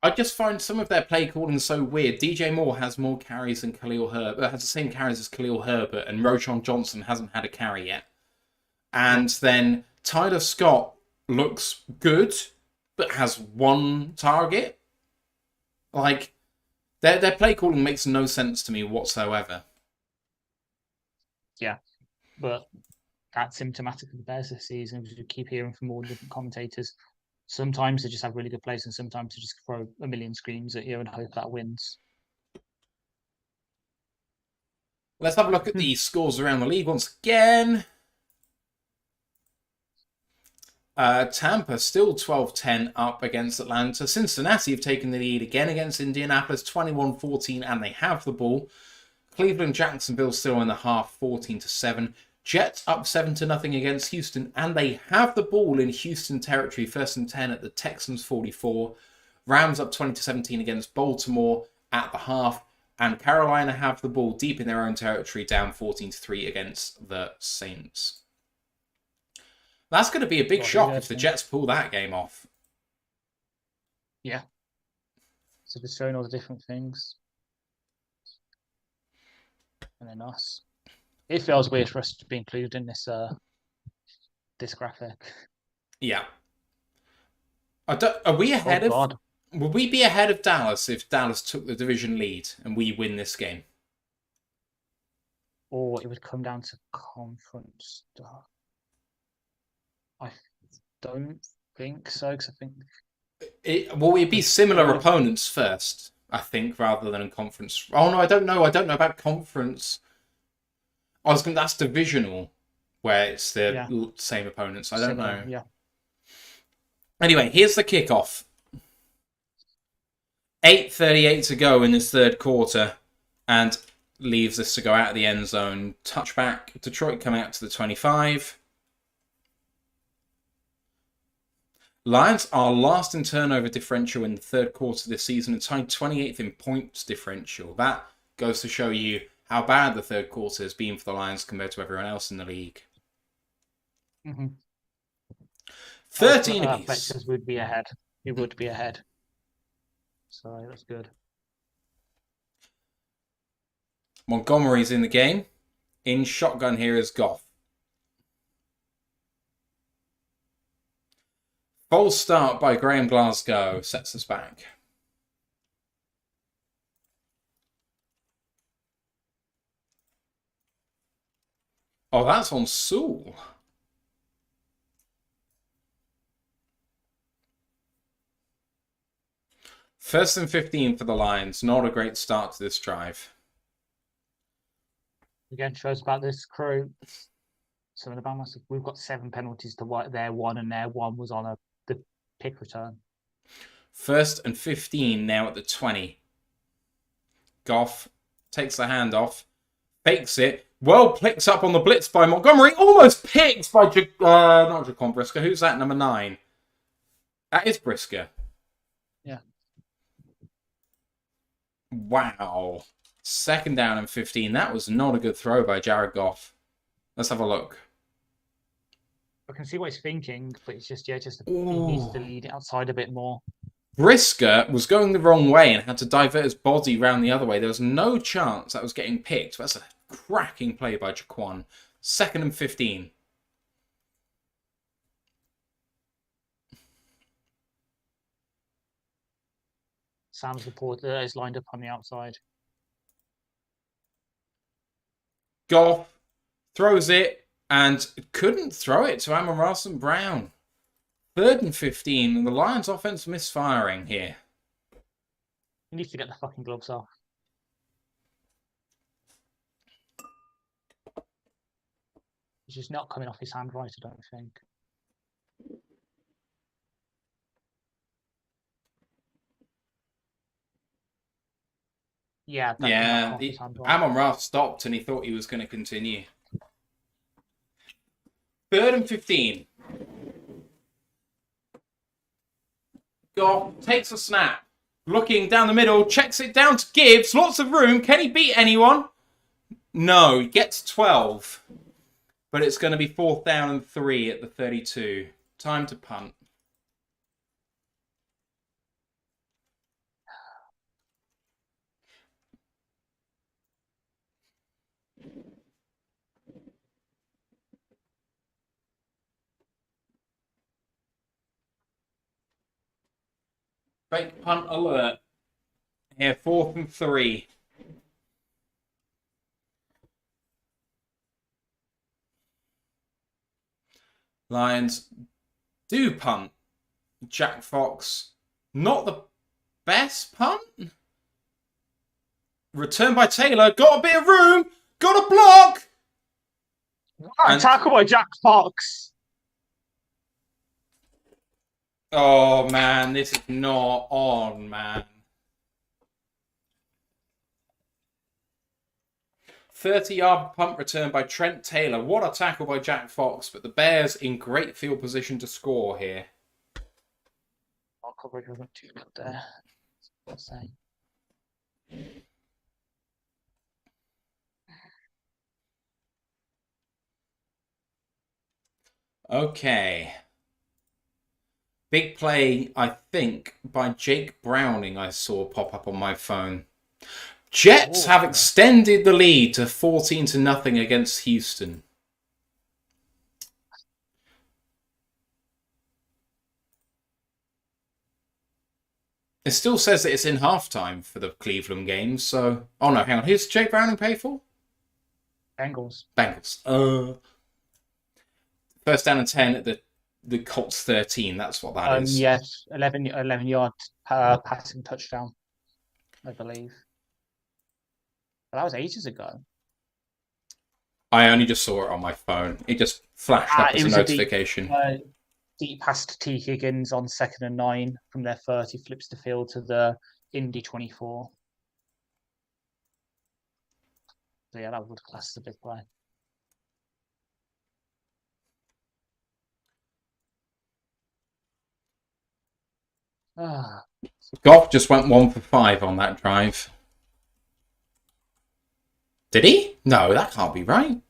I just find some of their play calling so weird. DJ Moore has more carries than Khalil Herbert. Has the same carries as Khalil Herbert, and Roschon Johnson hasn't had a carry yet. And then Tyler Scott looks good, but has one target. Like, their play calling makes no sense to me whatsoever. Yeah, but that's symptomatic of the Bears this season, because we keep hearing from all the different commentators. Sometimes they just have really good plays, and sometimes they just throw a million screens at you and hope that wins. Let's have a look at the scores around the league once again. Tampa still 12-10 up against Atlanta. Cincinnati have taken the lead again against Indianapolis, 21-14, and they have the ball. Cleveland, Jacksonville still in the half, 14-7. Jets up 7-0 against Houston, and they have the ball in Houston territory, 1st and 10 at the Texans 44. Rams up 20-17 against Baltimore at the half, and Carolina have the ball deep in their own territory, down 14-3 against the Saints. That's going to be a big shock if the Jets pull that game off. Yeah. So they're showing all the different things. And then us. It feels weird for us to be included in this this graphic. Yeah. Are we ahead of... God. Would we be ahead of Dallas if Dallas took the division lead and we win this game? Or it would come down to conference stuff. I don't think so, because I think... Will it be similar opponents first, I think, rather than in conference? Oh, no, I don't know. I don't know about conference. That's divisional. where it's the same opponents. I don't know. Yeah. Anyway, here's the kickoff. 8:38 to go in this third quarter, and leaves this to go out of the end zone. Touchback. Detroit coming out to the 25. Lions are last in turnover differential in the third quarter this season and tied 28th in points differential. That goes to show you how bad the third quarter has been for the Lions compared to everyone else in the league. 13 apiece. Fletcher's would be ahead. He would be ahead. So that's good. Montgomery's in the game. In shotgun here is Goff. False start by Graham Glasgow sets us back. Oh, that's on Sewell. First and 15 for the Lions. Not a great start to this drive. Again, shows about this crew. Some of the Bama's, we've got 7 penalties to their 1, and their 1 was on the pick return. First and 15 now at the 20. Goff takes the handoff, fakes it. Well, picks up on the blitz by Montgomery. Almost picked by not Jaquan Brisker. Who's that? Number 9. That is Brisker. Yeah. Wow. Second down and 15. That was not a good throw by Jared Goff. Let's have a look. I can see what he's thinking, but it's just, he needs to lead it outside a bit more. Brisker was going the wrong way and had to divert his body round the other way. There was no chance that was getting picked. That's a cracking play by Jaquan. Second and 15. Sam's reporter is lined up on the outside. Goff throws it and couldn't throw it to Amon-Ra St. Brown. Third and 15, and the Lions' offense misfiring here. He needs to get the fucking gloves off. He's just not coming off his hand right, I don't think. Yeah, Amon-Ra stopped and he thought he was going to continue. Third and 15. Goff takes a snap. Looking down the middle, checks it down to Gibbs. Lots of room. Can he beat anyone? No, he gets 12. But it's going to be 4th down and 3 at the 32. Time to punt. Fake punt alert. Here, 4th and 3. Lions do punt. Jack Fox, not the best punt. Return by Taylor. Got a bit of room. Got a block. And tackle by Jack Fox. Oh, man. This is not on, man. 30-yard punt return by Trent Taylor. What a tackle by Jack Fox, but the Bears in great field position to score here. Our coverage wasn't too good there. Let's say. Okay. Big play, I think, by Jake Browning I saw pop up on my phone. Jets have extended the lead to 14-0 against Houston. It still says that it's in halftime for the Cleveland game, so... Oh no, hang on. Who's Jake Browning pay for? Bengals. First down and 10 at the Colts 13. That's what that is. Yes, 11-yard passing touchdown, I believe. But that was ages ago. I only just saw it on my phone. It just flashed up as It a was notification. deep pass to T. Higgins on 2nd and 9 from their 30, flips the field to the Indy 24. So yeah, that would class as a big play. Goff just went 1 for 5 on that drive. Did he? No, that can't be right.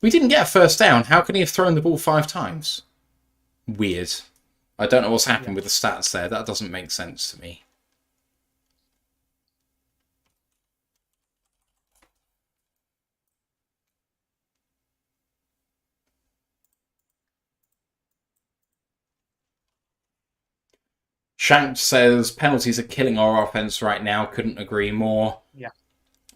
We didn't get a first down. How can he have thrown the ball 5 times? Weird. I don't know what's happened with the stats there. That doesn't make sense to me. Shank says penalties are killing our offense right now. Couldn't agree more. Yeah.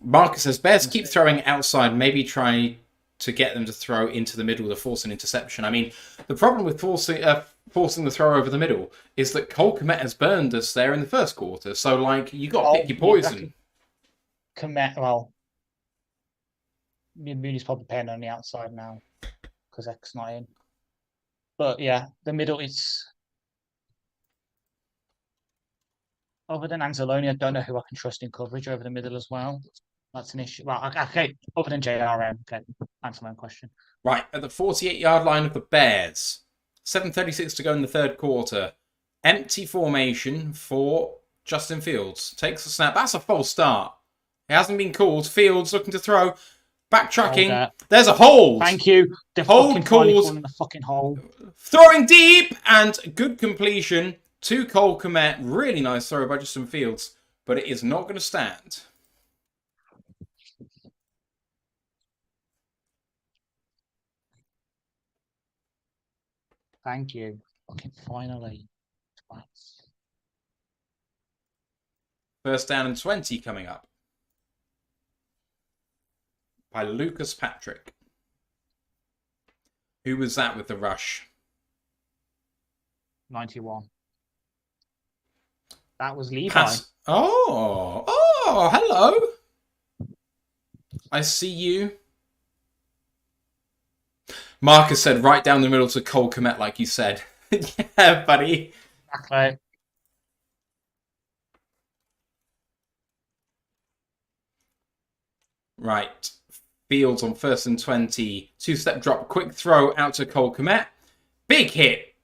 Marcus says Bears keep throwing outside. Maybe try to get them to throw into the middle to force an interception. I mean, the problem with forcing the throw over the middle is that Cole Kmet has burned us there in the first quarter. So, like, you got to pick your poison. Kmet, well, Mooney's probably playing on the outside now because X not in. But yeah, the middle is. Other than Anzalone, I don't know who I can trust in coverage over the middle as well. That's an issue. Well, okay, other than JRM, okay, answer my question. Right, at the 48-yard line of the Bears. 7:36 to go in the third quarter. Empty formation for Justin Fields. Takes the snap. That's a false start. It hasn't been called. Fields looking to throw. Backtracking. There's a hold. Thank you. The hold called. The fucking hole. Throwing deep and good completion to Cole Kmet. Really nice throw by Justin Fields, but it is not going to stand. Thank you. Fucking finally. Twice. First down and 20 coming up. By Lucas Patrick. Who was that with the rush? 91. That was Levi. Oh, hello. I see you. Marcus said right down the middle to Cole Kmet, like you said. Yeah, buddy. Exactly. Right. Fields on 1st and 20. 2-step drop, quick throw out to Cole Kmet. Big hit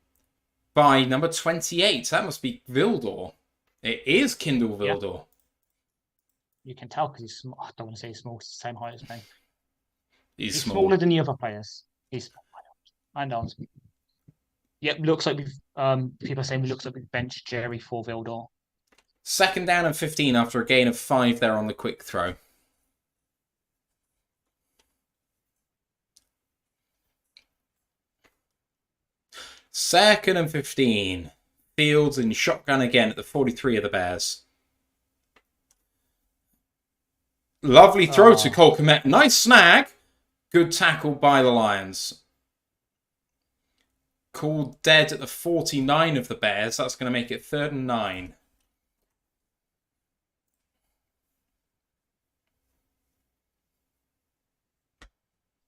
by number 28. That must be Vildor. It is Kindle Vildor. Yeah. You can tell because he's small. I don't want to say he's small. He's the same height as me. He's smaller than the other players. He's small. I know. Yep, looks like we've. People are saying we looks like we've benched Jerry for Vildor. 2nd down and 15 after a gain of 5 there on the quick throw. Second and 15. Fields in shotgun again at the 43 of the Bears. Lovely throw to Cole Kmet. Nice snag. Good tackle by the Lions. Called dead at the 49 of the Bears. That's going to make it 3rd and 9.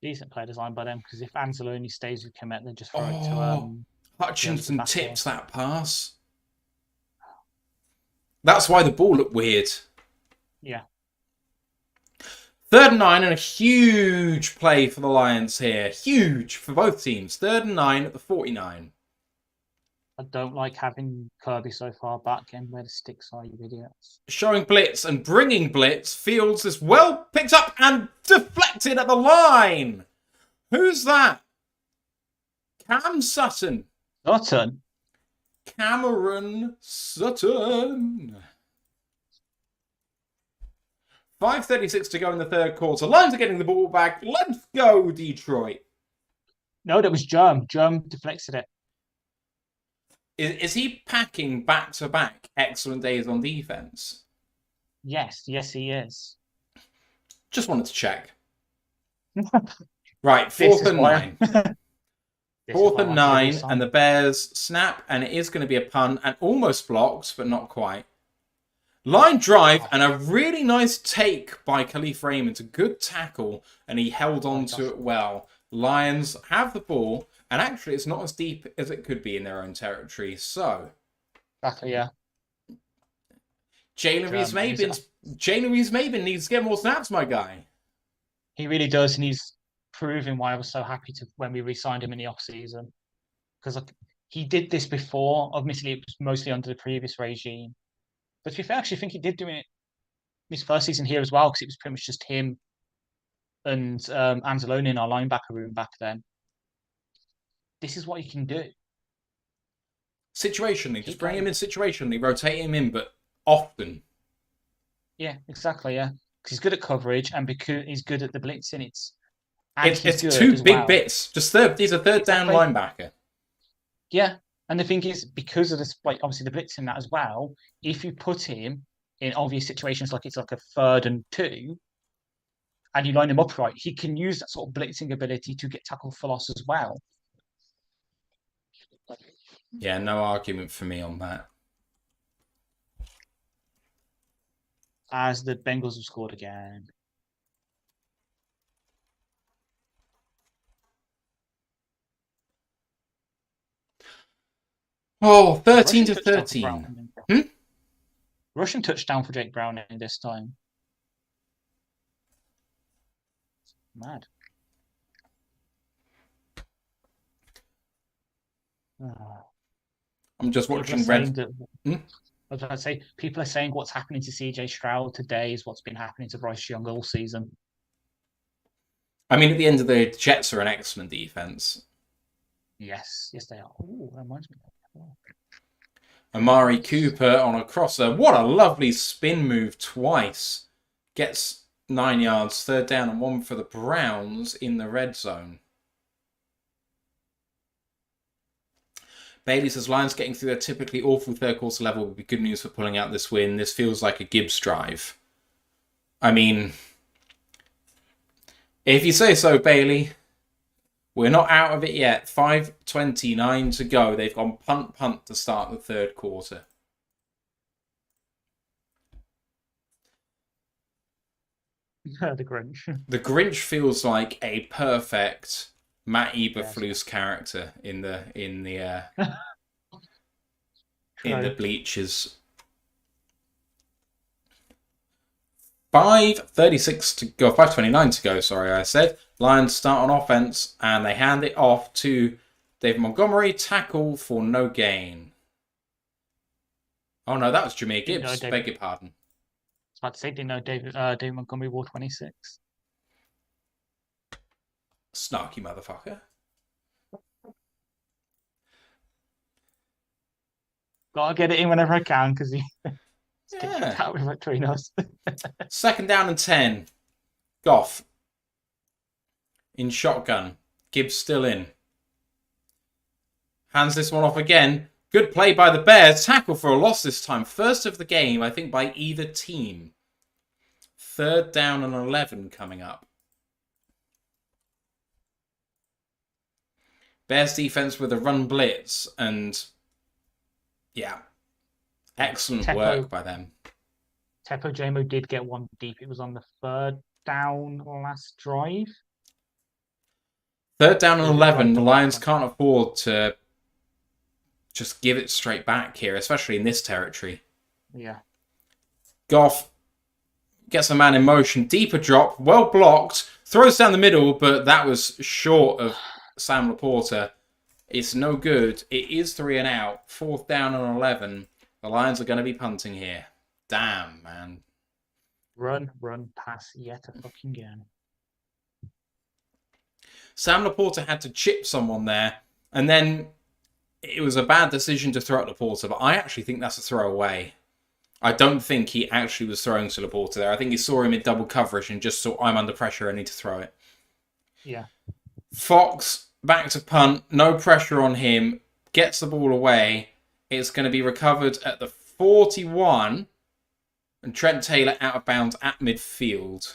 Decent play design by them because if Anzalone stays with Kmet, then just throw it to Hutchinson tips that pass. That's why the ball looked weird. Yeah. 3rd and 9 and a huge play for the Lions here. Huge for both teams. 3rd and 9 at the 49. I don't like having Kirby so far back and where the sticks are, you idiots. Showing blitz and bringing blitz. Fields is well picked up and deflected at the line. Who's that? Cam Sutton. Sutton? Cameron Sutton. 5:36 to go in the third quarter. Lions are getting the ball back. Let's go, Detroit. No, that was Germ. Germ deflected it. Is he packing back-to-back excellent days on defense? Yes, he is. Just wanted to check. Right, 4th and 9. 4th and 9, and the Bears snap, and it is going to be a punt, and almost blocked, but not quite. Line drive Oh, and a really nice take by Khalif Raymond. A good tackle, and he held on to it well. Lions have the ball, and actually it's not as deep as it could be in their own territory. So, exactly, yeah. Jalen Reeves-Maybin needs to get more snaps, my guy. He really does, and he's proving why I was so happy to when we re-signed him in the off season because like, he did this before. Admittedly, it was mostly under the previous regime, but to be fair, I actually think he did do it his first season here as well because it was pretty much just him and Anzalone in our linebacker room back then. This is what he can do. Situationally, just Keep bring him playing. in situationally, rotate him in, but often. Yeah, exactly. Yeah, because he's good at coverage and because he's good at the blitzing. And he's It's good two as big well. bits. He's a third down Exactly. linebacker. Yeah, and the thing is, because of this, like obviously the blitzing that as well. If you put him in obvious situations like it's like a 3rd and 2, and you line him up right, he can use that sort of blitzing ability to get tackle for loss as well. Yeah, no argument for me on that. As the Bengals have scored again. Oh, 13 Rushing to touchdown for 13. Brown. Hmm? Rushing touchdown for Jake Brown in this time. Mad. I'm just People are watching Red. saying that. Hmm? I was about to say, people are saying what's happening to CJ Stroud today is what's been happening to Bryce Young all season. I mean, at the end of the Jets are an excellent defense. Yes, yes, they are. Oh, that reminds me. Oh, Amari nice. Cooper on a crosser. What a lovely spin move twice. Gets 9 yards, third down and 1 for the Browns in the red zone. Bailey says Lions getting through their typically awful third quarter level would be good news for pulling out this win. This feels like a Gibbs drive. I mean, if you say so, Bailey. We're not out of it yet. 5:29 to go. They've gone punt to start the third quarter. The Grinch. The Grinch feels like a perfect Matt Yes. Eberflus character in the True. bleachers. 5:36 to go. 5:29 to go. Sorry, I said. Lions start on offense and they hand it off to David Montgomery. Tackle for no gain. Oh no, that was Jameer Gibbs. Beg your pardon. I was about to say, didn't know David Montgomery wore 26. Snarky motherfucker. Gotta get it in whenever I can because he gets Yeah. kicked out between us. Second down and 10. Goff. In shotgun. Gibbs still in. Hands this one off again. Good play by the Bears. Tackle for a loss this time. First of the game, I think, by either team. Third down and 11 coming up. Bears defense with a run blitz. And, yeah. Excellent work by them. Tepo Jamo did get one deep. It was on the 3rd down last drive. Third down and 11. The Lions can't afford to just give it straight back here, especially in this territory. Yeah. Goff gets a man in motion. Deeper drop. Well blocked. Throws down the middle, but that was short of Sam Laporta. It's no good. It is 3 and out. 4th down and 11. The Lions are going to be punting here. Damn, man. Run, pass yet a fucking again. Sam Laporta had to chip someone there, and then it was a bad decision to throw at Laporta, but I actually think that's a throwaway. I don't think he actually was throwing to Laporta there. I think he saw him in double coverage and just saw, I'm under pressure, I need to throw it. Yeah. Fox back to punt, no pressure on him, gets the ball away. It's going to be recovered at the 41, and Trent Taylor out of bounds at midfield.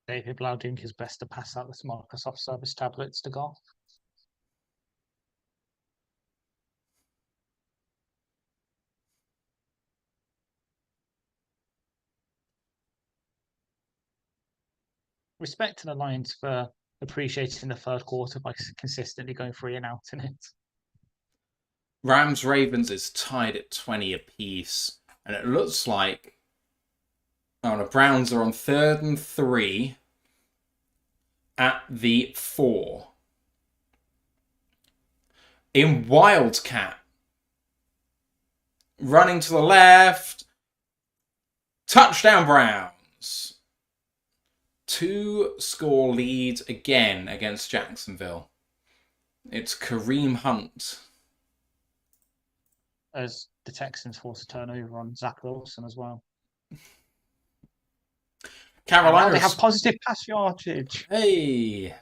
David Blau doing his best to pass out the Microsoft service tablets to Goff. respect to the Lions for appreciating the third quarter by consistently going 3 and out in it. Rams Ravens is tied at 20 apiece, and it looks like the Browns are on 3rd and 3 at the 4. In Wildcat, running to the left, touchdown Browns. 2-score lead again against Jacksonville. It's Kareem Hunt. As the Texans force a turnover on Zach Wilson as well. Carolina, they have positive pass yardage. Hey,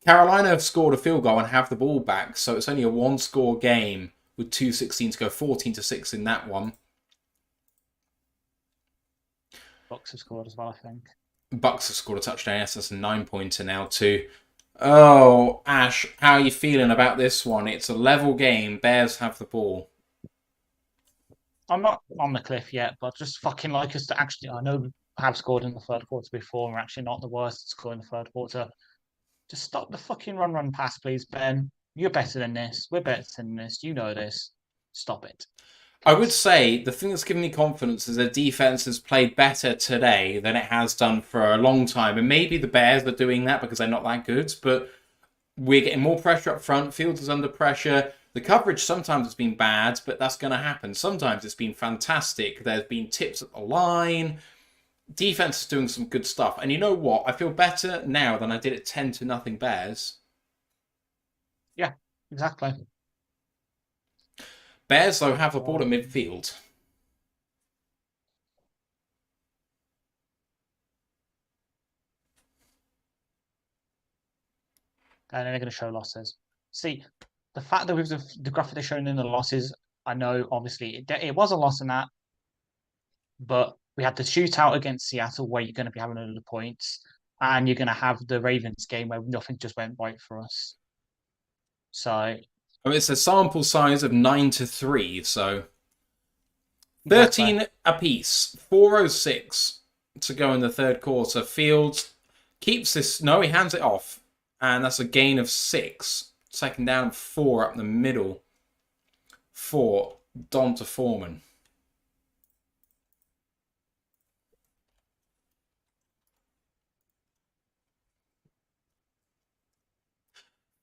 Carolina have scored a field goal and have the ball back, so it's only a 1-score game with 2:16 to go, 14-6 in that one. Bucks have scored as well, I think. Bucks have scored a touchdown. Yes, that's a 9-pointer now too. Oh, Ash, how are you feeling about this one? It's a level game. Bears have the ball. I'm not on the cliff yet, but just fucking like us to actually. I know we have scored in the third quarter before, and we're actually not the worst at scoring the third quarter. Just stop the fucking run, pass, please, Ben. You're better than this. We're better than this. You know this. Stop it. I would say the thing that's given me confidence is the defense has played better today than it has done for a long time. And maybe the Bears are doing that because they're not that good, but we're getting more pressure up front. Fields is under pressure. The coverage sometimes has been bad, but that's going to happen. Sometimes it's been fantastic. There's been tips at the line. Defense is doing some good stuff. And you know what? I feel better now than I did at 10-0 Bears. Yeah, exactly. Bears, though, have the ball at midfield. And they're going to show losses. See, the fact that with the graphic they're showing in the losses, I know, obviously, it was a loss in that. But we had the shootout against Seattle where you're going to be having another points. And you're going to have the Ravens game where nothing just went right for us. So... It's a sample size of 9-3, so 13 apiece, 4:06 to go in the third quarter. Fields keeps this. No, he hands it off, and that's a gain of 6. Second down, 4 up the middle for Donta Foreman.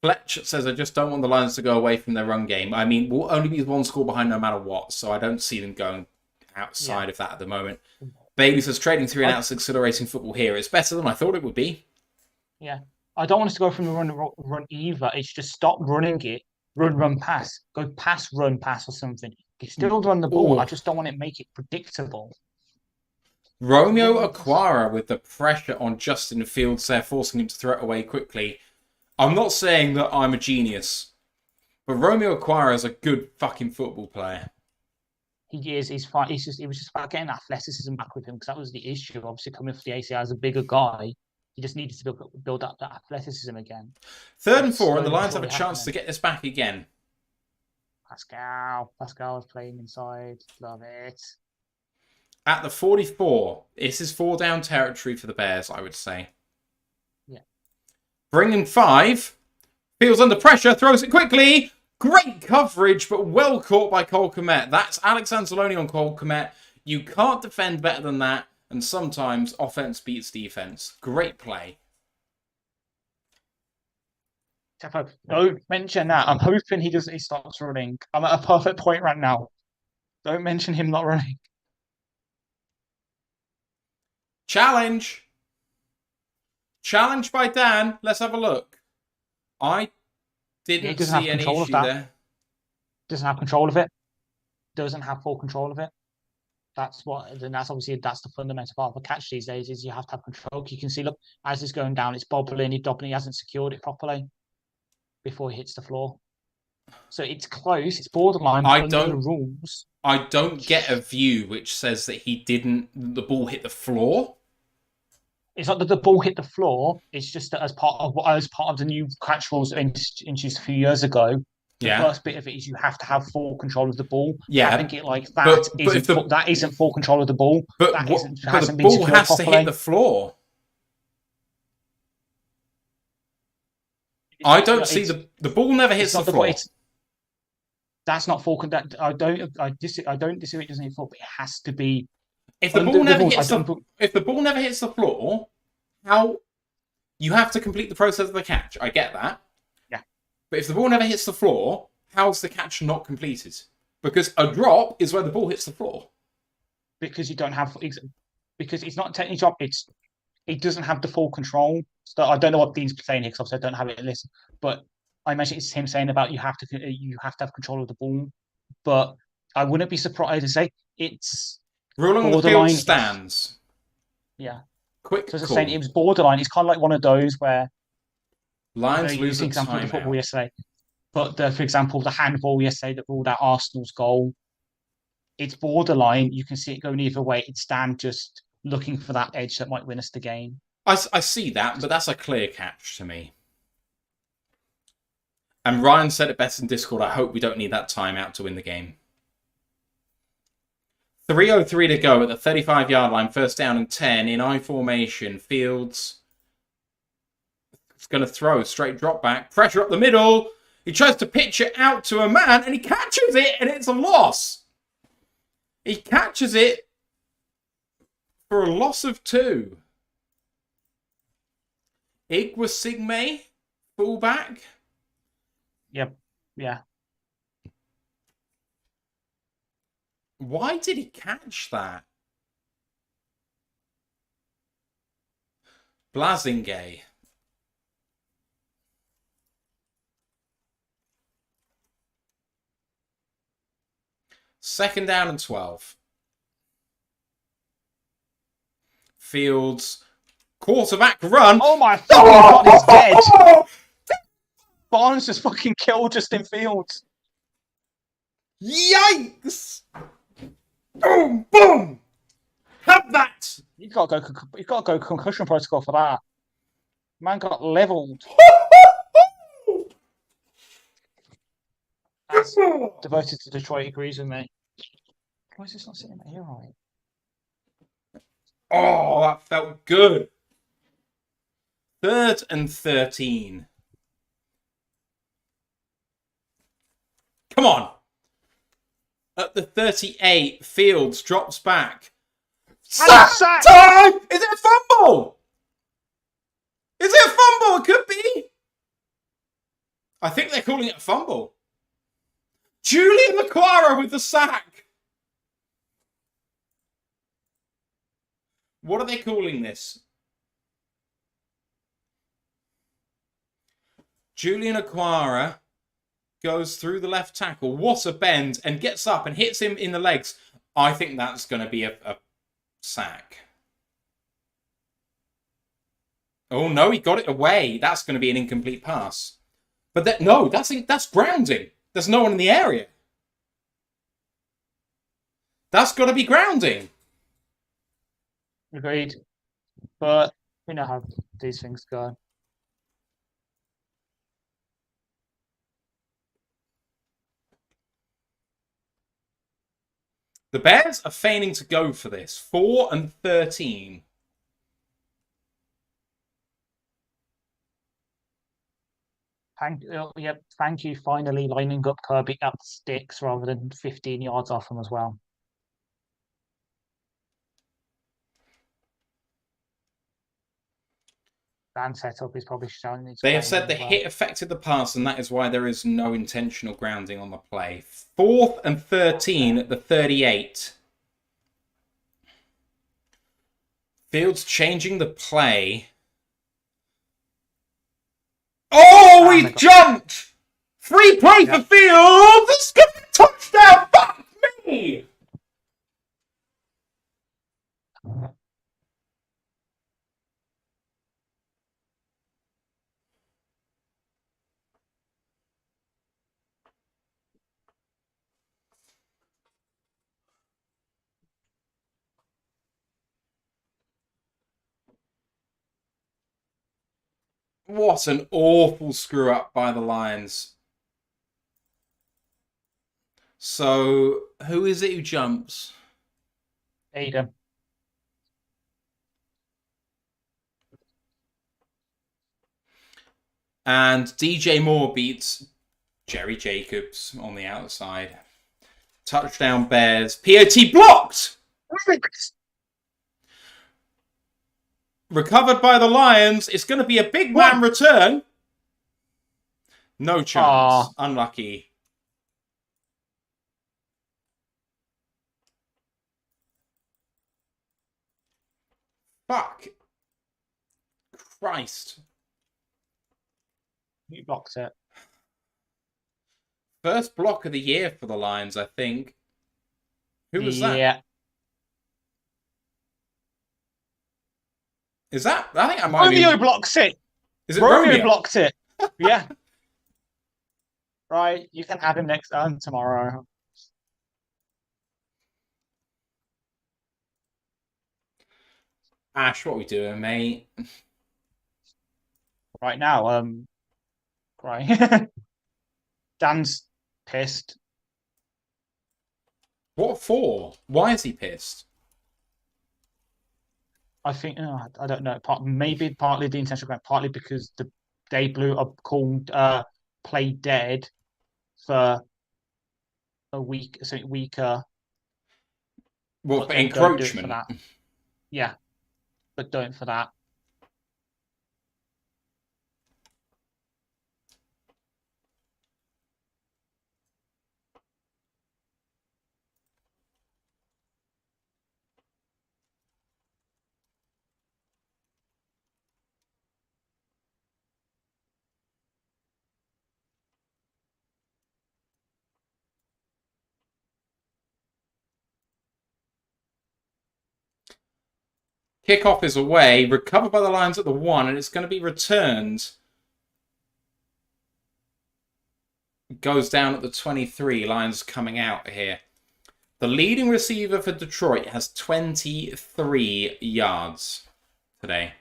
Fletch says, I just don't want the Lions to go away from their run game. I mean, we'll only be 1 score behind no matter what, so I don't see them going outside of that at the moment. Bailey says, trading 3 and out's exhilarating football here. It's better than I thought it would be. Yeah. I don't want us to go from the run either. It's just stop running it. Run, pass. Go pass, run, pass or something. You still run the ball. I just don't want to make it predictable. Romeo Aquara with the pressure on Justin Fields there, forcing him to throw it away quickly. I'm not saying that I'm a genius, but Romeo Aquara is a good fucking football player. He is. He's fine. It was just about getting athleticism back with him because that was the issue. Obviously, coming for the ACI as a bigger guy, he just needed to build up that athleticism again. 3rd and 4, and the Lions have a chance to get this back again. Pascal is playing inside. Love it. At the 44, this is 4-down territory for the Bears, I would say. Bringing 5. Fields under pressure. Throws it quickly. Great coverage, but well caught by Cole Kmet. That's Alex Anzalone on Cole Kmet. You can't defend better than that. And sometimes offense beats defense. Great play. Don't mention that. I'm hoping he stops running. I'm at a perfect point right now. Don't mention him not running. Challenge. Challenge by Dan. Let's have a look. I didn't see any issue there. Doesn't have control of it. Doesn't have full control of it. That's the fundamental part of a catch these days is you have to have control. You can see, look, as it's going down, it's bobbling, he hasn't secured it properly before he hits the floor. So it's close, it's borderline under the rules. I don't get a view which says that the ball hit the floor. It's not that the ball hit the floor. It's just that as part of the new catch rules introduced a few years ago, the first bit of it is you have to have full control of the ball. Yeah, having it like that isn't full control of the ball. But the ball has to hit the floor. I don't see the ball never hits the floor. That's not full. I don't disagree. It doesn't hit the floor, but it has to be. If the ball never hits the floor, how you have to complete the process of the catch. I get that. Yeah. But if the ball never hits the floor, how's the catch not completed? Because a drop is where the ball hits the floor. Because you don't have, because it's not a technical drop. It doesn't have the full control. So I don't know what Dean's saying here because obviously I don't have it listed. But I imagine it's him saying about you have to have control of the ball. But I wouldn't be surprised to say it's ruling on the field stands. Yeah. Quick so as call. I was saying, it was borderline. It's kind of like one of those where Lions lose an example of the football yesterday. But for example, the handball yesterday that ruled out Arsenal's goal, it's borderline. You can see it going either way. It's Stan just looking for that edge that might win us the game. I see that, but that's a clear catch to me. And Ryan said it best in Discord, I hope we don't need that timeout to win the game. 3:03 to go at the 35-yard line, first down and 10 in I formation. Fields is going to throw, straight drop back, pressure up the middle. He tries to pitch it out to a man and he catches it and it's a loss. He catches it for a loss of 2. Igwesigme, fullback. Yep. Yeah. Why did he catch that? Blazinge. Second down and 12. Fields. Quarterback run. Oh my God, he's dead. Barnes just fucking killed Justin Fields. Yikes! Boom, boom! Have that! You've got to go concussion protocol for that. Man got leveled. As devoted to Detroit agrees with me. Why is this not sitting here right? Oh, that felt good. 3rd and 13. Come on. At the 38, Fields drops back. Sack time! Is it a fumble? Is it a fumble? It could be. I think they're calling it a fumble. Julian Laquara with the sack. What are they calling this? Julian Aquara goes through the left tackle. What a bend. And gets up and hits him in the legs. I think that's going to be a sack. Oh, no, he got it away. That's going to be an incomplete pass. But that's grounding. There's no one in the area. That's got to be grounding. Agreed. But we know how these things go. The Bears are feigning to go for this. 4 and 13. Thank you finally lining up Kirby at the sticks rather than 15 yards off him as well. Band setup is probably showing its. They have said the hit affected the pass, and that is why there is no intentional grounding on the play. 4th and 13 at the 38. Fields changing the play. Oh, he jumped! Free play for Fields! It's got a touchdown! Fuck me! What an awful screw up by the Lions. So, who is it who jumps? Aiden. And DJ Moore beats Jerry Jacobs on the outside. Touchdown Bears. POT blocked! Recovered by the Lions. It's going to be a big man return. No chance. Unlucky. Fuck. Christ. He blocked it. First block of the year for the Lions, I think. Who was that? Yeah. Is that? I think I might Romeo blocks it. Is it Romeo? Blocked it. Yeah. Right. You can have him next tomorrow. Ash, what are we doing, mate? Right now, right. Dan's pissed. What for? Why is he pissed? I think I don't know. Maybe partly the intentional grant, partly because they blew up called play dead for a week, something weaker. Well, for encroachment. For that. Yeah, but don't for that. Kickoff is away, recovered by the Lions at the 1, and it's going to be returned. Goes down at the 23. Lions coming out here. The leading receiver for Detroit has 23 yards today.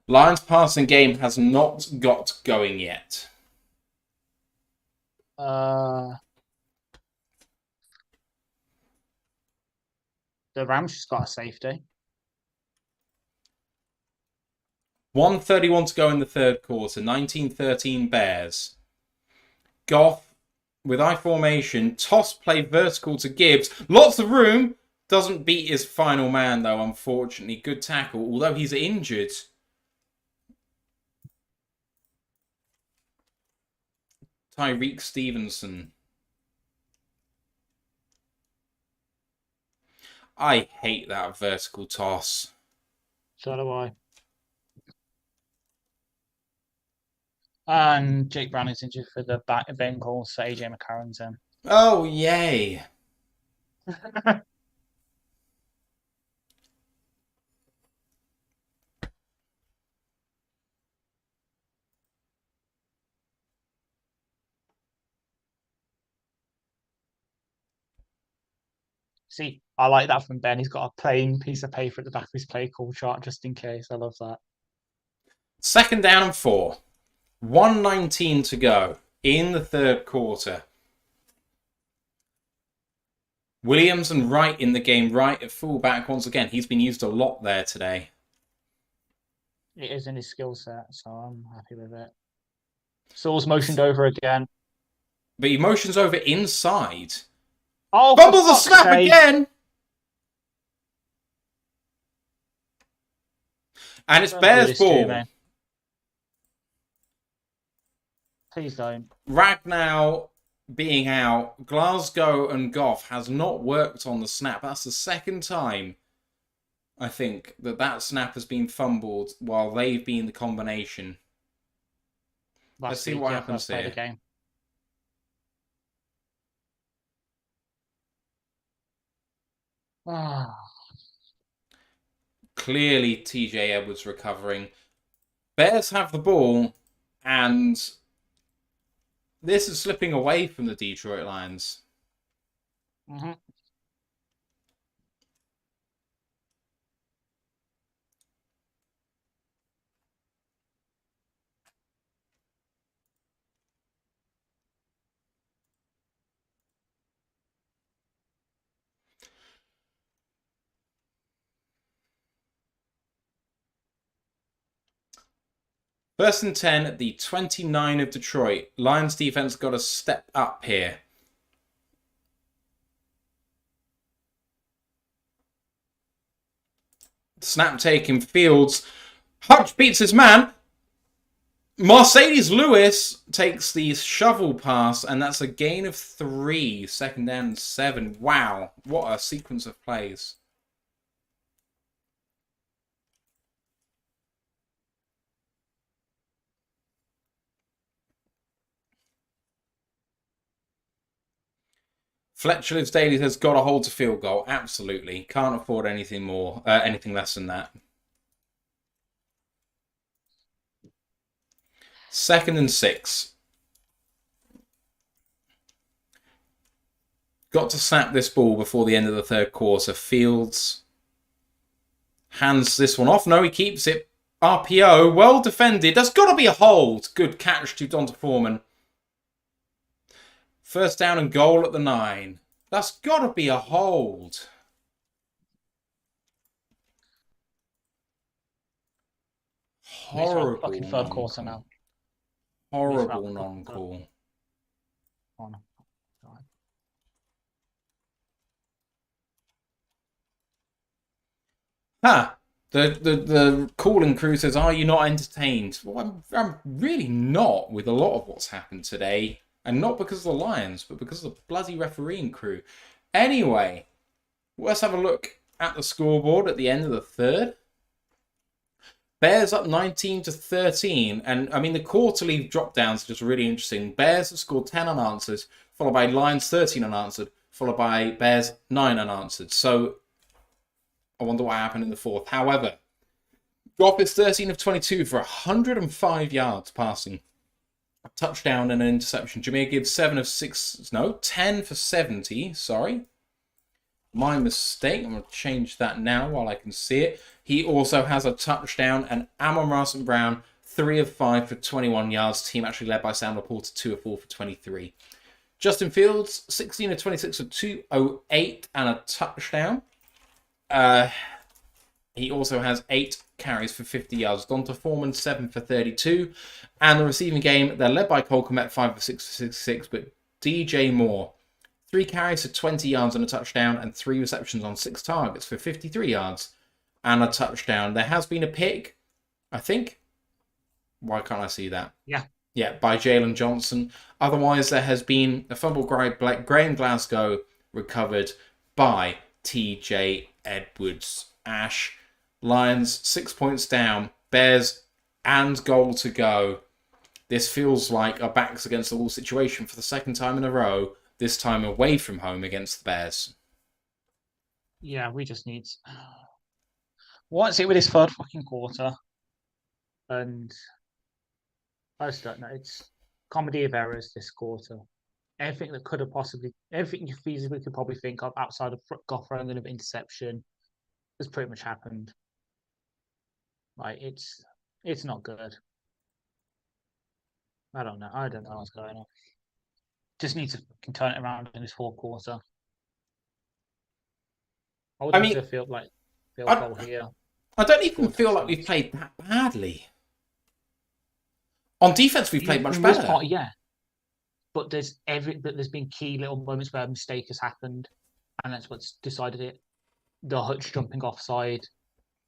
Lions passing game has not got going yet. The Rams just got a safety. 1:31 to go in the third quarter. 19-13 Bears. Goff with I formation. Toss play vertical to Gibbs. Lots of room. Doesn't beat his final man, though, unfortunately. Good tackle, although he's injured. Tyreek Stevenson. I hate that vertical toss. So do I. And Jake Brown is injured for the Bengals, so AJ McCarron's in. Oh, yay. See, I like that from Ben. He's got a plain piece of paper at the back of his play call chart just in case. I love that. 2nd down and 4. 1:19 to go in the third quarter. Williams and Wright in the game. Wright at fullback once again. He's been used a lot there today. It is in his skill set, so I'm happy with it. Saul's motioned over again. But he motions over inside. Oh, fumbles the snap again! And it's Bears ball. Please don't. Ragnow being out. Glasgow and Goff has not worked on the snap. That's the second time, I think, that snap has been fumbled while they've been the combination. Let's see what happens here. The game. Clearly, TJ Edwards recovering. Bears have the ball, and this is slipping away from the Detroit Lions. Mm-hmm. First and 10 at the 29 of Detroit. Lions defense got to step up here. Snap taking Fields. Hutch beats his man. Mercedes Lewis takes the shovel pass, and that's a gain of 3. Second down and 7. Wow, what a sequence of plays. Fletcher Lives Daily has got to hold to field goal. Absolutely. Can't afford anything more, anything less than that. Second and 6. Got to snap this ball before the end of the third quarter. Fields hands this one off. No, he keeps it. RPO, well defended. That's got to be a hold. Good catch to Donta Foreman. First down and goal at the 9. That's got to be a hold. Horrible. Fucking third quarter now. Horrible non-call. The calling crew says, "Are you not entertained?" Well, I'm really not with a lot of what's happened today. And not because of the Lions, but because of the bloody refereeing crew. Anyway, let's have a look at the scoreboard at the end of the third. Bears up 19-13. And, I mean, the quarterly drop-downs are just really interesting. Bears have scored 10 unanswered, followed by Lions 13 unanswered, followed by Bears 9 unanswered. So, I wonder what happened in the fourth. However, Goff is 13 of 22 for 105 yards passing. A touchdown and an interception. Jameer Gibbs 10 for 70. Sorry. My mistake. I'm going to change that now while I can see it. He also has a touchdown, and Amon-Ra St. Brown 3 of 5 for 21 yards. Team actually led by Sam Laporta 2 of 4 for 23. Justin Fields 16 of 26 for 208 and a touchdown. He also has 8 carries for 50 yards. Donta Foreman 7 for 32. And the receiving game, they're led by Cole Kmet 5 for 6 for 66. But DJ Moore, 3 carries for 20 yards and a touchdown, and 3 receptions on 6 targets for 53 yards and a touchdown. There has been a pick, I think. Why can't I see that? Yeah, by Jalen Johnson. Otherwise, there has been a fumble. Graham Glasgow recovered by TJ Edwards. Ash. Lions 6 points down. Bears and goal to go. This feels like a backs against the wall situation for the second time in a row. This time away from home against the Bears. Yeah, we just need... What's it with this third fucking quarter? And I just don't know. It's comedy of errors this quarter. Everything that could have possibly... Everything you feasibly could probably think of outside of Goff throwing an interception has pretty much happened. Like, it's not good. I don't know what's going on. Just need to turn it around in this fourth quarter. I would like to feel like field goal here. I don't even feel like we've played that badly. On defense, we've played much better. Part, yeah, but there's been key little moments where a mistake has happened, and that's what's decided it. The Hutch jumping offside.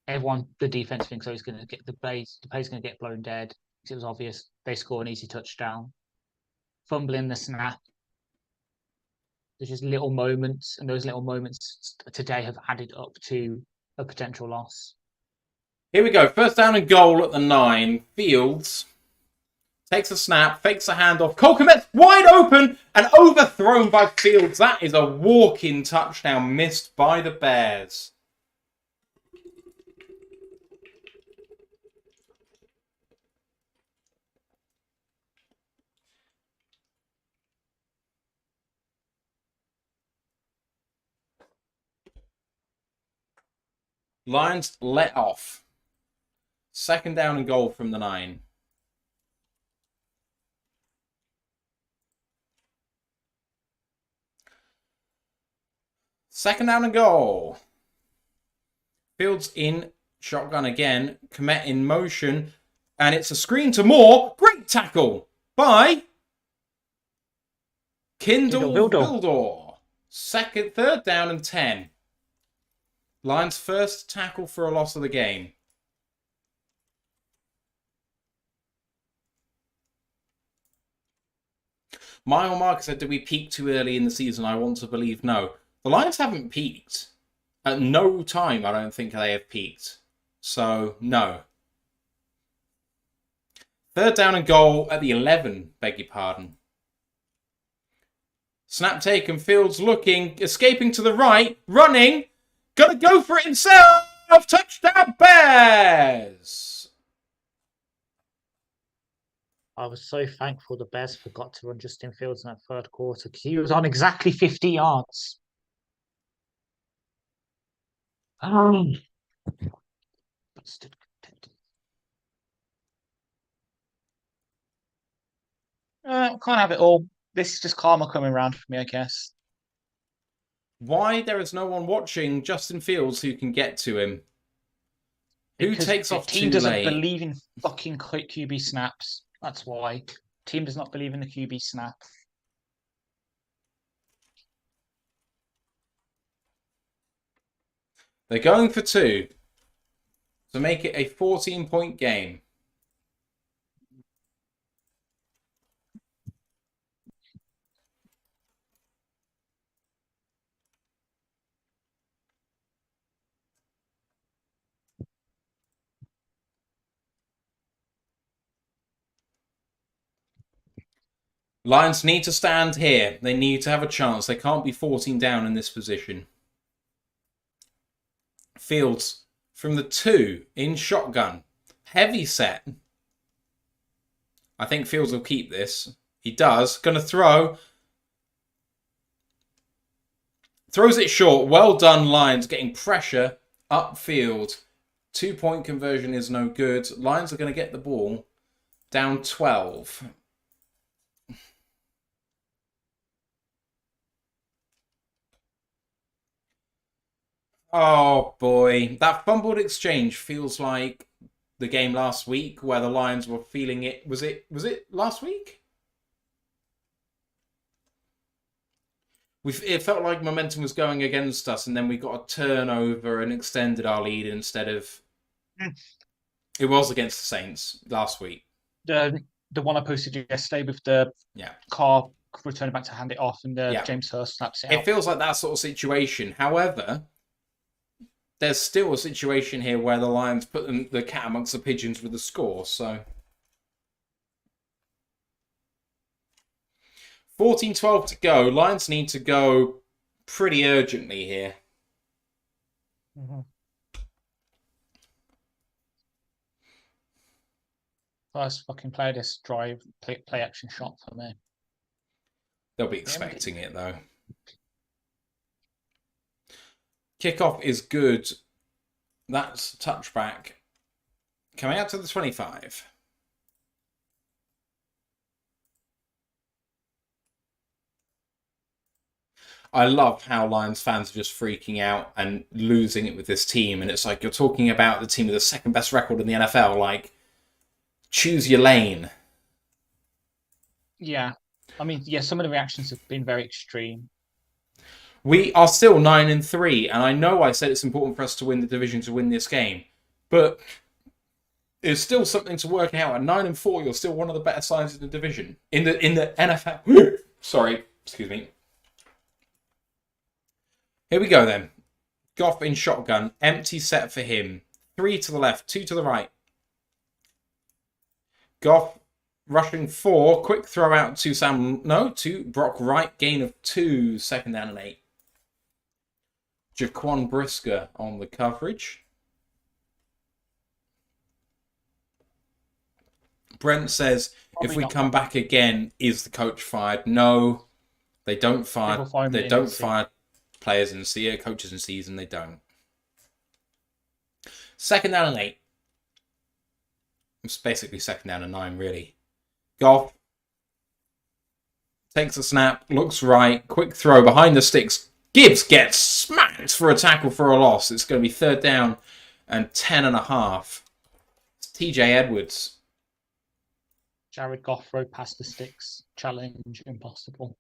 The defense thinks he's going to get the play's going to get blown dead. It was obvious. They score an easy touchdown. Fumbling the snap. There's just little moments, and those little moments today have added up to a potential loss. Here we go. First down and goal at the 9. Fields takes a snap, fakes a handoff. Cole Kmet's wide open and overthrown by Fields. That is a walk-in touchdown missed by the Bears. Lions let off. Second down and goal from the 9. Second down and goal. Fields in shotgun again. Kmet in motion. And it's a screen to Moore. Great tackle by Kindle Vildor. Third down and 10. Lions' first tackle for a loss of the game. Mile Marker said, did we peak too early in the season? I want to believe no. The Lions haven't peaked. At no time, I don't think they have peaked. So, no. Third down and goal at the 11, beg your pardon. Snap taken, Fields looking, escaping to the right, running, gonna go for it himself! Touchdown Bears! I was so thankful the Bears forgot to run Justin Fields in that third quarter because he was on exactly 50 yards. Can't have it all. This is just karma coming around for me, I guess. Why there is no one watching Justin Fields who can get to him? Who takes off too late? The team doesn't believe in fucking QB snaps. That's why. Team does not believe in the QB snap. They're going for 2 to make it a 14-point game. Lions need to stand here. They need to have a chance. They can't be 14 down in this position. Fields from the 2 in shotgun. Heavy set. I think Fields will keep this. He does. Going to throw. Throws it short. Well done, Lions. Getting pressure upfield. 2-point conversion is no good. Lions are going to get the ball. Down 12. Oh boy, that fumbled exchange feels like the game last week where the Lions were feeling it. Was it last week? It felt like momentum was going against us, and then we got a turnover and extended our lead instead of. It was against the Saints last week. The one I posted yesterday with the car returning back to hand it off, and James Hurst slaps it out. It feels like that sort of situation. However, there's still a situation here where the Lions put the cat amongst the pigeons with the score. So 14-12 to go. Lions need to go pretty urgently here. Mm-hmm. First fucking play this drive, play action shot for me. They'll be expecting it though. Kickoff is good. That's touchback. Coming out to the 25. I love how Lions fans are just freaking out and losing it with this team. And it's like you're talking about the team with the second best record in the NFL. Like, choose your lane. Yeah. I mean, some of the reactions have been very extreme. We are still 9-3, and I know I said it's important for us to win the division to win this game, but it's still something to work out. At 9-4, you're still one of the better sides in the division in the NFL. Sorry, excuse me. Here we go then. Goff in shotgun, empty set for him. 3 to the left, 2 to the right. Goff rushing 4, quick throw out to Brock Wright, gain of 2, second down and 8. Jaquan Brisker on the coverage. Brent says, if we come back again, is the coach fired? No, they don't fire. They don't fire players in season, coaches in season. They don't. Second down and 8. It's basically second down and 9, really. Goff takes a snap, looks right, quick throw behind the sticks. Gibbs gets smacked for a tackle for a loss. It's going to be third down and 10.5. It's TJ Edwards Jared Goff throw past the sticks. Challenge impossible.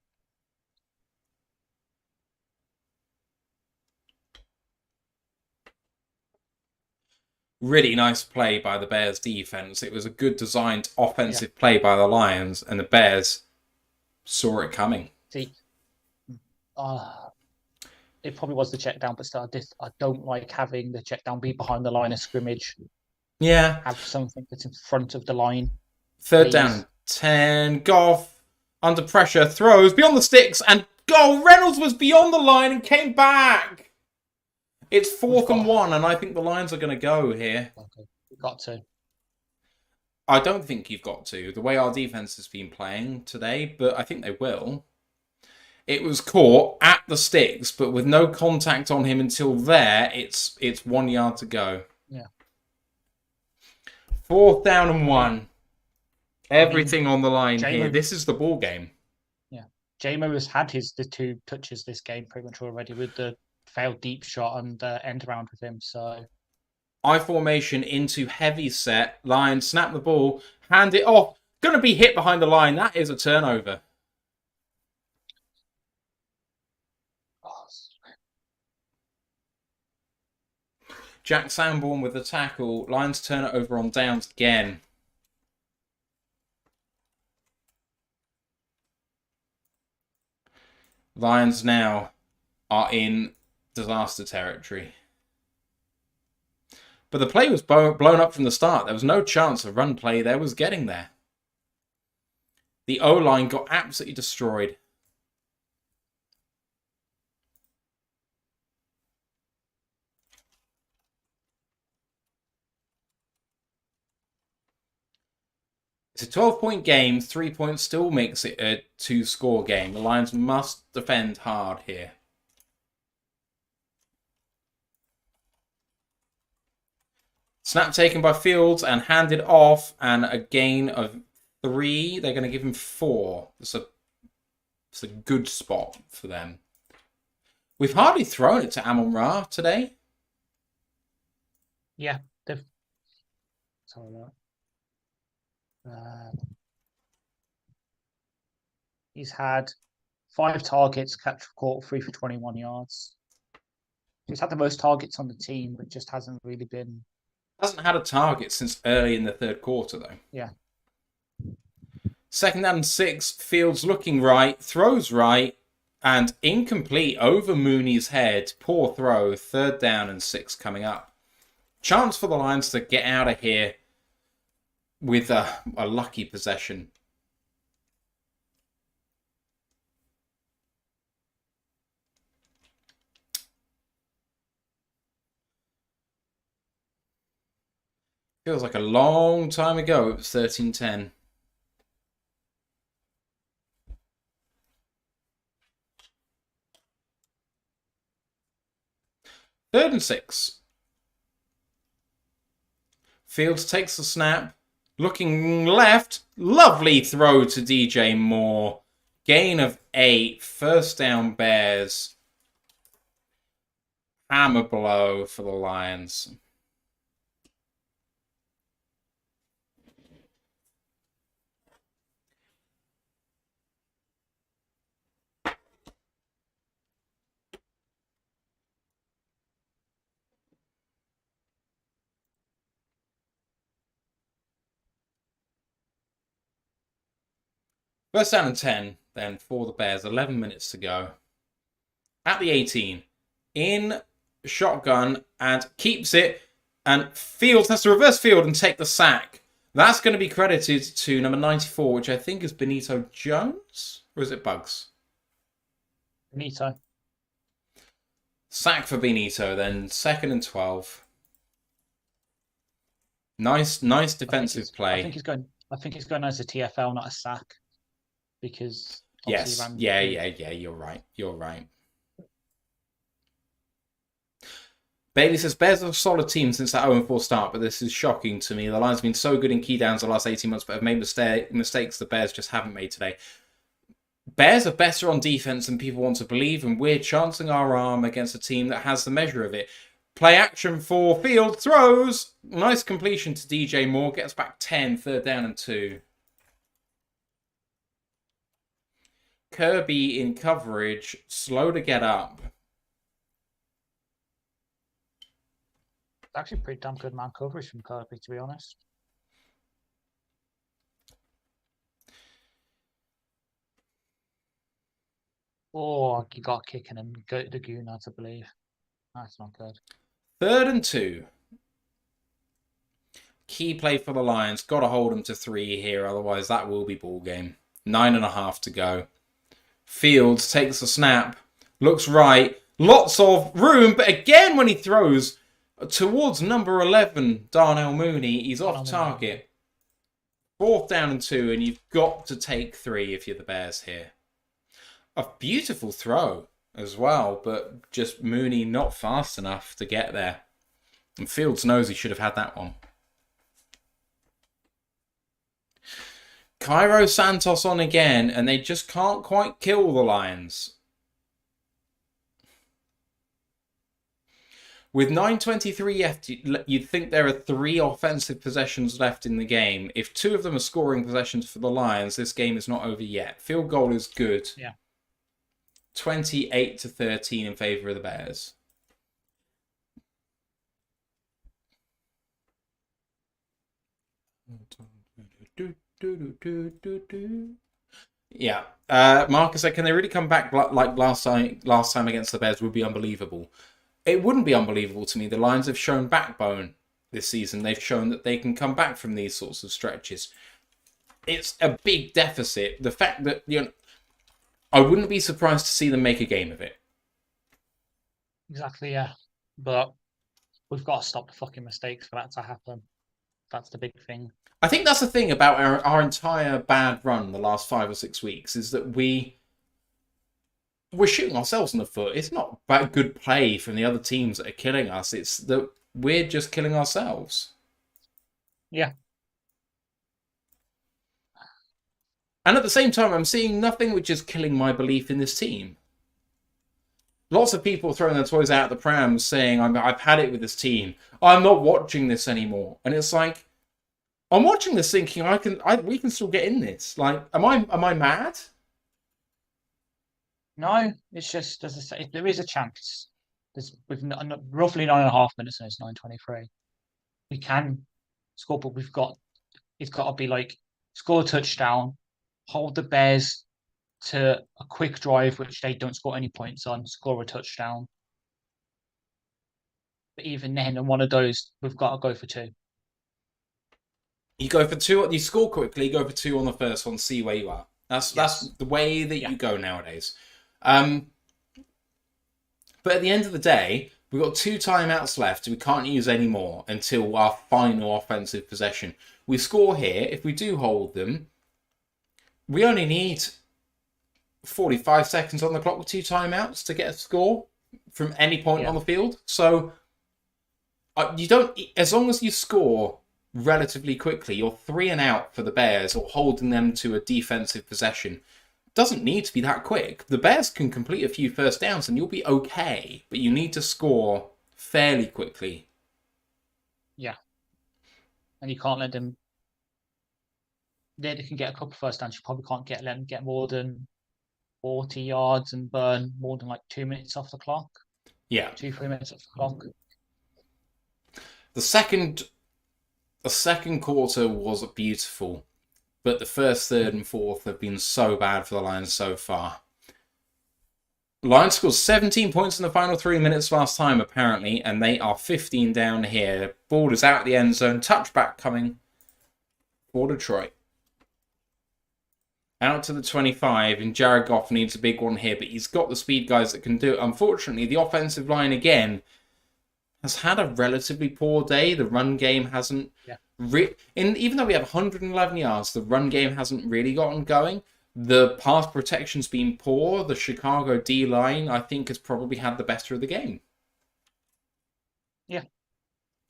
Really nice play by the Bears defense. It was a good designed offensive play by the Lions, and the Bears saw it coming. See, it probably was the check down, but still, I don't like having the check down be behind the line of scrimmage. Yeah. Have something that's in front of the line. Third down, 10. Goff under pressure, throws beyond the sticks, and goal. Reynolds was beyond the line and came back. It's 4th and 1, and I think the Lions are going to go here. Okay, we've got to. I don't think you've got to, the way our defense has been playing today, but I think they will. It was caught at the sticks, but with no contact on him until there. It's 1 yard to go. Yeah. 4th down and 1. Everything on the line here. This is the ball game. Yeah. J-Mo has had the 2 touches this game pretty much already with the failed deep shot and end around with him. So I formation into heavy set. Lions snap the ball, hand it off. Going to be hit behind the line. That is a turnover. Jack Sanborn with the tackle. Lions turn it over on downs again. Lions now are in disaster territory. But the play was blown up from the start. There was no chance of run play. There was getting there. The O-line got absolutely destroyed. It's a 12-point game. 3 points still makes it a 2-score game. The Lions must defend hard here. Snap taken by Fields and handed off, and a gain of 3. They're going to give him 4. It's a good spot for them. We've hardly thrown it to Amon-Ra today. Yeah, they've. Sorry, he's had 5 targets, catch caught 3 for 21 yards. He's had the most targets on the team, but just hasn't really been. Hasn't had a target since early in the third quarter, though. Yeah. 2nd down and 6. Fields looking right, throws right, and incomplete over Mooney's head. Poor throw. 3rd down and 6 coming up. Chance for the Lions to get out of here with a lucky possession. Feels like a long time ago. It was 13-10. Third and 6. Fields takes the snap. Looking left. Lovely throw to DJ Moore. Gain of 8. 1st down Bears. Hammer blow for the Lions. First down and 10, then, for the Bears. 11 minutes to go. At the 18. In shotgun and keeps it. And Fields has to reverse field and take the sack. That's going to be credited to number 94, which I think is Benito Jones? Or is it Bugs? Benito. Sack for Benito, then. 2nd and 12. Nice defensive play. I think he's going as a TFL, not a sack. Because yes, yeah, you're right. Bailey says, Bears are a solid team since that 0-4 start, but this is shocking to me. The Lions have been so good in key downs the last 18 months, but have made mistakes the Bears just haven't made today. Bears are better on defense than people want to believe, and we're chancing our arm against a team that has the measure of it. Play action for Field, throws. Nice completion to DJ Moore, gets back 10, 3rd down and 2. Kirby in coverage, slow to get up. It's actually pretty damn good man coverage from Kirby, to be honest. Oh, he got kicking and go to the Guna, I believe. That's not good. 3rd and 2. Key play for the Lions. Got to hold them to 3 here, otherwise that will be ball game. 9.5 to go. Fields takes a snap. Looks right. Lots of room, but again when he throws towards number 11, Darnell Mooney, he's off target. 4th down and 2, and you've got to take 3 if you're the Bears here. A beautiful throw as well, but just Mooney not fast enough to get there. And Fields knows he should have had that one. Cairo Santos on again, and they just can't quite kill the Lions. With 9:23 left, you'd think there are 3 offensive possessions left in the game. If 2 of them are scoring possessions for the Lions, this game is not over yet. Field goal is good. Yeah. 28-13 in favor of the Bears. Yeah. Marcus said, can they really come back like last time against the Bears would be unbelievable. It wouldn't be unbelievable to me. The Lions have shown backbone this season. They've shown that they can come back from these sorts of stretches. It's a big deficit. The fact that, I wouldn't be surprised to see them make a game of it. Exactly, yeah. But we've got to stop the fucking mistakes for that to happen. That's the big thing. I think that's the thing about our entire bad run the last 5 or 6 weeks is that we're shooting ourselves in the foot. It's not about good play from the other teams that are killing us. It's that we're just killing ourselves. Yeah. And at the same time, I'm seeing nothing which is killing my belief in this team. Lots of people throwing their toys out the pram saying, I've had it with this team. I'm not watching this anymore. And it's like, I'm watching this thinking we can still get in this. Like, am I mad? No, it's just, as I say, there is a chance. With roughly 9.5 minutes and it's 9:23. We can score, but it's got to be like, score a touchdown, hold the Bears to a quick drive, which they don't score any points on, score a touchdown. But even then, in one of those, we've got to go for 2. You go for 2, you score quickly, you go for 2 on the first one, see where you are. That's the way that you go nowadays. But at the end of the day, we've got 2 timeouts left. We can't use any more until our final offensive possession. We score here. If we do hold them, we only need 45 seconds on the clock with 2 timeouts to get a score from any point on the field. So you don't, as long as you score relatively quickly, you're 3 and out for the Bears or holding them to a defensive possession. Doesn't need to be that quick. The Bears can complete a few first downs and you'll be okay, but you need to score fairly quickly. Yeah. And you can't let them. They can get a couple of first downs. You probably can't let them get more than 40 yards and burn more than like 2 minutes off the clock. Yeah. 2-3 minutes off the clock. The second quarter was beautiful. But the first, third, and fourth have been so bad for the Lions so far. Lions scored 17 points in the final 3 minutes last time, apparently, and they are 15 down here. Ball is out of the end zone. Touchback coming for Detroit. Out to the 25, and Jared Goff needs a big one here, but he's got the speed guys that can do it. Unfortunately, the offensive line, again, has had a relatively poor day. The run game hasn't... Yeah. Even though we have 111 yards, the run game hasn't really gotten going. The pass protection's been poor. The Chicago D-line, I think, has probably had the better of the game. Yeah,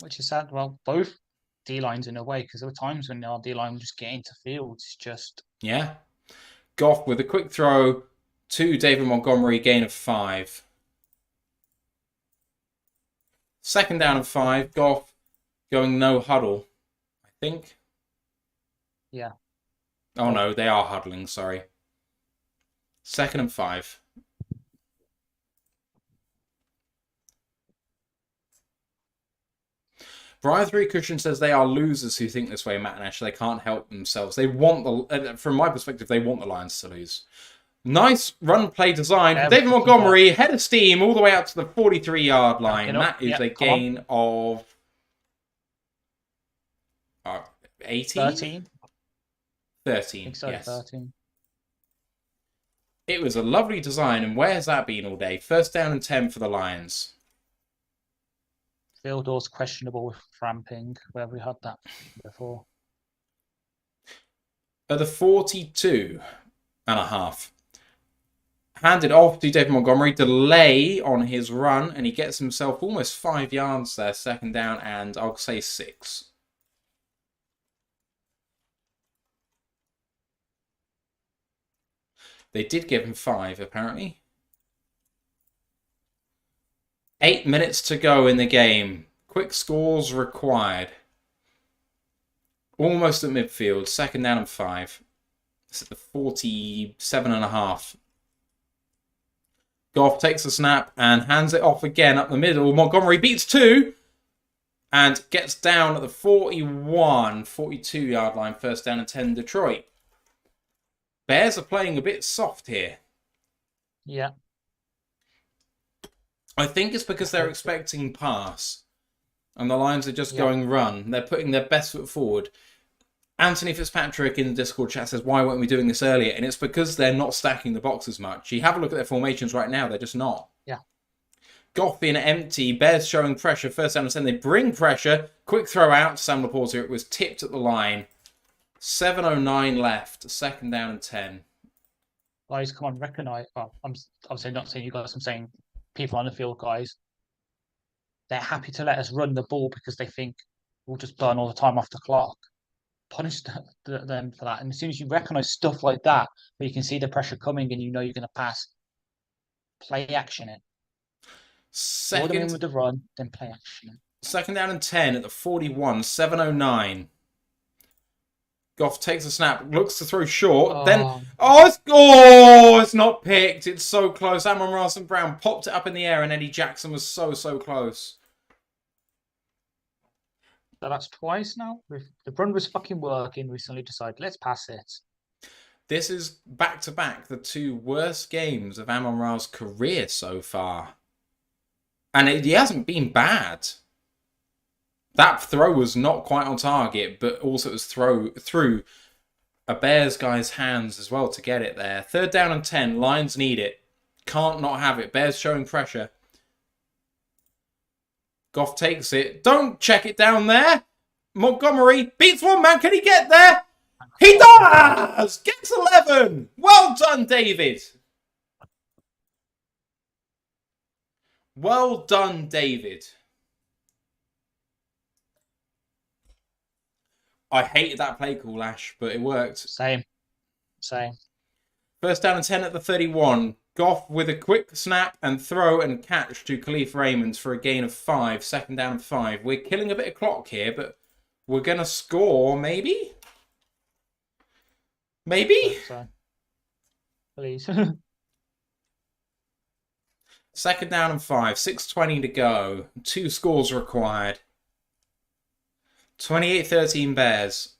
which is sad. Well, both D-lines in a way, because there were times when our D-line would just get into fields. It's just... Yeah. Goff with a quick throw to David Montgomery, gain of 5. 2nd down and 5. Goff going no huddle. Think. Yeah. Oh no, they are huddling, sorry. 2nd and 5. Brian Three Cushion says they are losers who think this way, Matt and Ash. They can't help themselves. They want from my perspective, they want the Lions to lose. Nice run play design. Yeah, David Montgomery, head of steam, all the way out to the 43-yard line. That is a gain of 18? 13. 13, I think so, yes. 13. It was a lovely design, and where's that been all day? 1st down and 10 for the Lions. Field doors questionable with ramping. Where have we had that before? At the 42 and a half. Handed off to David Montgomery. Delay on his run, and he gets himself almost 5 yards there. 2nd down, and I'll say 6. They did give him 5, apparently. 8 minutes to go in the game. Quick scores required. Almost at midfield. 2nd down and 5. It's at the 47 and a half. Goff takes the snap and hands it off again up the middle. Montgomery beats 2 and gets down at the 41, 42-yard line. 1st down and 10, Detroit. Bears are playing a bit soft here. Yeah. I think it's because they're expecting pass. And the Lions are just going run. They're putting their best foot forward. Anthony Fitzpatrick in the Discord chat says, why weren't we doing this earlier? And it's because they're not stacking the box as much. You have a look at their formations right now. They're just not. Yeah. Goff being empty. Bears showing pressure. 1st down and 10. They bring pressure. Quick throw out to Sam Laporta. It was tipped at the line. 7:09 left. 2nd down and 10. Guys, come on, recognize. Well, I'm obviously not saying you guys. I'm saying people on the field, guys. They're happy to let us run the ball because they think we'll just burn all the time off the clock. Punish them for that. And as soon as you recognize stuff like that, where you can see the pressure coming and you know you're going to pass, play action it. Order in with the run, then play action it. 2nd down and 10 at the 41, 7:09. Goff takes a snap, looks to throw short, then... it's not picked. It's so close. Amon-Ra St. Brown popped it up in the air and Eddie Jackson was so close. So that's twice now. The run was fucking working. We suddenly decided, let's pass it. This is back-to-back the 2 worst games of Amon-Ra's career so far. And he hasn't been bad. That throw was not quite on target, but also it was through a Bears guy's hands as well to get it there. 3rd down and 10. Lions need it. Can't not have it. Bears showing pressure. Goff takes it. Don't check it down there. Montgomery beats one man. Can he get there? He does! Gets 11. Well done, David. Well done, David. I hated that play call, Ash, but it worked. Same. 1st down and 10 at the 31. Goff with a quick snap and throw and catch to Khalif Raymond for a gain of 5. 2nd down and 5. We're killing a bit of clock here, but we're going to score, maybe? Maybe? So. Please. 2nd down and 5. 6:20 to go. 2 scores required. 28-13 Bears.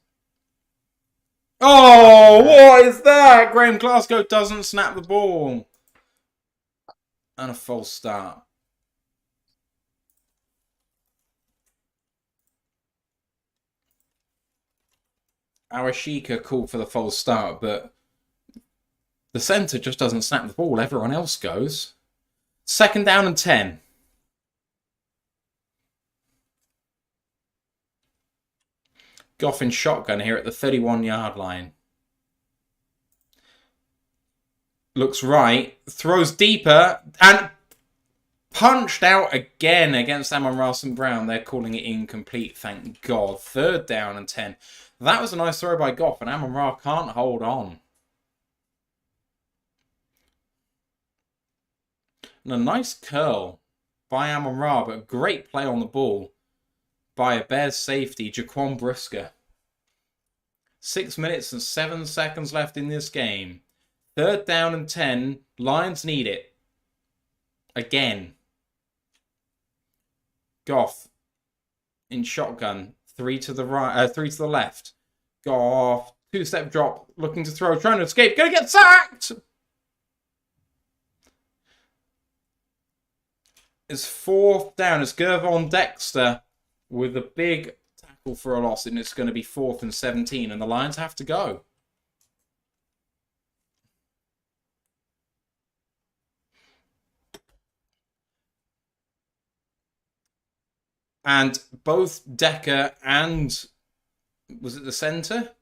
Oh, what is that? Graham Glasgow doesn't snap the ball. And a false start. Arashika called for the false start, but the centre just doesn't snap the ball. Everyone else goes. 2nd down and 10. Goff in shotgun here at the 31-yard line. Looks right. Throws deeper. And punched out again against Amon-Ra St. Brown. They're calling it incomplete, thank God. 3rd down and 10. That was a nice throw by Goff, and Amon-Ra can't hold on. And a nice curl by Amon-Ra, but a great play on the ball by a Bears safety, Jaquan Brisker. 6 minutes and 7 seconds left in this game. 3rd down and 10. Lions need it. Again. Goff in shotgun. 3 to the right, 3 to the left. Goff, 2-step drop, looking to throw, trying to escape, gonna get sacked! It's 4th down. It's Gervon Dexter with a big tackle for a loss, and it's going to be 4th and 17, and the Lions have to go. And both Decker and, was it the centre?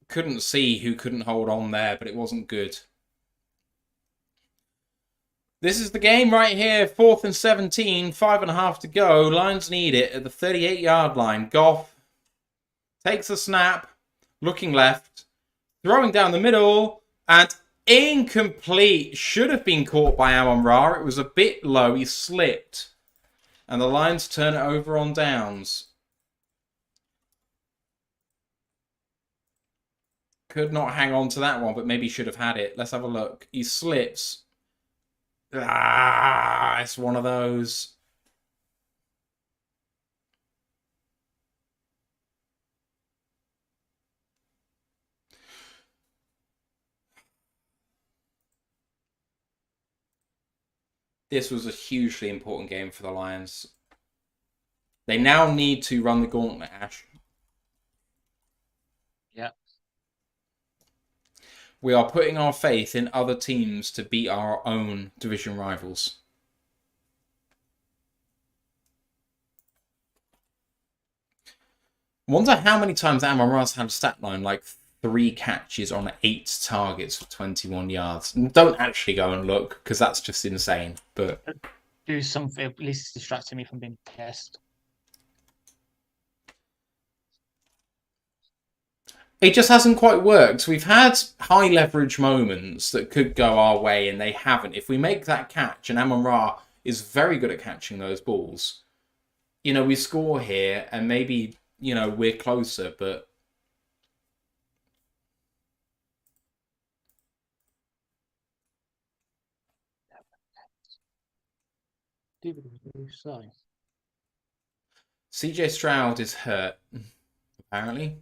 Couldn't see who couldn't hold on there, but it wasn't good. This is the game right here. 4th and 17, 5.5 to go. Lions need it at the 38-yard line. Goff takes the snap, looking left, throwing down the middle, and incomplete. Should have been caught by Amon-Ra. It was a bit low. He slipped. And the Lions turn it over on downs. Could not hang on to that one, but maybe should have had it. Let's have a look. He slips. It's one of those. This was a hugely important game for the Lions. They now need to run the gauntlet, Ash. Yeah. We are putting our faith in other teams to beat our own division rivals. I wonder how many times Amon-Ra's had a stat line like 3 catches on 8 targets for 21 yards. And don't actually go and look, because that's just insane. But Do something, at least it's distracting me from being pissed. it just hasn't quite worked. We've had high leverage moments that could go our way, and they haven't. If we make that catch, and Amon-Ra is very good at catching those balls, you know, we score here, and maybe, you know, we're closer, but So, CJ Stroud is hurt, apparently.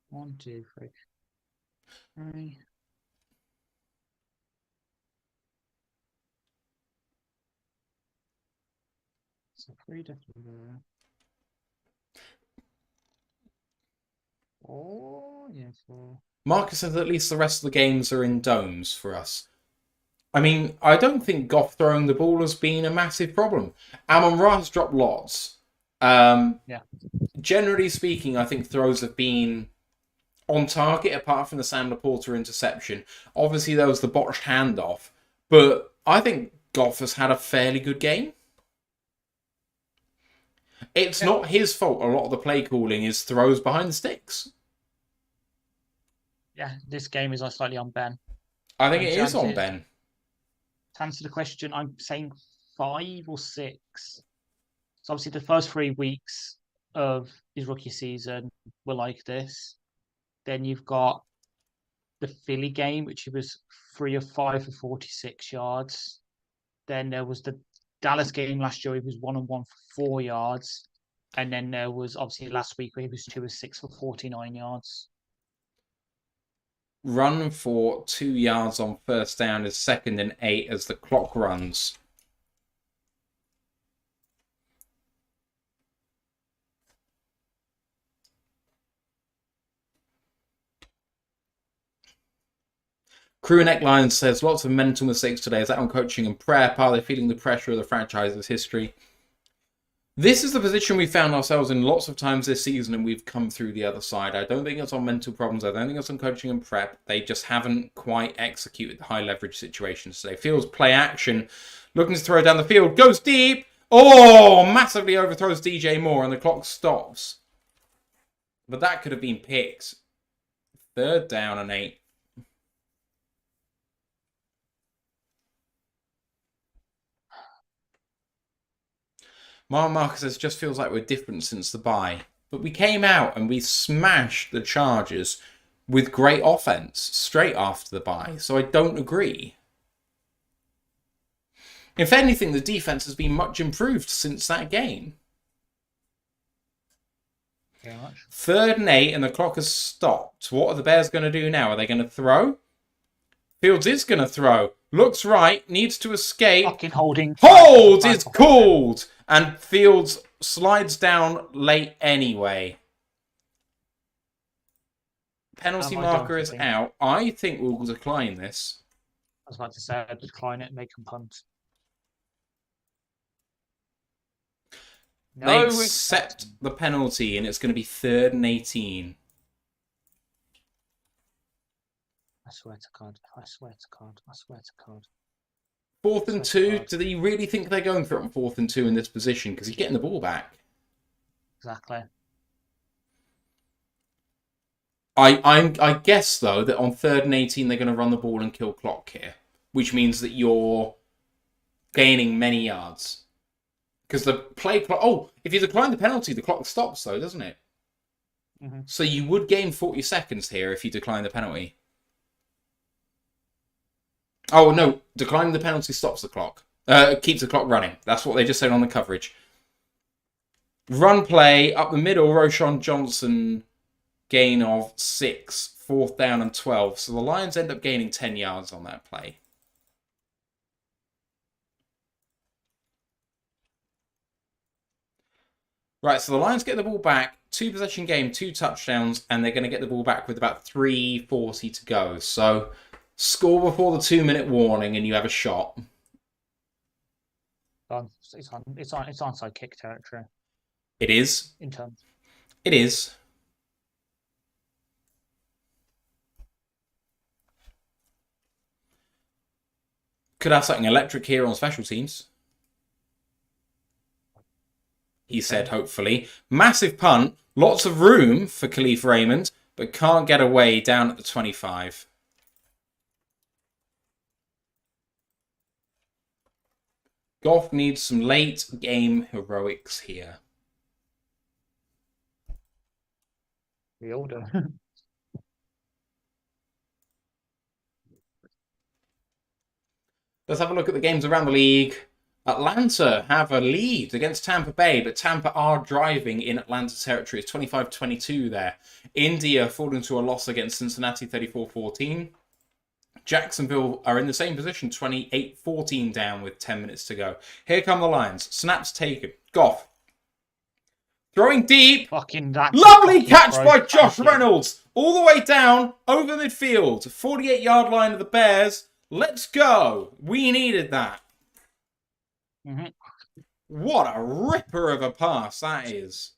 1, 2, 3. 3. So 3 definitely there. Oh, yeah, 4. Marcus says at least the rest of the games are in domes for us. I mean, I don't think Goff throwing the ball has been a massive problem. Amon-Ra has dropped lots. Yeah. Generally speaking, I think throws have been on target, apart from the Sam Laporta interception. Obviously, there was the botched handoff, but I think Goff has had a fairly good game. It's not his fault. A lot of the play calling is throws behind the sticks. Yeah, this game is slightly on Ben. I think it is on Ben. To answer the question, I'm saying 5 or 6. So obviously the first 3 weeks of his rookie season were like this. Then you've got the Philly game, which he was 3 of 5 for 46 yards. Then there was the Dallas game last year, he was 1 of 1 for 4 yards. And then there was obviously last week where he was 2 of 6 for 49 yards. Run for 2 yards on first down is 2nd and 8 as the clock runs. Crew Neckline says, lots of mental mistakes today. Is that on coaching and prep? Are they feeling the pressure of the franchise's history? This is the position we found ourselves in lots of times this season, and we've come through the other side. I don't think it's on mental problems. I don't think it's on coaching and prep. They just haven't quite executed the high leverage situations today. Fields play action, looking to throw down the field, goes deep. Oh, massively overthrows DJ Moore, and the clock stops. But that could have been picked. 3rd down and 8. Marcus says, just feels like we're different since the bye. But we came out and we smashed the Chargers with great offense straight after the bye. So I don't agree. If anything, the defense has been much improved since that game. Very much. 3rd and 8 and the clock has stopped. What are the Bears going to do now? Are they going to throw? Fields is going to throw. Looks right. Needs to escape. Fucking holding. Hold is called. And Fields slides down late anyway. Penalty marker is out. I think we'll decline this. I was about to say, I'd decline it and make them punt. They accept the penalty, and it's going to be 3rd and 18. I swear to God. I swear to God. I swear to God. 4th and 2. Do they really think they're going for it on 4th and 2 in this position? Because he's getting the ball back. Exactly. I guess, though, that on 3rd and 18, they're going to run the ball and kill clock here. Which means that you're gaining many yards. Because the play clock... Oh, if you decline the penalty, the clock stops, though, doesn't it? Mm-hmm. So you would gain 40 seconds here if you decline the penalty. Oh, no. Declining the penalty stops the clock. Keeps the clock running. That's what they just said on the coverage. Run play, up the middle, Roschon Johnson, gain of 6, 4th down and 12. So the Lions end up gaining 10 yards on that play. Right, so the Lions get the ball back. 2-possession game, 2 touchdowns, and they're going to get the ball back with about 3:40 to go. So score before the 2-minute warning and you have a shot. It's onside kick territory. It is. In terms. It is. Could have something electric here on special teams. He said, hopefully. Massive punt. Lots of room for Khalif Raymond, but can't get away down at the 25. Goff needs some late game heroics here. The order. Let's have a look at the games around the league. Atlanta have a lead against Tampa Bay, but Tampa are driving in Atlanta territory. It's 25-22 there. India falling to a loss against Cincinnati 34-14. Jacksonville are in the same position, 28-14 down with 10 minutes to go. Here come the Lions. Snaps taken. Goff. Throwing deep. Lovely catch by Josh Reynolds. All the way down, over midfield. 48-yard line of the Bears. Let's go. We needed that. Mm-hmm. What a ripper of a pass that is.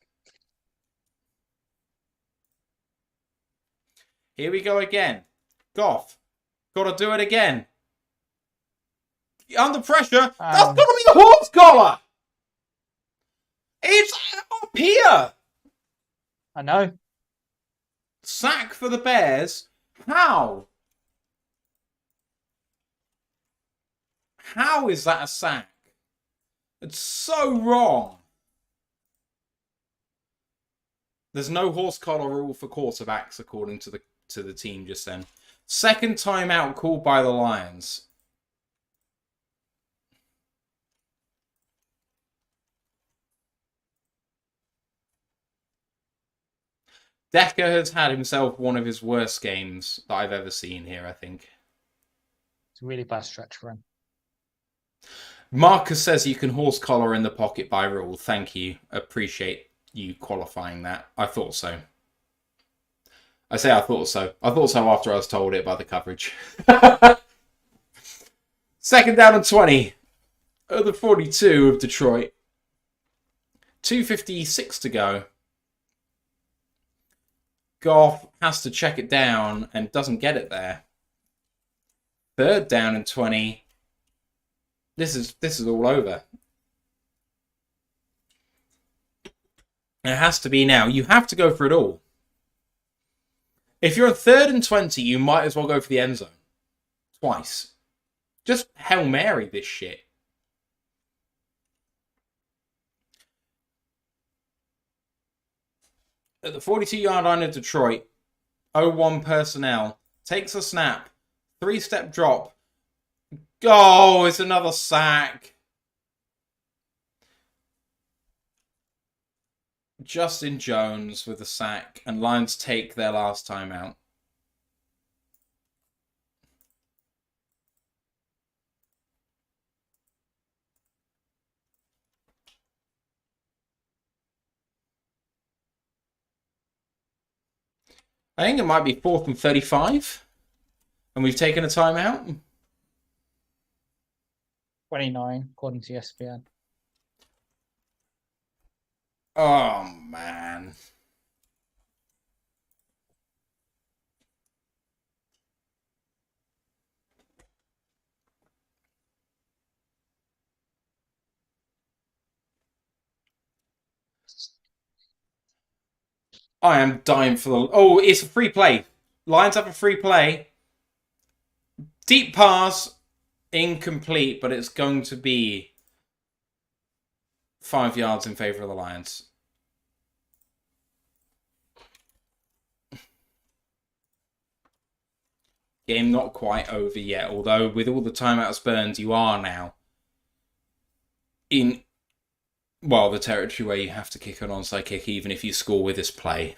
Here we go again. Goff. Got to do it again. Under pressure. That's got to be the horse collar. It's up here. I know. Sack for the Bears. How? How is that a sack? It's so wrong. There's no horse collar rule for quarterbacks, according to the team just then. Second timeout called by the Lions. Decker has had himself one of his worst games that I've ever seen here, I think. It's a really bad stretch for him. Marcus says you can horse collar in the pocket by rule. Thank you. Appreciate you qualifying that. I thought so. I say I thought so. I thought so after I was told it by the coverage. Second down and 20 at the 42 of Detroit. 2:56 to go. Goff has to check it down and doesn't get it there. Third down and 20. This is all over. It has to be now. You have to go for it all. If you're on 3rd and 20, you might as well go for the end zone. Twice. Just Hail Mary this shit. at the 42-yard line of Detroit. 0-1 personnel. Takes a snap. 3-step drop. Oh, it's another sack. Justin Jones with a sack, and Lions take their last timeout. I think it might be 4th and 35, and we've taken a timeout. 29, according to ESPN. Oh, man. I am dying for the... Oh, it's a free play. Lions have a free play. Deep pass. Incomplete, but it's going to be 5 yards in favor of the Lions. Game not quite over yet, although with all the timeouts burned, you are now in, well, the territory where you have to kick an onside kick even if you score with this play.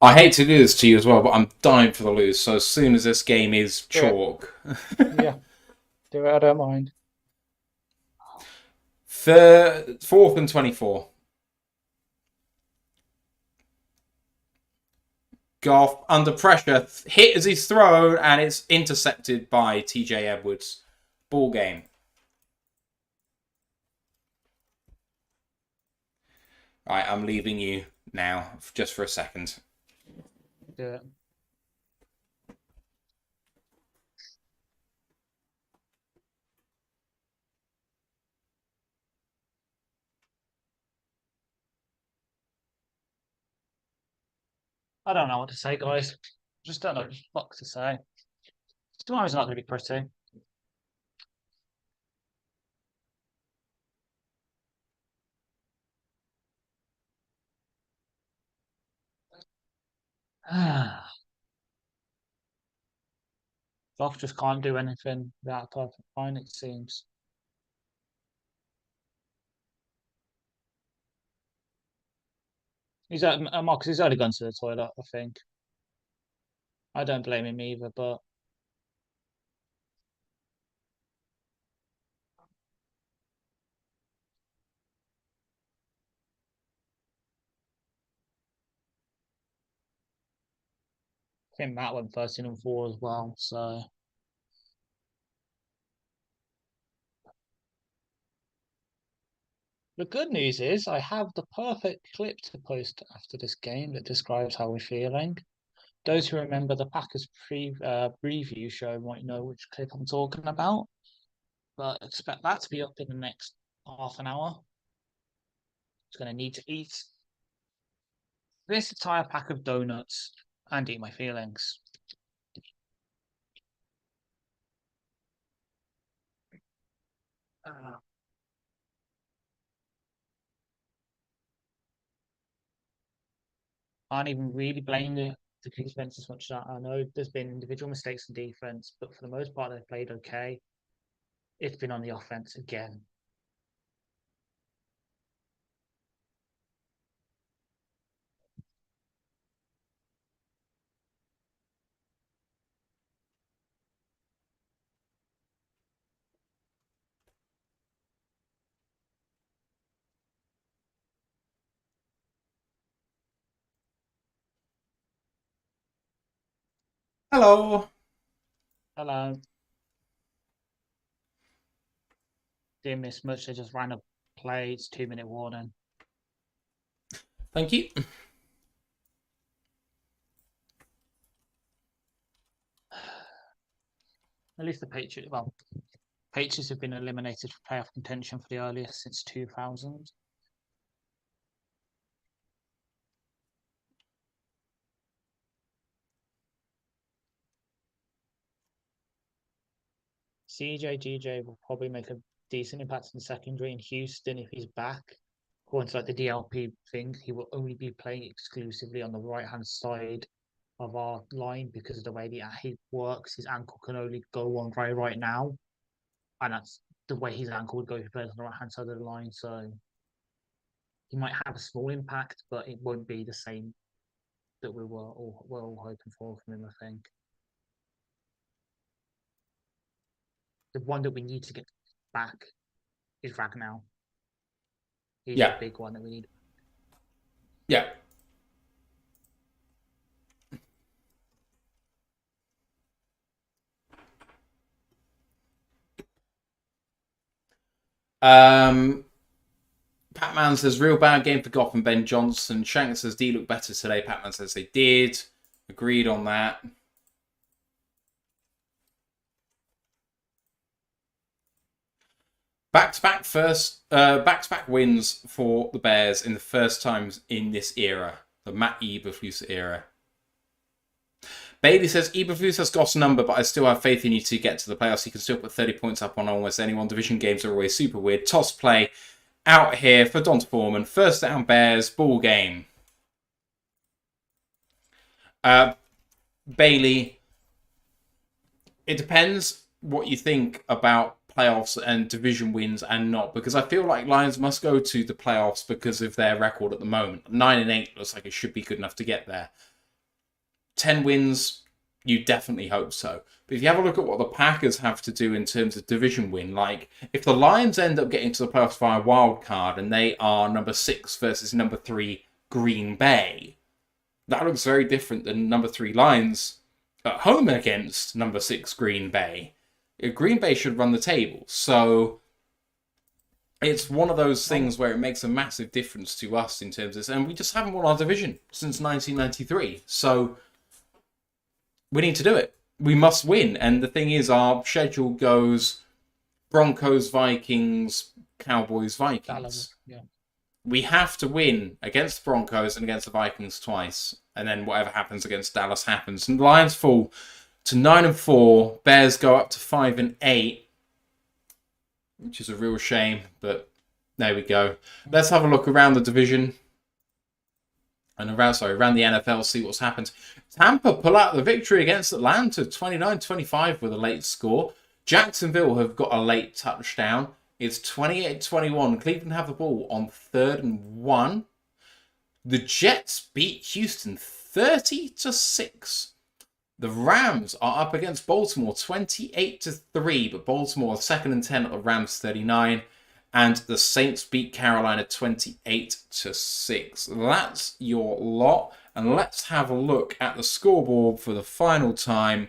I hate to do this to you as well, but I'm dying for the lose. So as soon as this game is chalk... Yeah, do it, I don't mind. 4th and 24. Goff under pressure, hit as he's thrown, and it's intercepted by TJ Edwards. Ball game. Right, I'm leaving you now, just for a second. Do it. I don't know what to say, guys. Just don't know what to say. Tomorrow's not going to be pretty. Goff just can't do anything without a perfect line, it seems. Marcus, he's only gone to the toilet, I think. I don't blame him either, but I think Matt went 13 and 4 as well, so the good news is I have the perfect clip to post after this game that describes how we're feeling. Those who remember the Packers preview show might know which clip I'm talking about, but expect that to be up in the next half an hour. It's going to need to eat this entire pack of donuts and eat my feelings. Can't even really blame the defense as much as I know there's been individual mistakes in defense, but for the most part they've played okay. It's been on the offense again. Hello. Hello. Didn't miss much. They just ran a play. It's 2-minute warning. Thank you. At least the Patriots have been eliminated for playoff contention for the earliest since 2000. CJ GJ will probably make a decent impact in the secondary. In Houston, if he's back, according to like the DLP thing, he will only be playing exclusively on the right hand side of our line because of the way he works. His ankle can only go one way right now, and that's the way his ankle would go if he plays on the right hand side of the line. So he might have a small impact, but it won't be the same that we're all hoping for from him, I think. The one that we need to get back is Ragnow. He's the big one that we need. Yeah. Patman says, real bad game for Goff and Ben Johnson. Shank says, D look better today. Patman says they did. Agreed on that. Back-to-back wins for the Bears in the first times in this era, the Matt Eberflus era. Bailey says, Eberflus has got a number, but I still have faith in you to get to the playoffs. You can still put 30 points up on almost anyone. Division games are always super weird. Toss play out here for Donta Foreman. First down Bears, ball game. Bailey, it depends what you think about playoffs and division wins and not, because I feel like Lions must go to the playoffs because of their record at the moment. 9-8 looks like it should be good enough to get there. 10 wins, you definitely hope so. But if you have a look at what the Packers have to do in terms of division win, like if the Lions end up getting to the playoffs via wild card and they are number 6 versus number 3 Green Bay, that looks very different than number 3 Lions at home against number 6 Green Bay. Green Bay should run the table. So it's one of those things where it makes a massive difference to us in terms of this. And we just haven't won our division since 1993. So we need to do it. We must win. And the thing is, our schedule goes Broncos, Vikings, Cowboys, Vikings. Yeah. We have to win against the Broncos and against the Vikings twice. And then whatever happens against Dallas happens. And the Lions fall to 9-4. Bears go up to 5-8, which is a real shame, but there we go. Let's have a look around the division and around the NFL, see what's happened. Tampa pull out the victory against Atlanta, 29-25 with a late score. Jacksonville have got a late touchdown. It's 28-21. Cleveland have the ball on 3rd and 1. The Jets beat Houston 30-6. The Rams are up against Baltimore 28-3, but Baltimore 2nd and 10 at the Rams 39. And the Saints beat Carolina 28-6. That's your lot. And let's have a look at the scoreboard for the final time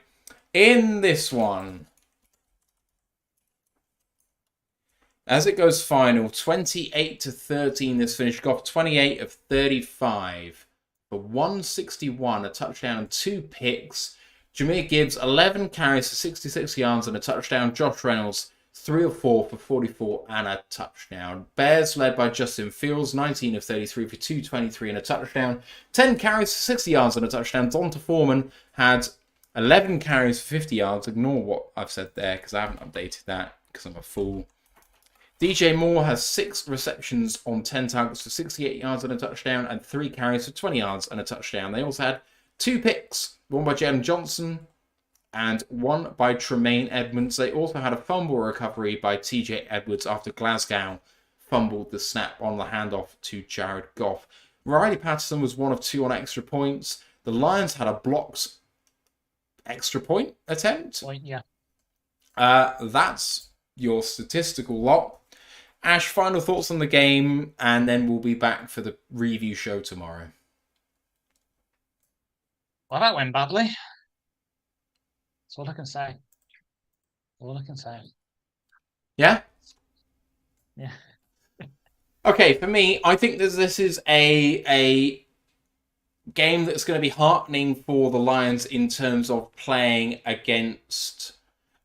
in this one. As it goes final, 28-13 this finish. Goff 28 of 35 for 161, a touchdown and 2 picks. Jahmyr Gibbs, 11 carries for 66 yards and a touchdown. Josh Reynolds, 3 of 4 for 44 and a touchdown. Bears led by Justin Fields, 19 of 33 for 223 and a touchdown. 10 carries for 60 yards and a touchdown. Donta Foreman had 11 carries for 50 yards. Ignore what I've said there because I haven't updated that because I'm a fool. DJ Moore has 6 receptions on 10 targets for 68 yards and a touchdown and 3 carries for 20 yards and a touchdown. They also had 2 picks, one by Jaden Johnson and one by Tremaine Edmonds. They also had a fumble recovery by TJ Edwards after Glasgow fumbled the snap on the handoff to Jared Goff. Riley Patterson was 1 of 2 on extra points. The Lions had a blocked extra point attempt. That's your statistical lot. Ash, final thoughts on the game, and then we'll be back for the review show tomorrow. Well, that went badly. That's all I can say. Yeah? Yeah. Okay, for me, I think this is a game that's going to be heartening for the Lions in terms of playing against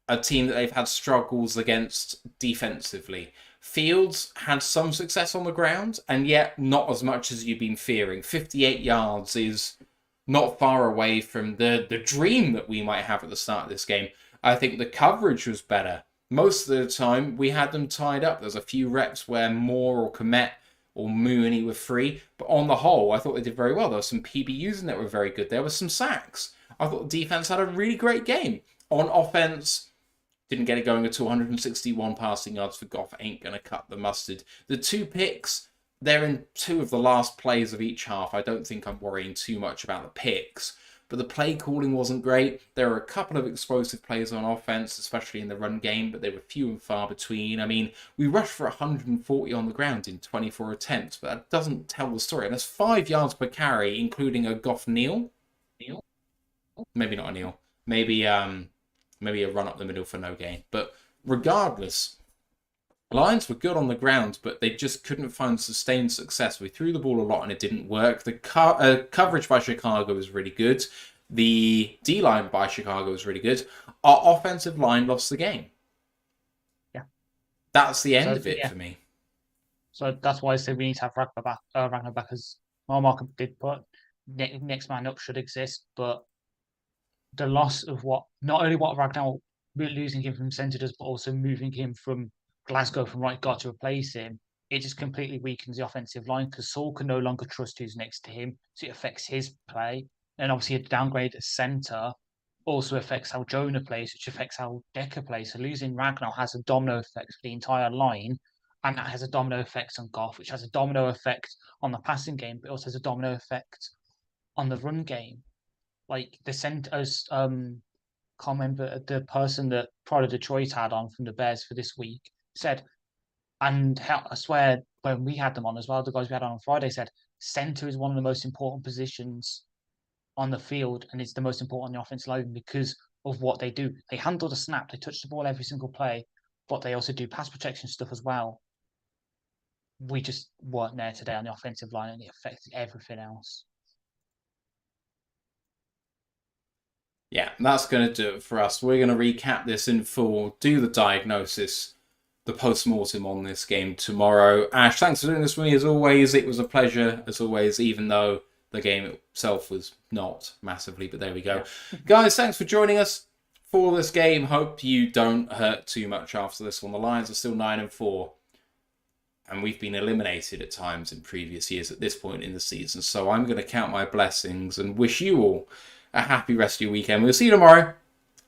a team that they've had struggles against defensively. Fields had some success on the ground, and yet not as much as you've been fearing. 58 yards is not far away from the dream that we might have at the start of this game. I think the coverage was better most of the time we had them tied up. There's a few reps where Moore or Komet or Mooney were free, but on the whole, I thought they did very well. There were some PBUs in that were very good. There were some sacks. I thought the defense had a really great game. On offense, didn't get it going at all. 161 passing yards for Goff ain't going to cut the mustard. The 2 picks, they're in 2 of the last plays of each half. I don't think I'm worrying too much about the picks. But the play calling wasn't great. There were a couple of explosive plays on offense, especially in the run game, but they were few and far between. I mean, we rushed for 140 on the ground in 24 attempts, but that doesn't tell the story. And that's 5 yards per carry, including a Goff kneel. Maybe not a kneel. Maybe a run up the middle for no gain. But regardless, Lions were good on the ground, but they just couldn't find sustained success. We threw the ball a lot and it didn't work. The coverage by Chicago was really good. The D-line by Chicago was really good. Our offensive line lost the game. Yeah. That's the end of it for me. So that's why I say we need to have Ragnar back, as Mark did put. Next man up should exist, but the loss of not only what Ragnar losing him from centre does, but also moving him from Glasgow from right guard to replace him, it just completely weakens the offensive line because Saul can no longer trust who's next to him, so it affects his play. And obviously a downgrade at centre also affects how Jonah plays, which affects how Decker plays. So losing Ragnar has a domino effect for the entire line, and that has a domino effect on Goff, which has a domino effect on the passing game, but also has a domino effect on the run game. Like the centers, can't remember the person that Pride of Detroit had on from the Bears for this week said, and I swear when we had them on as well, the guys we had on Friday said, center is one of the most important positions on the field, and it's the most important on the offensive line because of what they do. They handle the snap, they touch the ball every single play, but they also do pass protection stuff as well. We just weren't there today on the offensive line, and it affected everything else. Yeah, that's going to do it for us. We're going to recap this in full, do the diagnosis, the post-mortem on this game tomorrow. Ash, thanks for doing this with me as always. It was a pleasure as always, even though the game itself was not massively, but there we go. Guys, thanks for joining us for this game. Hope you don't hurt too much after this one. The Lions are still 9-4. And we've been eliminated at times in previous years at this point in the season. So I'm going to count my blessings and wish you all a happy rest of your weekend. We'll see you tomorrow.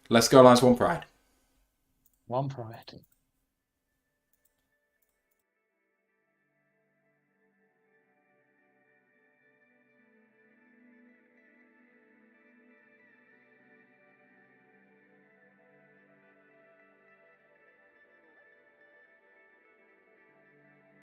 Let's go, Lions. One Pride. One Pride.